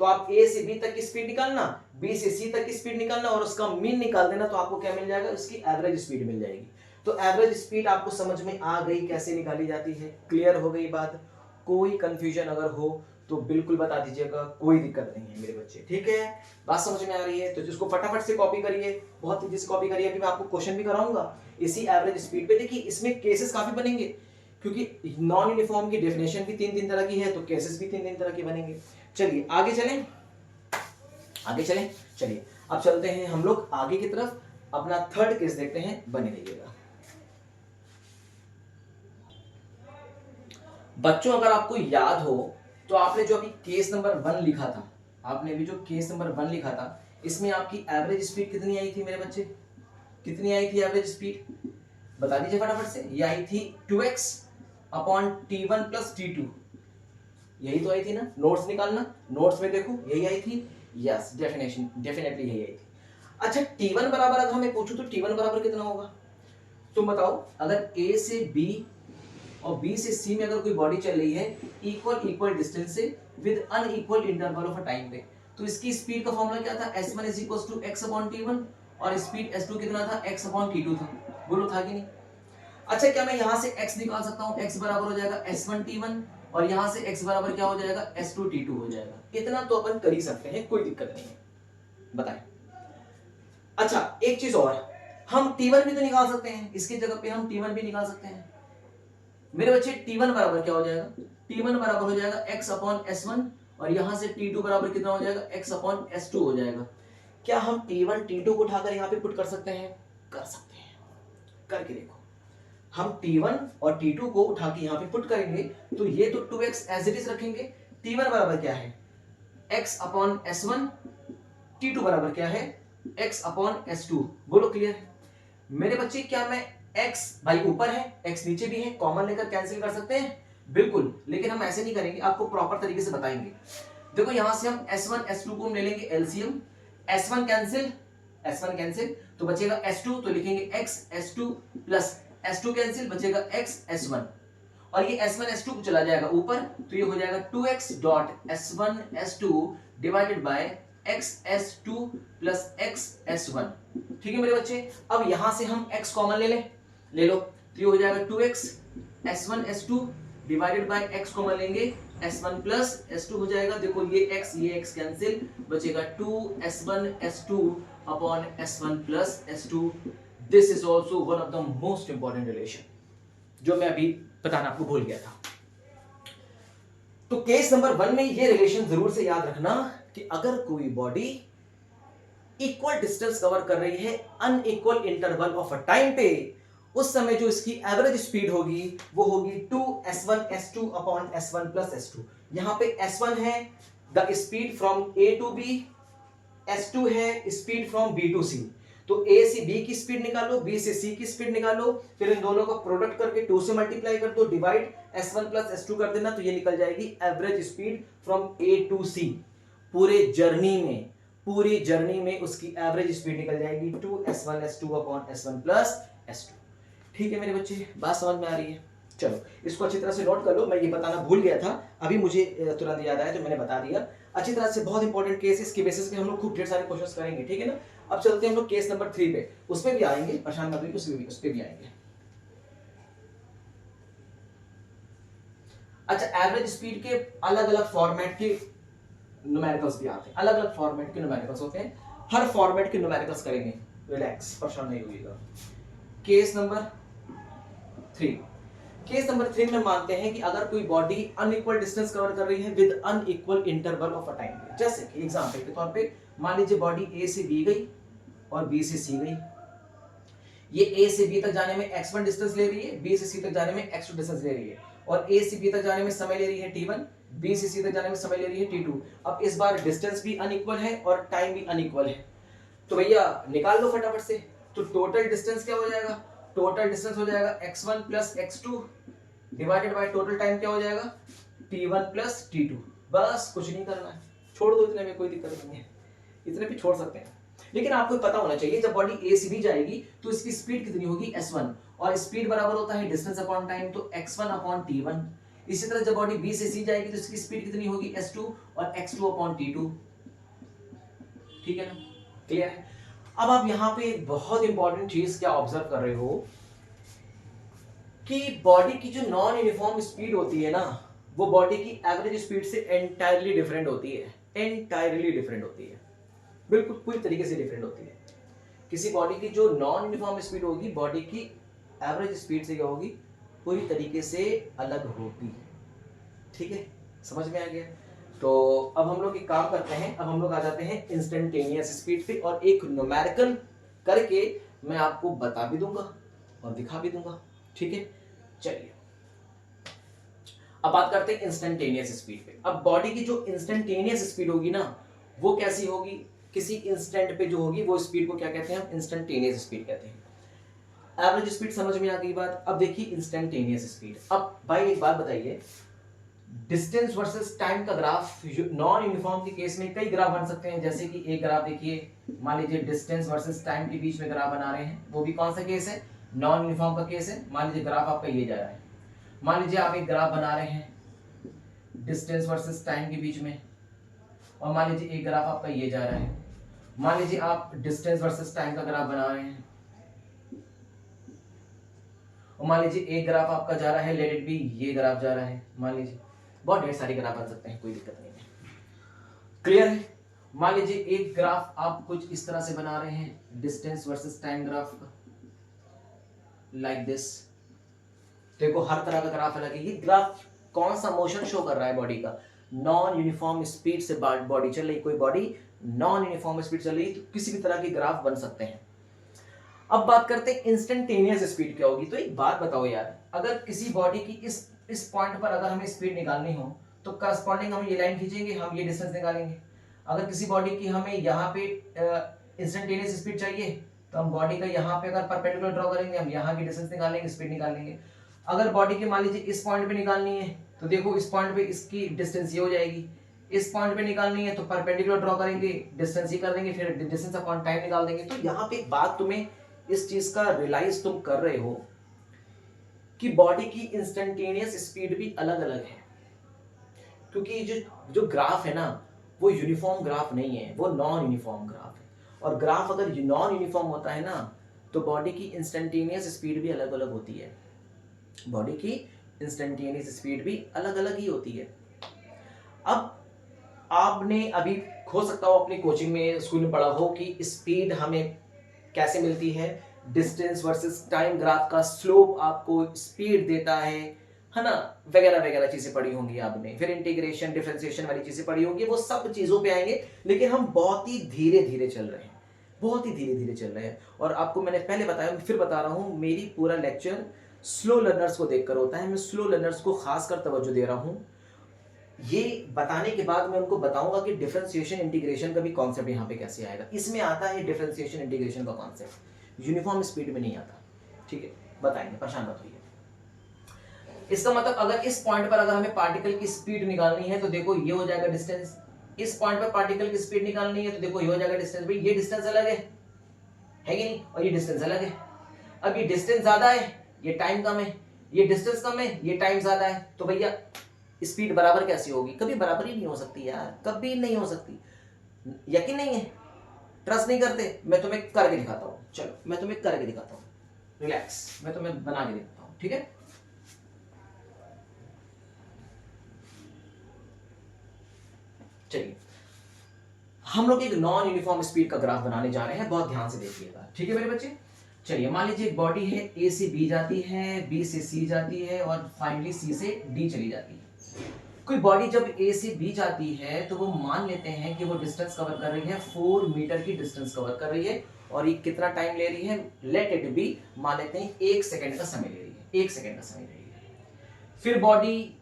तो आप ए से बी तक की स्पीड निकालना, बी से सी तक की स्पीड निकालना और उसका मीन निकाल देना, तो आपको क्या मिल जाएगा, उसकी एवरेज स्पीड मिल जाएगी। तो एवरेज स्पीड आपको समझ में आ गई कैसे निकाली जाती है, क्लियर हो गई बात। कोई कंफ्यूजन अगर हो तो बिल्कुल बता दीजिएगा, कोई दिक्कत नहीं है मेरे बच्चे, ठीक है, बात समझ में आ रही है। तो जिसको फटाफट से कॉपी करिए, बहुत तेजी से कॉपी करिए, अभी मैं आपको क्वेश्चन भी कराऊंगा इसी एवरेज स्पीड पे। देखिए इसमें केसेस काफी बनेंगे, क्योंकि नॉन यूनिफॉर्म की डेफिनेशन भी तीन तरह की है, तो केसेस भी तीन तरह के बनेंगे। चलिए आगे चलें, चलिए अब चलते हैं हम लोग आगे की तरफ, अपना थर्ड केस देखते हैं, बने रहिएगा। बच्चों अगर आपको याद हो तो आपने जो अभी केस नंबर 1 लिखा था, इसमें आपकी एवरेज स्पीड कितनी आई थी मेरे बच्चे, कितनी आई थी एवरेज स्पीड, बता दीजिए फटाफट से। ये आई थी 2x upon t1 plus t2, यही तो आई थी ना, नोट्स निकालना, नोट्स में देखो यही आई थी, यस डेफिनेटली यही आई थी। अच्छा t1 बराबर अगर हमें पूछो तो t1 बराबर कितना होगा, तुम बताओ। अगर a से b और b से c में अगर कोई बॉडी चल रही है इक्वल डिस्टेंस से with unequal interval of a time पे, तो इसकी स्पीड का फॉर्मूला क्या था, s1 is equal to x upon t1, और स्पीड s2 कितना था, x अपॉन t2 था, बोलो था कि नहीं। अच्छा क्या मैं यहां से x निकाल सकता हूं, x बराबर हो जाएगा s1 t1, और यहां से x बराबर क्या हो जाएगा, s2 t2 हो जाएगा। इतना तो अपन कर ही सकते हैं, कोई दिक्कत नहीं है, बताएं। अच्छा एक चीज और, हम t1 भी तो निकाल सकते हैं, इसकी जगह पे हम t1 भी निकाल सकते हैं मेरे बच्चे। t1 बराबर क्या हो जाएगा, t1 बराबर हो जाएगा x अपॉन s1, और यहां से t2 बराबर कितना हो जाएगा, x अपॉन s2 हो जाएगा। क्या हम t1 t2 को उठाकर यहाँ पे पुट कर सकते हैं, कर सकते हैं, करके देखो। हम t1 और t2 को उठा के यहाँ पे पुट करेंगे तो ये तो 2x एज इट इज रखेंगे। t1 बराबर क्या है, x अपॉन s1, t2 बराबर क्या है, x अपॉन s2, बोलो क्लियर मेरे बच्चे। क्या मैं x भाई ऊपर है, x नीचे भी है, कॉमन लेकर कैंसिल कर सकते हैं, बिल्कुल, लेकिन हम ऐसे नहीं करेंगे, आपको प्रॉपर तरीके से बताएंगे। देखो यहां से हम s1 s2 को हम ले लेंगे एलसीएम, s1 कैंसिल तो बचेगा s2, तो लिखेंगे x s2 plus s2 cancel, बचेगा x s1, और ये s1 s2 को चला जाएगा ऊपर, तो ये हो जाएगा 2x dot s1 s2 divided by x s2 plus x s1। ठीक है मेरे बच्चे, अब यहां से हम x कॉमन ले लो, तो ये हो जाएगा 2x s1 s2 divided by x common लेंगे, s1 प्लस s2 हो जाएगा। देखो ये x कैंसिल, बचेगा 2 s1 s2 upon s1 plus s2। This is also one of the most important relation जो मैं अभी बताना आपको भूल गया था। तो केस नंबर 1 में ये रिलेशन जरूर से याद रखना कि अगर कोई बॉडी इक्वल डिस्टेंस कवर कर रही है unequal interval of a time पे, उस समय जो इसकी एवरेज स्पीड होगी वो होगी 2s1s2 upon s1 plus s2। यहां पे s1 है the speed from a to b, s2 है speed from b to c। तो a से b की स्पीड निकालो, b से c की स्पीड निकालो, फिर इन दोनों का प्रोडक्ट करके 2 से मल्टीप्लाई कर दो, डिवाइड s1 प्लस s2 कर देना, तो ये निकल जाएगी average speed from a to c। पूरी जर्नी में उसकी एवरेज स्पीड निकल जाएगी 2s1s2 upon s1 plus s2। ठीक है मेरे बच्चे, बात समझ में आ रही है? चलो इसको अच्छी तरह से नोट कर लो, मैं ये बताना भूल गया था, अभी मुझे तुरंत याद आया तो मैंने बता दिया। अच्छी तरह से, बहुत इंपॉर्टेंट केस, इसके बेसिस पे हम लोग खूब ढेर सारे क्वेश्चंस करेंगे, ठीक है ना। अब चलते हैं हम लोग केस नंबर 3 पे, उसमें भी आएंगे, परेशान मत होइए, उस पे भी आएंगे। अच्छा, एवरेज स्पीड के अलग अलग फॉर्मेट के न्यूमेरिकल्स भी आते हैं, अलग अलग फॉर्मेट के न्यूमेरिकल्स होते हैं, हर फॉर्मेट के न्यूमेरिकल्स करेंगे, रिलैक्स, परेशान नहीं होइएगा। केस नंबर 3 में मानते हैं कि अगर कोई बॉडी अनइक्वल डिस्टेंस कवर कर रही है with unequal interval of a time, जैसे कि एग्जांपल के तौर पे मान लीजिए बॉडी ए से बी गई और बी से सी गई, ये ए से बी तक जाने में x1 डिस्टेंस ले रही है, बी से सी तक जाने में x2 डिस्टेंस ले रही है, और ए से बी तक जाने में समय ले रही है t1, बी से सी तक जाने में समय ले रही है t2। अब इस बार डिस्टेंस भी अनइक्वल है और टाइम भी अनइक्वल है, तो भैया निकाल लो फटाफट से। तो टोटल डिस्टेंस क्या हो जाएगा? टोटल डिस्टेंस हो जाएगा x1 plus x2 divided by total time क्या हो जाएगा? t1 plus t2। बस कुछ नहीं करना है, छोड़ दो, इतने में कोई दिक्कत नहीं है, इतने भी छोड़ सकते हैं। लेकिन आपको पता होना चाहिए जब बॉडी ए से बी जाएगी तो इसकी स्पीड कितनी होगी? s1, और स्पीड बराबर होता है डिस्टेंस अपॉन टाइम, तो x1 अपॉन t1। इसी तरह जब बॉडी बी से सी जाएगी तो इसकी स्पीड कितनी होगी? s2 और x2 अपॉन t2। ठीक है ना, क्लियर है? अब आप यहाँ पे एक बहुत इंपॉर्टेंट चीज क्या ऑब्जर्व कर रहे हो कि बॉडी की जो नॉन यूनिफॉर्म स्पीड होती है ना, वो बॉडी की एवरेज स्पीड से एंटायरली डिफरेंट होती है, एंटायरली डिफरेंट होती है, बिल्कुल पूरी तरीके से डिफरेंट होती है। किसी बॉडी की जो नॉन यूनिफॉर्म स्पीड होगी, बॉडी की एवरेज स्पीड से क्या होगी? पूरी तरीके से अलग होगी। ठीक है, समझ में आ गया? तो अब हम लोग एक काम करते हैं, अब हम लोग आ जाते हैं इंस्टेंटेनियस स्पीड पे, और एक न्यूमेरिकल करके मैं आपको बता भी दूंगा और दिखा भी दूंगा। ठीक है, चलिए अब बात करते हैं इंस्टेंटेनियस स्पीड पे। अब बॉडी की जो इंस्टेंटेनियस स्पीड होगी ना, वो कैसी होगी? किसी इंस्टेंट पे जो होगी वो स्पीड को क्या कहते हैं? हम इंस्टेंटेनियस स्पीड कहते हैं। एवरेज स्पीड समझ में आ गई बात। अब देखिए इंस्टेंटेनियस स्पीड। अब भाई एक बात बताइए, डिस्टेंस वर्सेस टाइम का ग्राफ नॉन यूनिफॉर्म के केस में कई ग्राफ बन सकते हैं, जैसे कि एक ग्राफ देखिए, मान लीजिए डिस्टेंस वर्सेस टाइम के बीच में ग्राफ बना रहे हैं, वो भी कौन सा केस है? नॉन यूनिफॉर्म का केस है। मान लीजिए ग्राफ आपका ये जा रहा है, मान लीजिए आप एक ग्राफ बना रहे हैं डिस्टेंस वर्सेस टाइम के बीच में, और मान लीजिए एक ग्राफ आपका ये जा रहा है, मान लीजिए आप डिस्टेंस वर्सेस टाइम का ग्राफ बना रहे हैं, और मान लीजिए एक ग्राफ आपका जा रहा है, लेट इट बी ये ग्राफ जा रहा है, मान लीजिए बहुत ढेर सारे ग्राफ बन सकते हैं, कोई दिक्कत नहीं है, क्लियर है? मान लीजिए एक ग्राफ आप कुछ इस तरह से बना रहे हैं, डिस्टेंस वर्सेस टाइम ग्राफ का, लाइक दिस। देखो हर तरह का ग्राफ अलग है। ये ग्राफ कौन सा मोशन शो कर रहा है? बॉडी का नॉन यूनिफॉर्म स्पीड से बॉडी चल रही, कोई बॉडी नॉन यूनिफॉर्म स्पीड चल रही, तो किसी भी तरह के ग्राफ बन सकते हैं। अब बात करते हैं इंस्टेंटेनियस स्पीड क्या होगी। तो एक बात बताओ यार, अगर किसी बॉडी की इस पॉइंट पर अगर हमें स्पीड निकालनी हो तो करस्पॉन्डिंग हम ये लाइन खींचेंगे, हम ये डिस्टेंस निकालेंगे। अगर किसी बॉडी की हमें यहाँ पे इंस्टेंटेनियस स्पीड चाहिए तो हम बॉडी का यहाँ पे अगर परपेंडिकुलर ड्रॉ करेंगे, हम यहाँ की डिस्टेंस निकालेंगे, स्पीड निकालेंगे। अगर बॉडी की मान लीजिए इस पॉइंट पे निकालनी है तो देखो इस पॉइंट पे इसकी डिस्टेंस ये हो जाएगी, इस पॉइंट पे निकालनी है तो परपेंडिकुलर ड्रॉ करेंगे, डिस्टेंस ही कर देंगे, फिर डिस्टेंस अपॉन टाइम निकाल देंगे। तो यहाँ पे एक बात तुम्हें इस चीज का रियलाइज तुम कर रहे हो कि बॉडी की इंस्टेंटेनियस स्पीड भी अलग अलग है, क्योंकि जो ग्राफ है ना वो यूनिफॉर्म ग्राफ नहीं है, वो नॉन यूनिफॉर्म ग्राफ है। और ग्राफ अगर नॉन यूनिफॉर्म होता है ना तो बॉडी की इंस्टेंटेनियस स्पीड भी अलग अलग होती है, बॉडी की इंस्टेंटेनियस स्पीड भी अलग अलग ही होती है। अब आपने अभी हो सकता हो अपनी कोचिंग में स्कूल में पढ़ा हो कि स्पीड हमें कैसे मिलती है, डिस्टेंस वर्सेस टाइम ग्राफ का स्लोप आपको स्पीड देता है ना, वगैरह वगैरह चीजें पढ़ी होंगी आपने, फिर इंटीग्रेशन डिफरेंशिएशन वाली चीजें पढ़ी होंगी, वो सब चीजों पे आएंगे। लेकिन हम बहुत ही धीरे धीरे चल रहे हैं, बहुत ही धीरे धीरे चल रहे हैं। और आपको मैंने पहले बताया, फिर बता रहा हूँ, मेरी पूरा लेक्चर स्लो लर्नर्स को देखकर होता है। मैं स्लो लर्नर्स को खासकर तवज्जो दे रहा हूँ। ये बताने के बाद मैं उनको बताऊंगा कि डिफरेंशिएशन इंटीग्रेशन का भी कॉन्सेप्ट यहाँ पे कैसे आएगा। इसमें आता है डिफरेंशिएशन इंटीग्रेशन का कॉन्सेप्ट, यूनिफॉर्म स्पीड में नहीं आता। ठीक है, बताएंगे, परेशान मत होइए। इसका मतलब अगर इस पॉइंट पर अगर हमें पार्टिकल की स्पीड निकालनी है तो देखो ये हो जाएगा डिस्टेंस। इस पॉइंट पर पार्टिकल की स्पीड निकालनी है तो देखो ये हो जाएगा डिस्टेंस। भाई ये डिस्टेंस अलग है कि नहीं, और ये डिस्टेंस अलग है। अब ये डिस्टेंस ज्यादा है, ये टाइम कम है, ये डिस्टेंस कम है, ये टाइम ज्यादा है, तो भैया स्पीड बराबर कैसे होगी? कभी बराबर ही नहीं हो सकती यार, कभी नहीं हो सकती। यकीन नहीं है, ट्रस्ट नहीं करते, मैं तुम्हें करके दिखाता हूं। चलो मैं तुम्हें करके दिखाता हूं, रिलैक्स, मैं तुम्हें बना के दिखाता हूं। ठीक है, चलिए हम लोग एक नॉन यूनिफॉर्म स्पीड का ग्राफ बनाने जा रहे हैं, बहुत ध्यान से देखिएगा। ठीक है मेरे बच्चे, चलिए मान लीजिए एक बॉडी है, ए से बी जाती है, बी से सी जाती है और फाइनली सी से डी चली जाती है। कोई बॉडी जब ए से बी जाती है तो वो मान लेते हैं कि वो डिस्टेंस कवर कर रही है 4 मीटर की डिस्टेंस कवर कर रही है, और ये कितना टाइम ले रही है? लेट इट बी, मान लेते हैं 1 सेकंड का समय ले रही है, 1 सेकंड का समय ले रही है। फिर बॉडी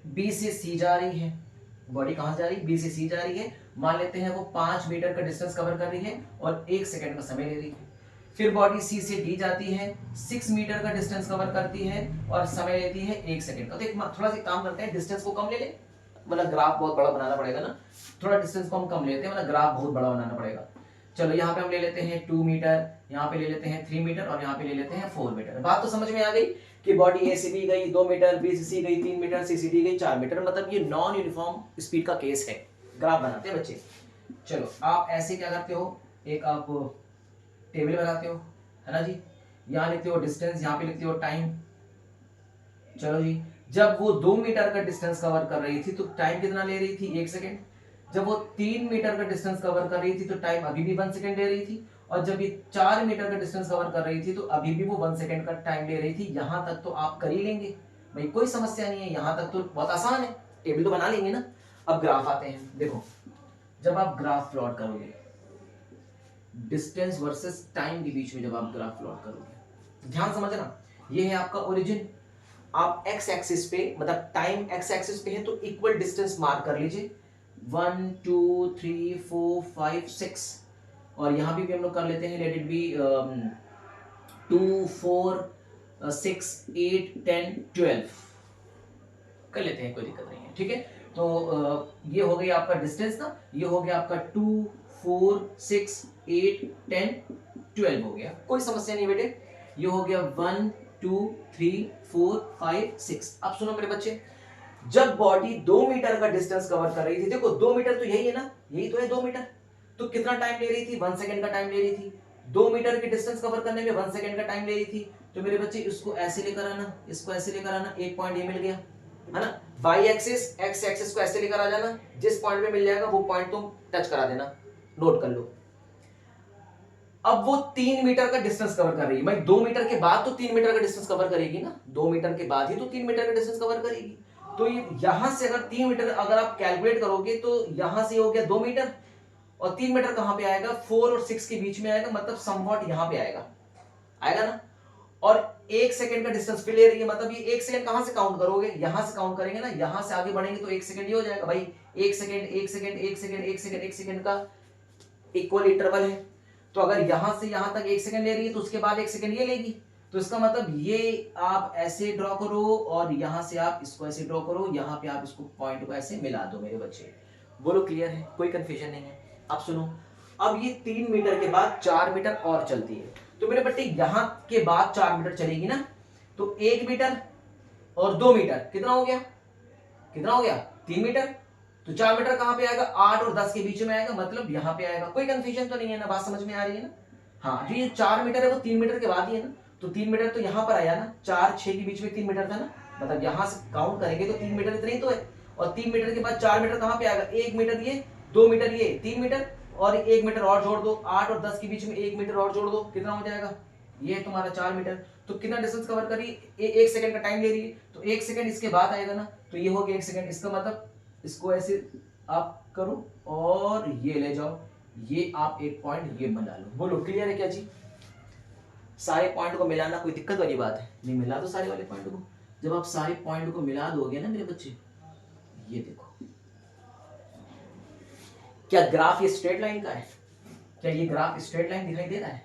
बी से सी जा रही है, बॉडी कहां जा रही है? बी से सी जा रही है, मान लेते हैं वो 5 मीटर का डिस्टेंस कवर कर रही है और 1 सेकंड का समय ले रही है। फिर बॉडी सी से डी जाती है, 6 मीटर का डिस्टेंस कवर करती है और समय लेती है 1 सेकंड का। तो एक थोड़ा सा काम करते हैं, डिस्टेंस को कम ले ले, मतलब ग्राफ बहुत बड़ा बनाना पड़ेगा ना, थोड़ा डिस्टेंस को हम कम लेते हैं, मतलब ग्राफ बहुत बड़ा बनाना पड़ेगा। चलो यहाँ पे हम ले लेते हैं 2 मीटर, यहाँ पे ले लेते हैं 3 मीटर और यहाँ पे ले लेते हैं 4 मीटर। बात तो समझ में आ गई कि बॉडी ए से बी गई 2 मीटर, बी से सी गई 3 मीटर, सी से डी गई 4 मीटर, मतलब ये नॉन यूनिफॉर्म स्पीड का केस है। ग्राफ बनाते हैं बच्चे। चलो आप ऐसे क्या करते हो, एक आप टेबल बनाते हो, है ना जी, यहाँ लिखते हो डिस्टेंस, यहाँ पे लिखते हो टाइम। चलो जी, जब वो 2 मीटर का डिस्टेंस कवर कर रही थी तो टाइम कितना ले रही थी? 1 सेकंड। जब वो 3 मीटर का डिस्टेंस कवर कर रही थी तो टाइम अभी भी 1 सेकंड ले रही थी, और जब ये 4 मीटर का डिस्टेंस कवर कर रही थी तो अभी भी वो 1 सेकंड का टाइम ले रही थी। यहां तक तो आप कर ही लेंगे भाई, कोई समस्या नहीं है, यहां तक तो बहुत आसान है, टेबल तो बना लेंगे ना। अब ग्राफ आते हैं, देखो जब आप ग्राफ प्लॉट करोगे डिस्टेंस वर्सेस टाइम के बीच में, जब आप ग्राफ प्लॉट करोगे, ध्यान समझना, ये है आपका ओरिजिन। आप एक्स एक्सिस पे, मतलब टाइम एक्स एक्सिस पे है तो इक्वल डिस्टेंस मार्क कर लीजिए, 1 2 3 4 5 6, और यहां भी हम लोग कर लेते हैं, लेट इट बी 2 4 6 8 10 12 कर लेते हैं, कोई दिक्कत नहीं है। ठीक है, तो ये हो गई आपका डिस्टेंस ना, ये हो गया आपका 2 4 6 8 10 12 हो गया, कोई समस्या नहीं बेटे। ये हो गया 1 2 3 4 5 6। अब सुनो मेरे बच्चे, जब बॉडी 2 मीटर का डिस्टेंस कवर कर रही थी, देखो 2 मीटर तो यही है ना, यही तो है 2 मीटर, तो कितना टाइम ले रही थी? 1 सेकंड का टाइम ले रही थी। 2 मीटर की डिस्टेंस कवर करने में 1 सेकंड का टाइम ले रही थी। तो मेरे बच्चे इसको ऐसे लेकर आना, इसको ऐसे लेकर आना, एक पॉइंट ये मिल गया है ना, वाई एक्सिस एक्स एक्सिस को ऐसे लेकर आ जाना, जिस पॉइंट पे मिल जाएगा वो पॉइंट तुम टच करा देना, नोट कर लो। अब वो 3 मीटर का डिस्टेंस कवर कर रही है, भाई 2 मीटर के बाद तो 3 मीटर का डिस्टेंस कवर करेगी ना, 2 मीटर के बाद ही तो 3 मीटर का डिस्टेंस कवर करेगी। तो ये यहां से अगर 3 मीटर अगर आप कैलकुलेट करोगे तो यहां से हो गया 2 मीटर, और 3 मीटर कहां पे आएगा? 4 और 6 के बीच में आएगा, मतलब समवॉट यहां पे आएगा, आएगा ना। और 1 सेकंड का डिस्टेंस पे ले रही है, मतलब ये 1 सेकंड कहां से काउंट करोगे? यहां से काउंट करेंगे ना, यहां से आगे बढ़ेंगे तो 1 सेकंड ही हो जाएगा भाई। 1 second 1 second 1 second 1 second 1 second का इक्वल इंटरवल है। तो अगर यहां से यहां तक 1 सेकंड ले रही है तो उसके बाद 1 सेकंड ये लेगी, तो इसका मतलब ये आप ऐसे ड्रॉ करो और यहां से आप इसको ऐसे ड्रॉ करो, यहां पे आप इसको पॉइंट को ऐसे मिला दो मेरे बच्चे। बोलो क्लियर है, कोई कंफ्यूजन नहीं है। अब सुनो, अब ये 3 मीटर के बाद 4 मीटर और चलती है, तो मेरे बच्चे यहां के बाद 4 मीटर चलेगी ना, तो 1 मीटर और 2 मीटर कितना हो गया? कितना हो गया? 3 मीटर। तो 4 मीटर कहां पे आएगा? 8 और 10 के बीच में आएगा, मतलब यहां पे आएगा। कोई कंफ्यूजन तो नहीं है ना, बात समझ में आ रही है ना? हाँ, जो ये 4 मीटर है वो 3 मीटर के बाद ही है ना, तो 3 मीटर तो यहां पर आया ना, 4 6 के बीच में 3 मीटर था ना, मतलब यहां से काउंट करेंगे तो 3 मीटर इतना ही तो है। और 3 मीटर के बाद 4 मीटर कहां पे आएगा? 1 मीटर ये, 2 मीटर ये, 3 मीटर, और 1 मीटर और जोड़ दो, 8 और 10 के बीच में 1 मीटर और जोड़ दो, कितना हो जाएगा? ये है तुम्हारा 4 मीटर। तो कितना डिस्टेंस कवर कर रही है? 1 सेकंड का टाइम ले रही है, तो 1 सेकंड इसके बाद आएगा ना, तो ये हो गया 1 सेकंड। इसका मतलब इसको ऐसे आप करो और ये ले जाओ, ये आप एक पॉइंट ये बना लो। बोलो क्लियर है क्या जी? सारे पॉइंट को मिलाना कोई दिक्कत वाली बात है नहीं? मिला दो सारे वाले पॉइंट को। जब आप सारे पॉइंट को मिला दोगे ना मेरे बच्चे, ये देखो, क्या ग्राफ ये स्ट्रेट लाइन का है? क्या ये ग्राफ स्ट्रेट लाइन दिखाई दे रहा है?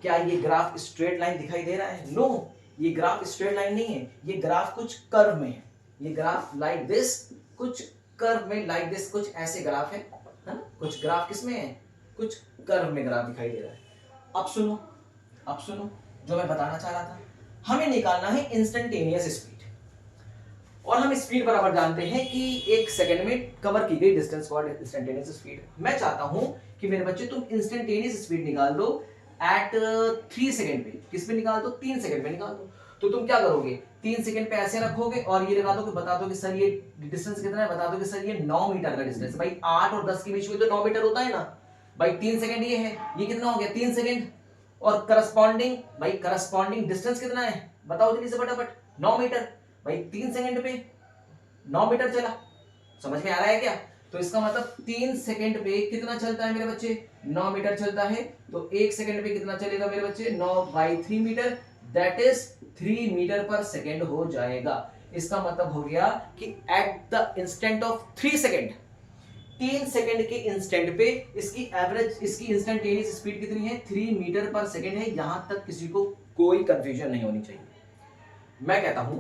क्या ये ग्राफ स्ट्रेट लाइन दिखाई दे रहा है? नो, ये ग्राफ स्ट्रेट लाइन नहीं है, ये ग्राफ कुछ कर्व में है। ये ग्राफ लाइक दिस, कुछ कर्व में लाइक दिस, कुछ ऐसे ग्राफ है ना? कुछ ग्राफ किसमें है? कुछ कर्व में ग्राफ दिखाई दे रहा है। अब सुनो, अब सुनो जो मैं बताना चाह रहा था। हमें निकालना है इंस्टेंटेनियस स्पीड, और हम स्पीड बराबर जानते हैं कि एक सेकंड में कवर की गई डिस्टेंस कॉल्ड इंस्टेंटेनियस स्पीड। मैं चाहता हूं कि मेरे बच्चे तुम इंस्टेंटेनियस स्पीड निकाल दो एट 3 सेकंड पे। किस पे निकाल दो? 3 सेकंड पे निकाल दो। तो तुम क्या करोगे? 3 सेकंड पे ऐसे रखोगे और ये लगा दो कि बता दो कि सर ये डिस्टेंस कितना है, बता दो कि सर ये 9 मीटर का डिस्टेंस। भाई 8 और 10 के बीच में तो 9 मीटर होता है ना भाई। 3 सेकंड ये है, ये कितना हो गया? 3 सेकंड। और करस्पॉन्डिंग, भाई करस्पॉन्डिंग डिस्टेंस कितना है बताओ जल्दी से फटाफट? 9 मीटर। भाई 3 सेकंड पे 9 मीटर चला। समझ में आ रहा है क्या? तो इसका मतलब 3 सेकंड पे कितना चलता है मेरे बच्चे? 9 मीटर चलता है। तो 1 सेकंड पे कितना चलेगा मेरे बच्चे? 9/3 metre, that is 3 metre per second हो जाएगा। इसका मतलब हो गया कि eight the instant of 3 second, 3 second के इंस्टेंट पे इसकी एवरेज, इसकी इंस्टेंटेनियस स्पीड कितनी है? 3 मीटर पर सेकंड है। यहां तक किसी को कोई कंफ्यूजन नहीं होनी चाहिए। मैं कहता हूं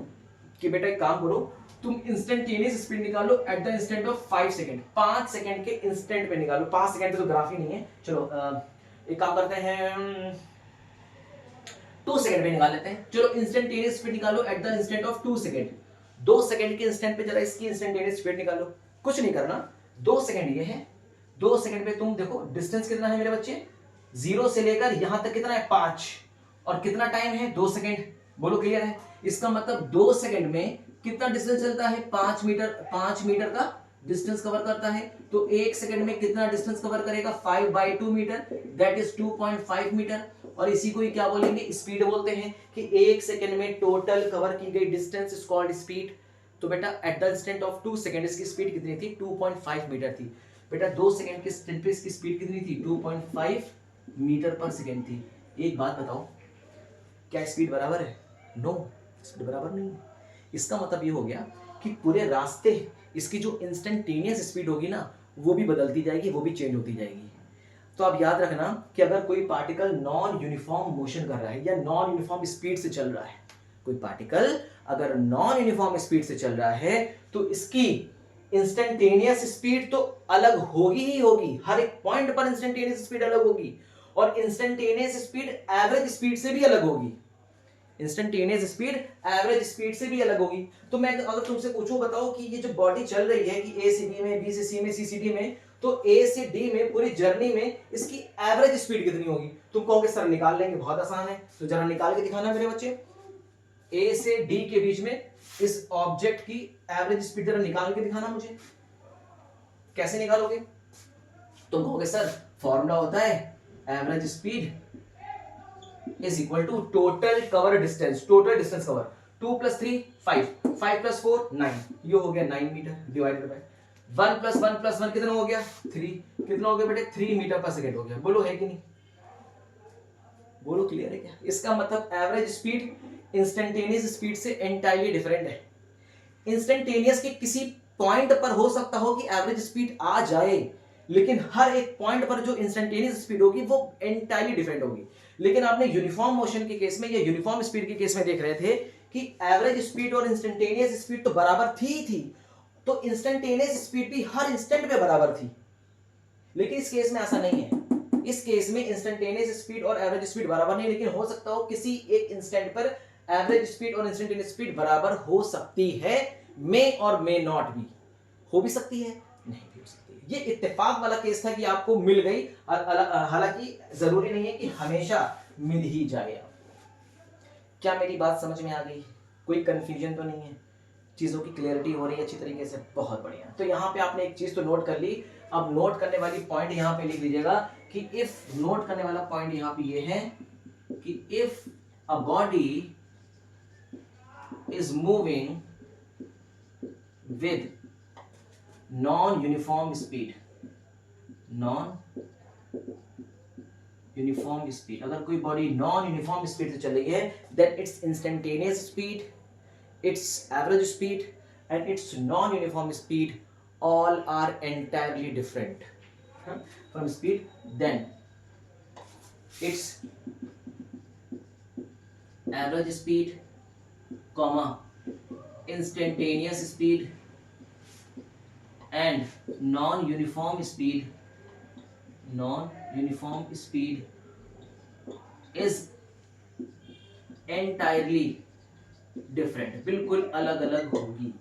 कि बेटा एक काम करो, तुम इंस्टेंटेनियस स्पीड निकालो eight the instant of 5 second. 5 second के इंस्टेंट पे निकालो। 5 सेकंड पे तो ग्राफ ही नहीं है। चलो एक काम करते हैं, 2 सेकंड पे निकाल लेते हैं। चलो इंस्टेंटेनियस स्पीड निकालो eight the instant of 2 second. 2 second के इंस्टेंट पे जरा इसकी इंस्टेंटेनियस स्पीड निकालो। कुछ नहीं करना, 2 सेकंड ये है। 2 सेकंड पे तुम देखो डिस्टेंस कितना है मेरे बच्चे? 0 से लेकर यहां तक कितना है? 5। और कितना टाइम है? 2 सेकंड। बोलो क्लियर है? इसका मतलब 2 सेकंड में कितना डिस्टेंस चलता है? 5 मीटर। 5 मीटर का डिस्टेंस कवर करता है। तो 1 सेकंड में कितना डिस्टेंस कवर करेगा? 5/2 मीटर, दैट इज 2.5 मीटर। और इसी को ही क्या बोलेंगे? स्पीड बोलते हैं कि 1 सेकंड में टोटल कवर की गई डिस्टेंस इज कॉल्ड स्पीड। तो बेटा eight the instant of 2 second इसकी स्पीड कितनी थी? 2.5 मीटर थी। बेटा 2 सेकंड के इंस्टेंट पे इसकी स्पीड कितनी थी? 2.5 मीटर पर सेकंड थी। एक बात बताओ, क्या स्पीड बराबर है? नो, स्पीड बराबर नहीं है। इसका मतलब ये हो गया कि पूरे रास्ते इसकी जो इंस्टेंटेनियस स्पीड होगी ना, वो भी बदलती जाएगी, वो भी चेंज होती जाएगी। तो आप याद रखना कि अगर कोई पार्टिकल नॉन यूनिफॉर्म मोशन कर रहा है या नॉन यूनिफॉर्म स्पीड से चल रहा है, कोई पार्टिकल अगर नॉन यूनिफॉर्म स्पीड से चल रहा है तो इसकी इंस्टेंटेनियस स्पीड तो अलग होगी ही होगी। हर एक पॉइंट पर इंस्टेंटेनियस स्पीड अलग होगी, और इंस्टेंटेनियस स्पीड एवरेज स्पीड से भी अलग होगी। इंस्टेंटेनियस स्पीड एवरेज स्पीड से भी अलग होगी। तो मैं अगर तुमसे पूछूं, बताओ कि ये जो बॉडी चल रही है कि ए से बी में, बी से सी में, सी से डी में, तो ए से डी में पूरी जर्नी में इसकी एवरेज स्पीड कितनी होगी? तुम कहोगे सर निकाल लेंगे, बहुत आसान है। तो जरा निकाल के दिखाना मेरे बच्चे। ए से डी के बीच में इस ऑब्जेक्ट की एवरेज स्पीड जरा निकाल के दिखाना मुझे। कैसे निकालोगे? तुम कहोगे सर फॉर्मूला होता है average speed is equal to total cover distance, total distance cover 2 + 3 5, 5 + 4 9, ये हो गया 9 मीटर डिवाइडेड बाय 1 + 1 + 1 कितना हो गया? 3। कितना हो गया बेटे? 3 मीटर पर सेकंड हो गया। बोलो है कि नहीं? बोलो क्लियर है क्या? इसका मतलब एवरेज स्पीड इंस्टेंटेनियस स्पीड से एंटायरली डिफरेंट है। इंस्टेंटेनियस के किसी पॉइंट पर हो सकता हो कि एवरेज स्पीड आ जाए, लेकिन हर एक पॉइंट पर जो इंस्टेंटेनियस स्पीड होगी वो एंटायरली डिफरेंट होगी। लेकिन आपने यूनिफॉर्म मोशन के केस में या यूनिफॉर्म स्पीड के केस में देख रहे थे कि एवरेज स्पीड और इंस्टेंटेनियस स्पीड तो बराबर थी। तो इंस्टेंटेनियस स्पीड भी हर इंस्टेंट पे बराबर थी। लेकिन इस केस में ऐसा नहीं है। इस केस में इंस्टेंटेनियस स्पीड और एवरेज स्पीड बराबर नहीं, लेकिन हो सकता हो किसी एक इंस्टेंट पर एवरेज स्पीड और इंस्टेंटेनियस स्पीड बराबर हो सकती है। मे और मे नॉट भी हो भी सकती है, नहीं भी हो सकती है। ये इत्तेफाक वाला केस था कि आपको मिल गई, हालांकि जरूरी नहीं है कि हमेशा मिल ही जाए। क्या मेरी बात समझ में आ गई? कोई कंफ्यूजन तो नहीं है? चीजों की क्लियरिटी हो रही है अच्छी तरीके से? बहुत बढ़िया। तो यहाँ पे आपने एक चीज तो नोट कर ली। अब नोट करने वाली पॉइंट यहाँ पे लिख लीजिएगा कि इफ, नोट करने वाला पॉइंट यहाँ पे ये है कि if a body is moving with non-uniform speed, non uniform speed, अगर कोई बॉडी नॉन यूनिफॉर्म स्पीड से चल रही है, then it's instantaneous speed, its average speed and its non-uniform speed all are entirely different from speed, then its average speed comma instantaneous speed and non-uniform speed is entirely different, बिल्कुल अलग अलग होगी।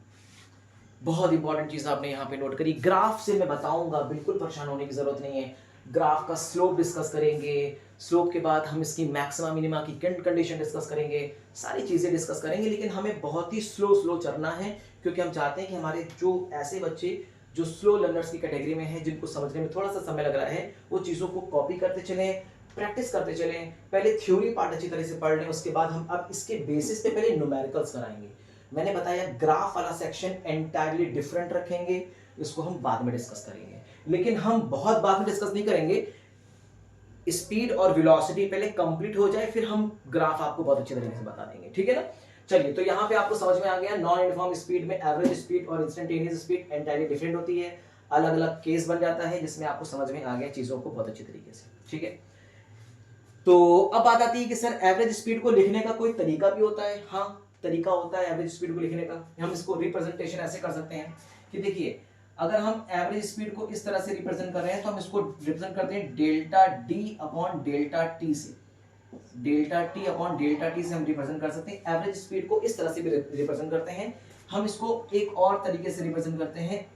बहुत इंपॉर्टेंट चीज आपने यहाँ पे नोट करी। ग्राफ से मैं बताऊंगा, बिल्कुल परेशान होने की जरूरत नहीं है। ग्राफ का स्लोप डिस्कस करेंगे, स्लोप के बाद हम इसकी मैक्सिमा मिनिमा की कंडीशन डिस्कस करेंगे, सारी चीजें डिस्कस करेंगे, लेकिन हमें बहुत ही स्लो चलना है, क्योंकि हम चाहते हैं कि हमारे जो ऐसे बच्चे जो स्लो लर्नर्स की कैटेगरी में हैं, जिनको समझने में थोड़ा सा समय लग रहा है, वो चीजों को कॉपी करते चलें, प्रैक्टिस करते चलें। पहले थ्योरी पार्ट अच्छी तरह से पढ़ लें, उसके बाद हम अब इसके बेसिस पे पहले न्यूमेरिकल्स कराएंगे। मैंने बताया ग्राफ वाला सेक्शन एंटायरली डिफरेंट रखेंगे, इसको हम बाद में डिस्कस करेंगे, लेकिन हम बहुत बाद में डिस्कस नहीं करेंगे। स्पीड और वेलोसिटी पहले कंप्लीट हो जाए, फिर हम ग्राफ आपको बहुत अच्छे तरीके से बता देंगे, ठीक है ना। चलिए, तो यहाँ पे आपको समझ में आ गया, नॉन यूनिफॉर्म स्पीड में एवरेज स्पीड और इंस्टेंटेनियस स्पीड एंटायरली डिफरेंट होती है। अलग अलग केस बन जाता है, जिसमें आपको समझ में आ गया चीजों को बहुत अच्छी तरीके से, ठीक है। तो अब बात आती है कि सर एवरेज स्पीड को लिखने का कोई तरीका भी होता है। हाँ, तरीका होता है एवरेज स्पीड को लिखने का। हम इसको रिप्रेजेंटेशन ऐसे कर सकते हैं कि देखिए, अगर हम एवरेज स्पीड को इस तरह से रिप्रेजेंट कर रहे हैं, तो हम इसको रिप्रेजेंट करते हैं delta D upon delta T से। Delta T upon delta T से हम रिप्रेजेंट कर सकते हैं। एवरेज स्पीड को इस तरह से भी रिप्रेजेंट करते हैं। हम इसको एक और तरीके से रिप्रेजेंट करते हैं,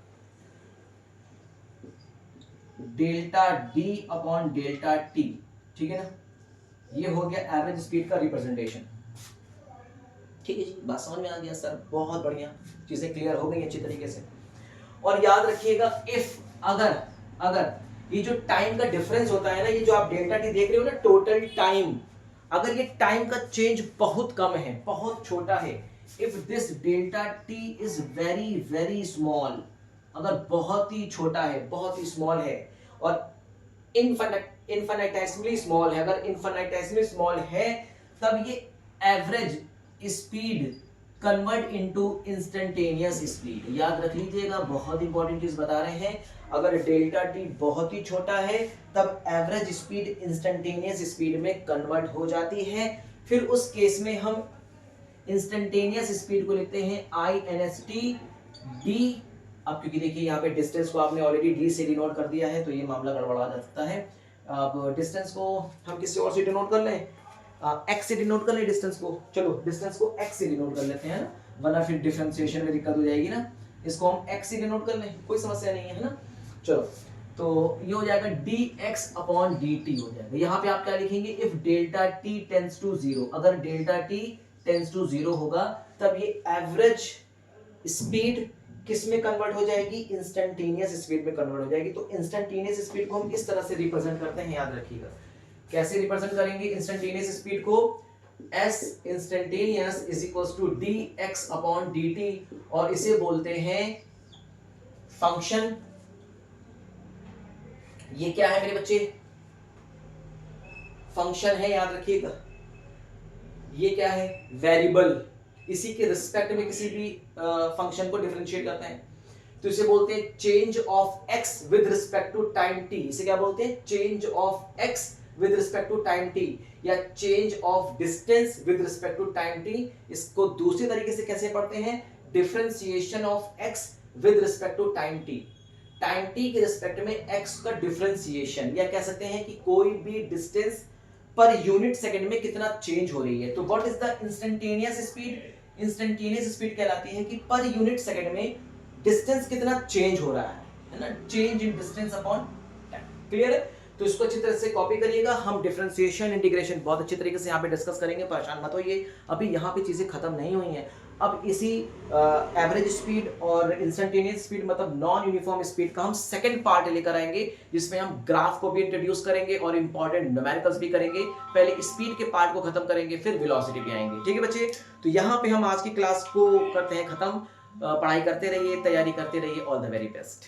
delta D upon delta T, ठीक है ना। ये हो गया एवरेज स्पीड का रिप्रेजेंटेशन, ठीक है जी। बात समझ में आ गया सर, बहुत बढ़िया, चीजें क्लियर हो गई अच्छी तरीके से। और याद रखिएगा, इफ अगर ये जो टाइम का डिफरेंस होता है ना, ये जो आप डेल्टा टी देख रहे हो ना, टोटल टाइम, अगर ये टाइम का चेंज बहुत कम है, बहुत छोटा है, if this delta T is very very small, अगर बहुत ही छोटा है, बहुत ही स्मॉल है, और इनफाइनाइटेसिमली स्मॉल है, अगर इनफाइनाइटेसिमली स्मॉल है, तब ये average speed convert into instantaneous speed. याद रख लीजिएगा, बहुत इंपॉर्टेंट चीज बता रहे हैं। अगर डेल्टा टी बहुत ही छोटा है, तब एवरेज स्पीड इंस्टेंटेनियस स्पीड में कन्वर्ट हो जाती है। फिर उस केस में हम इंस्टेंटेनियस स्पीड को लिखते हैं INST_D। अब क्योंकि देखिए यहाँ पे डिस्टेंस को आपने ऑलरेडी डी से डिनोट कर दिया है, तो ये मामला गड़बड़ा जा सकता है। अब डिस्टेंस को हम किसी और से डिनोट कर लें, एक्स से डिनोट कर लें डिस्टेंस को। चलो, डिस्टेंस को एक्स से डिनोट कर लेते हैं ना, वरना फिर डिफरेंशिएशन में दिक्कत हो जाएगी ना। इसको हम एक्स से डिनोट कर लें, कोई समस्या नहीं है ना। चलो, तो ये हो जाएगा dx अपॉन dt हो जाएगा। यहाँ पे आप क्या लिखेंगे, if delta t tends to 0, अगर डेल्टा t टेंड्स टू 0 होगा, तब ये एवरेज स्पीड किस में कन्वर्ट हो जाएगी, इंस्टेंटेनियस स्पीड में कन्वर्ट हो जाएगी। तो इंस्टेंटेनियस स्पीड को हम इस तरह से रिप्रेजेंट करते हैं, याद रखिएगा। कैसे रिप्रेजेंट करेंगे इंस्टेंटेनियस स्पीड को, s instantaneous is equals to dx upon dt, और इसे बोलते हैं फंक्शन। ये क्या है मेरे बच्चे, फंक्शन है, याद रखिएगा। ये क्या है, वेरिएबल। इसी के रिस्पेक्ट में किसी भी फंक्शन को डिफरेंशिएट करते हैं, तो इसे बोलते हैं change of x with respect to time t। इसे क्या बोलते हैं, change of x with respect to time t, या change of distance with respect to time t। इसको दूसरी तरीके से कैसे पढ़ते हैं, differentiation of x with respect to time t। Time t के रिस्पेक्ट में x का डिफरेंशिएशन, या कह सकते हैं कि कोई भी डिस्टेंस पर यूनिट सेकंड में कितना चेंज हो रही है। तो what is the instantaneous speed, instantaneous speed कहलाती है कि पर यूनिट सेकंड में डिस्टेंस कितना चेंज हो रहा है ना, change in distance upon time. Clear है। तो इसको अच्छी तरह से कॉपी करिएगा। हम डिफरेंशिएशन, इंटीग्रेशन बहुत अच्छी तरीके से यहाँ पे डिस्कस करेंगे, परेशान मत होइए। अभी यहाँ पे चीजें खत्म नहीं हुई हैं। अब इसी एवरेज स्पीड और इंस्टेंटेनियस स्पीड, मतलब नॉन यूनिफॉर्म स्पीड का हम सेकंड पार्ट लेकर आएंगे, जिसमें हम ग्राफ को भी इंट्रोड्यूस करेंगे और इंपॉर्टेंट न्यूमेरिकल्स भी करेंगे। पहले स्पीड के पार्ट को खत्म करेंगे, फिर वेलोसिटी भी आएंगे, ठीक है बच्चे। तो यहाँ पे हम आज की क्लास को करते हैं खत्म। पढ़ाई करते रहिए, तैयारी करते रहिए। All the very best.